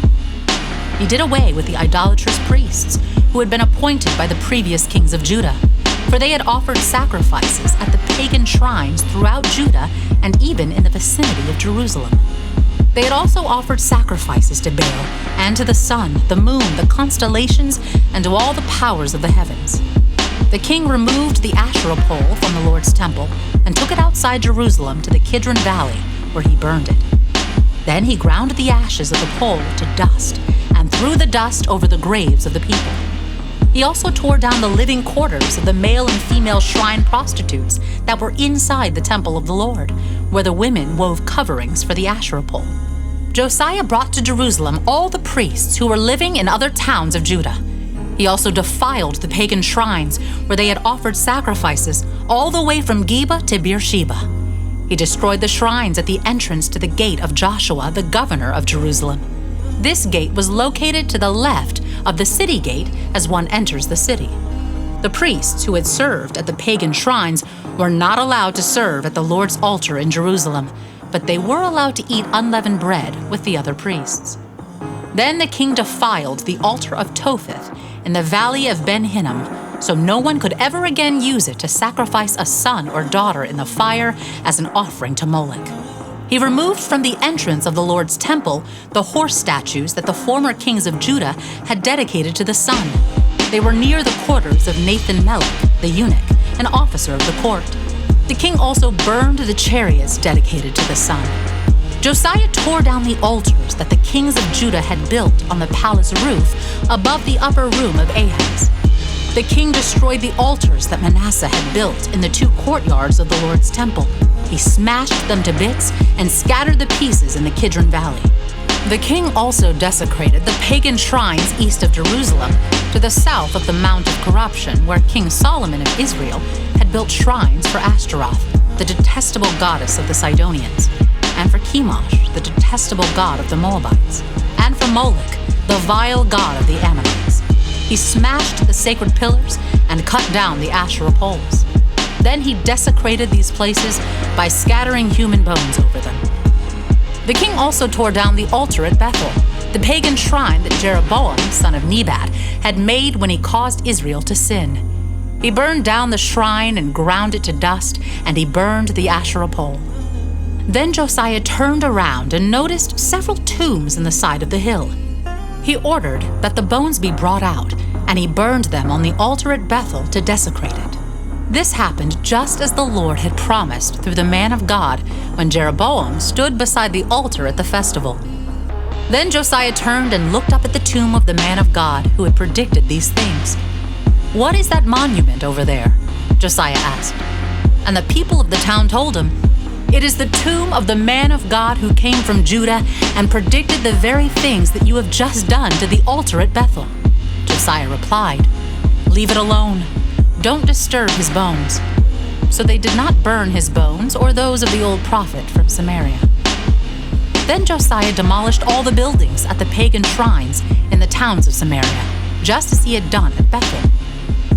He did away with the idolatrous priests who had been appointed by the previous kings of Judah, for they had offered sacrifices at the pagan shrines throughout Judah and even in the vicinity of Jerusalem. They had also offered sacrifices to Baal and to the sun, the moon, the constellations, and to all the powers of the heavens. The king removed the Asherah pole from the Lord's temple and took it outside Jerusalem to the Kidron Valley, where he burned it. Then he ground the ashes of the pole to dust and threw the dust over the graves of the people. He also tore down the living quarters of the male and female shrine prostitutes that were inside the temple of the Lord, where the women wove coverings for the Asherah pole. Josiah brought to Jerusalem all the priests who were living in other towns of Judah. He also defiled the pagan shrines where they had offered sacrifices all the way from Geba to Beersheba. He destroyed the shrines at the entrance to the gate of Joshua, the governor of Jerusalem. This gate was located to the left of the city gate as one enters the city. The priests who had served at the pagan shrines were not allowed to serve at the Lord's altar in Jerusalem, but they were allowed to eat unleavened bread with the other priests. Then the king defiled the altar of Topheth in the valley of Ben Hinnom, so no one could ever again use it to sacrifice a son or daughter in the fire as an offering to Moloch. He removed from the entrance of the Lord's temple the horse statues that the former kings of Judah had dedicated to the sun. They were near the quarters of Nathan-Melech, the eunuch, an officer of the court. The king also burned the chariots dedicated to the sun. Josiah tore down the altars that the kings of Judah had built on the palace roof above the upper room of Ahaz. The king destroyed the altars that Manasseh had built in the 2 courtyards of the Lord's temple. He smashed them to bits and scattered the pieces in the Kidron Valley. The king also desecrated the pagan shrines east of Jerusalem to the south of the Mount of Corruption, where King Solomon of Israel had built shrines for Ashtaroth, the detestable goddess of the Sidonians, and for Chemosh, the detestable god of the Moabites, and for Moloch, the vile god of the Ammonites. He smashed the sacred pillars and cut down the Asherah poles. Then he desecrated these places by scattering human bones over them. The king also tore down the altar at Bethel, the pagan shrine that Jeroboam, son of Nebat, had made when he caused Israel to sin. He burned down the shrine and ground it to dust, and he burned the Asherah pole. Then Josiah turned around and noticed several tombs in the side of the hill. He ordered that the bones be brought out, and he burned them on the altar at Bethel to desecrate it. This happened just as the Lord had promised through the man of God when Jeroboam stood beside the altar at the festival. Then Josiah turned and looked up at the tomb of the man of God who had predicted these things. "What is that monument over there?" Josiah asked. And the people of the town told him, "It is the tomb of the man of God who came from Judah and predicted the very things that you have just done to the altar at Bethel." Josiah replied, "Leave it alone. Don't disturb his bones." So they did not burn his bones or those of the old prophet from Samaria. Then Josiah demolished all the buildings at the pagan shrines in the towns of Samaria, just as he had done at Bethel.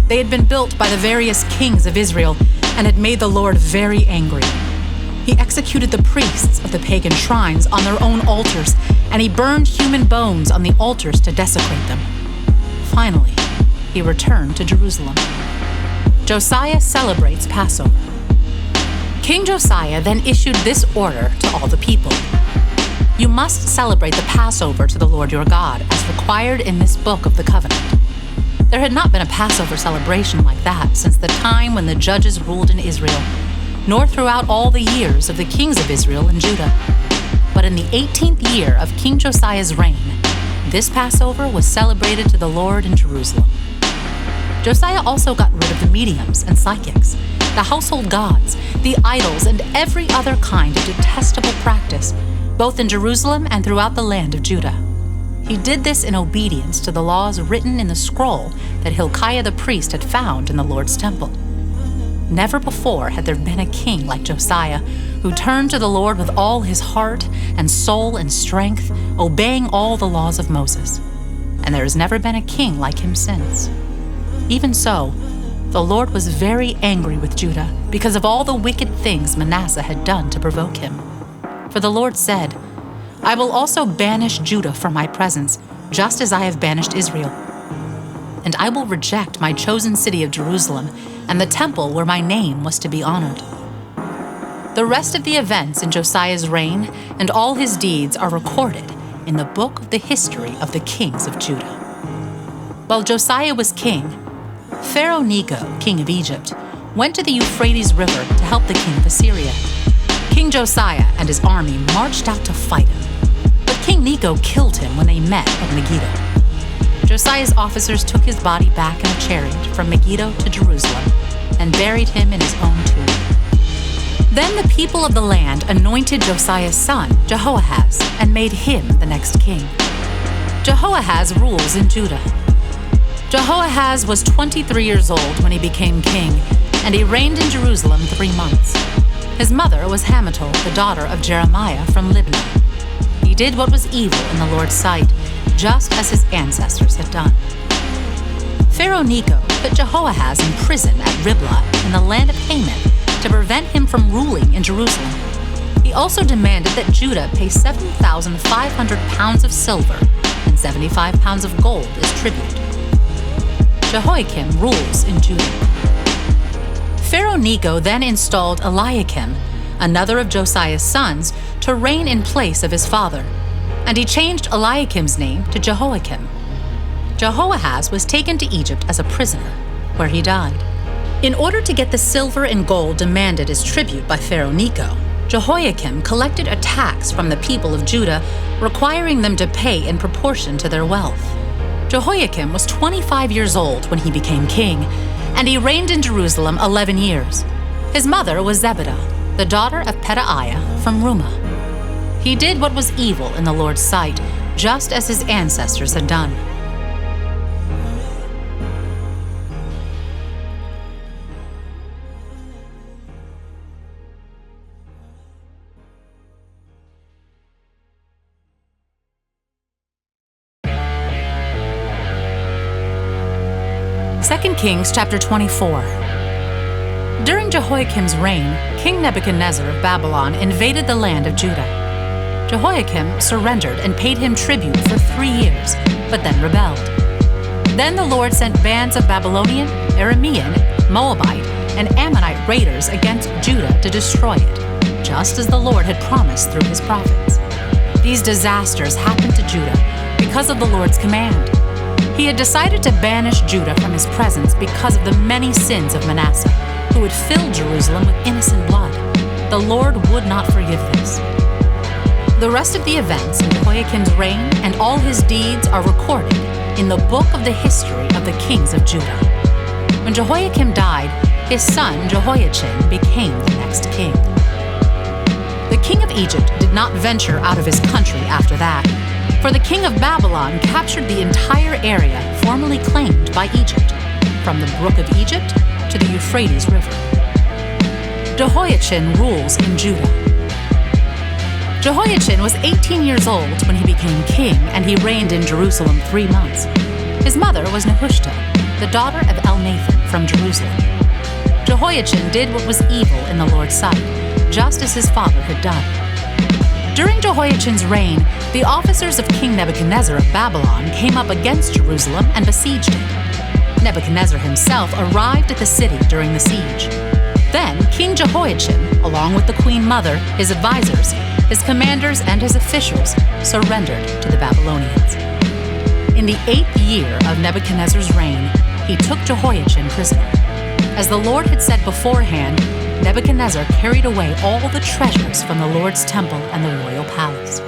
They had been built by the various kings of Israel and had made the Lord very angry. He executed the priests of the pagan shrines on their own altars, and he burned human bones on the altars to desecrate them. Finally, he returned to Jerusalem. Josiah celebrates Passover. King Josiah then issued this order to all the people. "You must celebrate the Passover to the Lord your God, as required in this book of the covenant." There had not been a Passover celebration like that since the time when the judges ruled in Israel, nor throughout all the years of the kings of Israel and Judah. But in the 18th year of King Josiah's reign, this Passover was celebrated to the Lord in Jerusalem. Josiah also got rid of the mediums and psychics, the household gods, the idols, and every other kind of detestable practice, both in Jerusalem and throughout the land of Judah. He did this in obedience to the laws written in the scroll that Hilkiah the priest had found in the Lord's temple. Never before had there been a king like Josiah, who turned to the Lord with all his heart and soul and strength, obeying all the laws of Moses. And there has never been a king like him since. Even so, the Lord was very angry with Judah because of all the wicked things Manasseh had done to provoke him. For the Lord said, "I will also banish Judah from my presence, just as I have banished Israel. And I will reject my chosen city of Jerusalem and the temple where my name was to be honored." The rest of the events in Josiah's reign and all his deeds are recorded in the book of the history of the kings of Judah. While Josiah was king, Pharaoh Necho, king of Egypt, went to the Euphrates River to help the king of Assyria. King Josiah and his army marched out to fight him, but King Necho killed him when they met at Megiddo. Josiah's officers took his body back in a chariot from Megiddo to Jerusalem and buried him in his own tomb. Then the people of the land anointed Josiah's son, Jehoahaz, and made him the next king. Jehoahaz rules in Judah. Jehoahaz was 23 years old when he became king, and he reigned in Jerusalem 3 months. His mother was Hamutal, the daughter of Jeremiah from Libnah. He did what was evil in the Lord's sight, just as his ancestors had done. Pharaoh Necho put Jehoahaz in prison at Riblah in the land of Haman to prevent him from ruling in Jerusalem. He also demanded that Judah pay 7,500 pounds of silver and 75 pounds of gold as tribute. Jehoiakim rules in Judah. Pharaoh Necho then installed Eliakim, another of Josiah's sons, to reign in place of his father, and he changed Eliakim's name to Jehoiakim. Jehoahaz was taken to Egypt as a prisoner, where he died. In order to get the silver and gold demanded as tribute by Pharaoh Necho, Jehoiakim collected a tax from the people of Judah, requiring them to pay in proportion to their wealth. Jehoiakim was 25 years old when he became king, and he reigned in Jerusalem 11 years. His mother was Zebidah, the daughter of Pedaiah from Rumah. He did what was evil in the Lord's sight, just as his ancestors had done. Second Kings chapter 24. During Jehoiakim's reign, King Nebuchadnezzar of Babylon invaded the land of Judah. Jehoiakim surrendered and paid him tribute for 3 years, but then rebelled. Then the Lord sent bands of Babylonian, Aramean, Moabite, and Ammonite raiders against Judah to destroy it, just as the Lord had promised through his prophets. These disasters happened to Judah because of the Lord's command. He had decided to banish Judah from his presence because of the many sins of Manasseh, who had filled Jerusalem with innocent blood. The Lord would not forgive this. The rest of the events in Jehoiakim's reign and all his deeds are recorded in the book of the history of the kings of Judah. When Jehoiakim died, his son Jehoiachin became the next king. The king of Egypt did not venture out of his country after that, for the king of Babylon captured the entire area formerly claimed by Egypt, from the brook of Egypt to the Euphrates River. Jehoiachin rules in Judah. Jehoiachin was 18 years old when he became king, and he reigned in Jerusalem 3 months. His mother was Nehushta, the daughter of Elnathan from Jerusalem. Jehoiachin did what was evil in the Lord's sight, just as his father had done. During Jehoiachin's reign, the officers of King Nebuchadnezzar of Babylon came up against Jerusalem and besieged it. Nebuchadnezzar himself arrived at the city during the siege. Then King Jehoiachin, along with the queen mother, his advisors, his commanders, and his officials, surrendered to the Babylonians. In the 8th year of Nebuchadnezzar's reign, he took Jehoiachin prisoner. As the Lord had said beforehand, Nebuchadnezzar carried away all the treasures from the Lord's temple and the royal palace.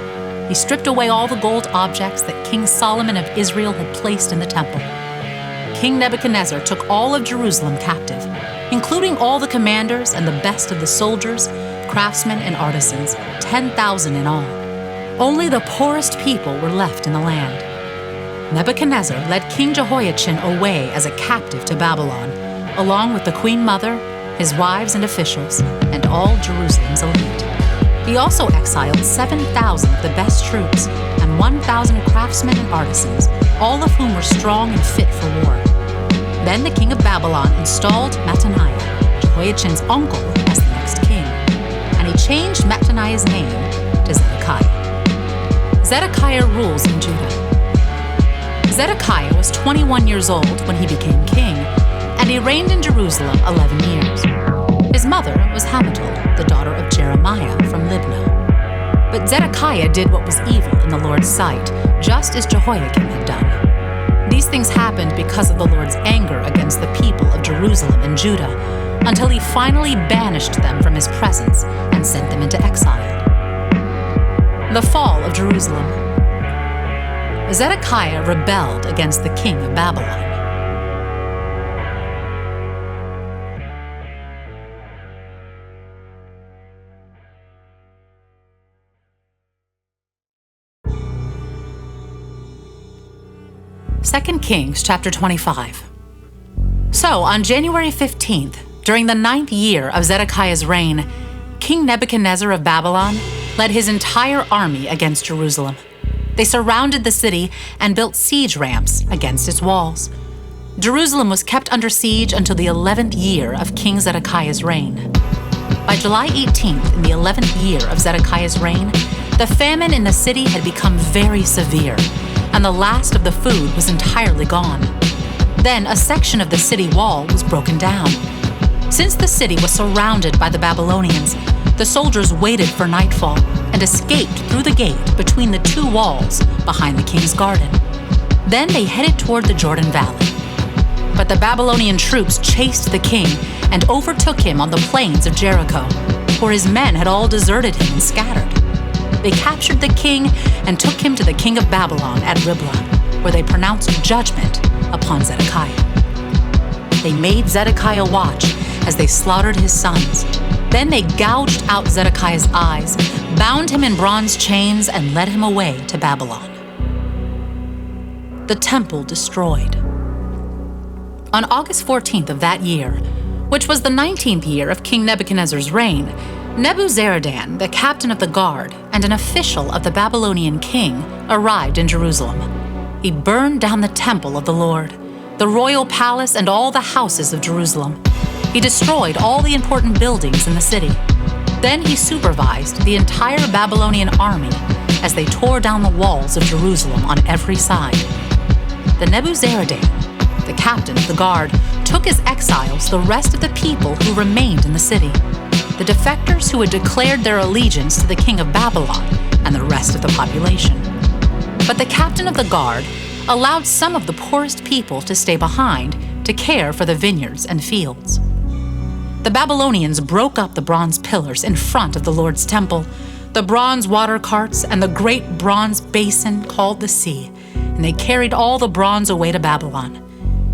He stripped away all the gold objects that King Solomon of Israel had placed in the temple. King Nebuchadnezzar took all of Jerusalem captive, including all the commanders and the best of the soldiers, craftsmen, and artisans, 10,000 in all. Only the poorest people were left in the land. Nebuchadnezzar led King Jehoiachin away as a captive to Babylon, along with the queen mother, his wives and officials, and all Jerusalem's elite. He also exiled 7,000 of the best troops and 1,000 craftsmen and artisans, all of whom were strong and fit for war. Then the king of Babylon installed Mattaniah, Jehoiachin's uncle, as the next king, and he changed Mattaniah's name to Zedekiah. Zedekiah rules in Judah. Zedekiah was 21 years old when he became king, and he reigned in Jerusalem 11 years. His mother was Hamutal, the daughter of Jeremiah from Libnah. But Zedekiah did what was evil in the Lord's sight, just as Jehoiakim had done. These things happened because of the Lord's anger against the people of Jerusalem and Judah, until he finally banished them from his presence and sent them into exile. The fall of Jerusalem. Zedekiah rebelled against the king of Babylon. Second Kings chapter 25. So on January 15th, during the 9th year of Zedekiah's reign, King Nebuchadnezzar of Babylon led his entire army against Jerusalem. They surrounded the city and built siege ramps against its walls. Jerusalem was kept under siege until the 11th year of King Zedekiah's reign. By July 18th, in the 11th year of Zedekiah's reign, the famine in the city had become very severe, and the last of the food was entirely gone. Then a section of the city wall was broken down. Since the city was surrounded by the Babylonians, the soldiers waited for nightfall and escaped through the gate between the two walls behind the king's garden. Then they headed toward the Jordan Valley. But the Babylonian troops chased the king and overtook him on the plains of Jericho, for his men had all deserted him and scattered. They captured the king and took him to the king of Babylon at Riblah, where they pronounced judgment upon Zedekiah. They made Zedekiah watch as they slaughtered his sons. Then they gouged out Zedekiah's eyes, bound him in bronze chains, and led him away to Babylon. The temple destroyed. On August 14th of that year, which was the 19th year of King Nebuchadnezzar's reign, Nebuzaradan, the captain of the guard and an official of the Babylonian king, arrived in Jerusalem. He burned down the temple of the Lord, the royal palace, and all the houses of Jerusalem. He destroyed all the important buildings in the city. Then he supervised the entire Babylonian army as they tore down the walls of Jerusalem on every side. The Nebuzaradan, the captain of the guard, took as exiles the rest of the people who remained in the city, the defectors who had declared their allegiance to the king of Babylon and the rest of the population. But the captain of the guard allowed some of the poorest people to stay behind to care for the vineyards and fields. The Babylonians broke up the bronze pillars in front of the Lord's temple, the bronze water carts, and the great bronze basin called the sea, and they carried all the bronze away to Babylon.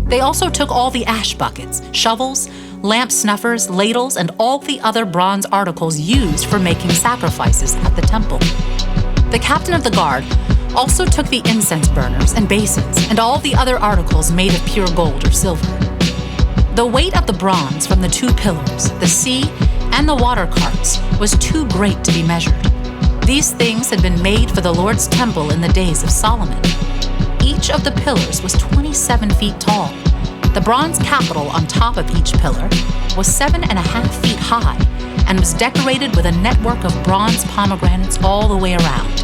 They also took all the ash buckets, shovels, lamp snuffers, ladles, and all the other bronze articles used for making sacrifices at the temple. The captain of the guard also took the incense burners and basins and all the other articles made of pure gold or silver. The weight of the bronze from the two pillars, the sea, and the water carts was too great to be measured. These things had been made for the Lord's temple in the days of Solomon. Each of the pillars was 27 feet tall. The bronze capital on top of each pillar was 7.5 feet high and was decorated with a network of bronze pomegranates all the way around.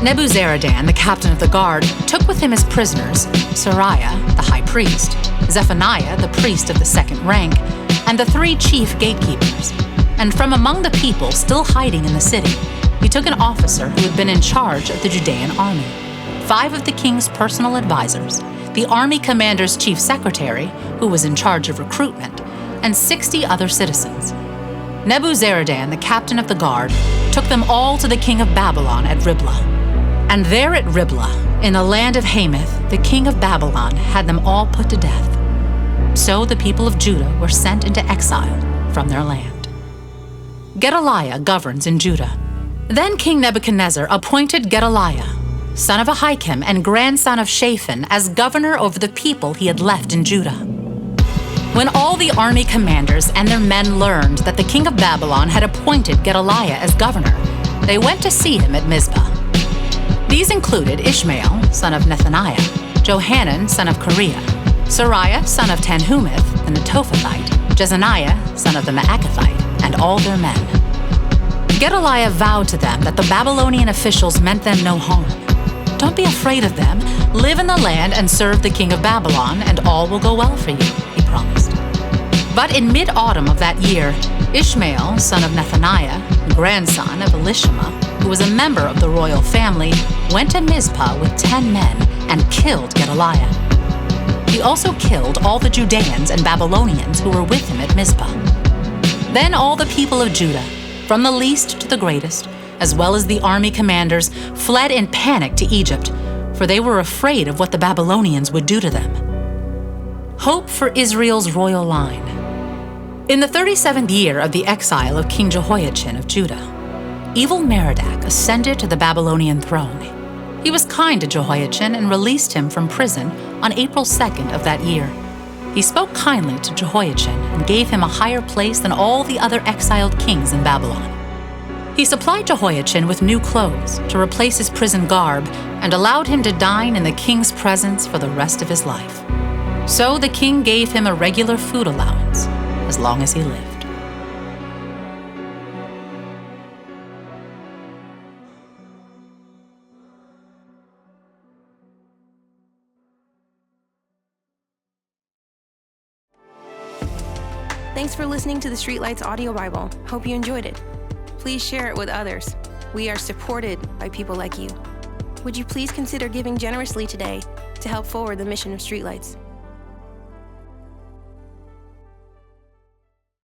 Nebuzaradan, the captain of the guard, took with him as prisoners Seraiah, the high priest, Zephaniah, the priest of the second rank, and the 3 chief gatekeepers. And from among the people still hiding in the city, he took an officer who had been in charge of the Judean army, 5 of the king's personal advisors, the army commander's chief secretary, who was in charge of recruitment, and 60 other citizens. Nebuzaradan, the captain of the guard, took them all to the king of Babylon at Riblah. And there at Riblah, in the land of Hamath, the king of Babylon had them all put to death. So the people of Judah were sent into exile from their land. Gedaliah governs in Judah. Then King Nebuchadnezzar appointed Gedaliah, son of Ahikam and grandson of Shaphan, as governor over the people he had left in Judah. When all the army commanders and their men learned that the king of Babylon had appointed Gedaliah as governor, they went to see him at Mizpah. These included Ishmael, son of Nethaniah, Johanan, son of Kareah, Seraiah, son of Tanhumeth, the Netophathite, Jezaniah, son of the Maacathite, and all their men. Gedaliah vowed to them that the Babylonian officials meant them no harm. Don't be afraid of them. Live in the land and serve the king of Babylon, and all will go well for you, he promised. But in mid-autumn of that year, Ishmael, son of Nethaniah, grandson of Elishama, who was a member of the royal family, went to Mizpah with 10 men and killed Gedaliah. He also killed all the Judeans and Babylonians who were with him at Mizpah. Then all the people of Judah, from the least to the greatest, as well as the army commanders, fled in panic to Egypt, for they were afraid of what the Babylonians would do to them. Hope for Israel's royal line. In the 37th year of the exile of King Jehoiachin of Judah, evil Merodach ascended to the Babylonian throne. He was kind to Jehoiachin and released him from prison on April 2nd of that year. He spoke kindly to Jehoiachin and gave him a higher place than all the other exiled kings in Babylon. He supplied Jehoiachin with new clothes to replace his prison garb and allowed him to dine in the king's presence for the rest of his life. So the king gave him a regular food allowance as long as he lived. Thanks for listening to the Streetlights Audio Bible. Hope you enjoyed it. Please share it with others. We are supported by people like you. Would you please consider giving generously today to help forward the mission of Streetlights?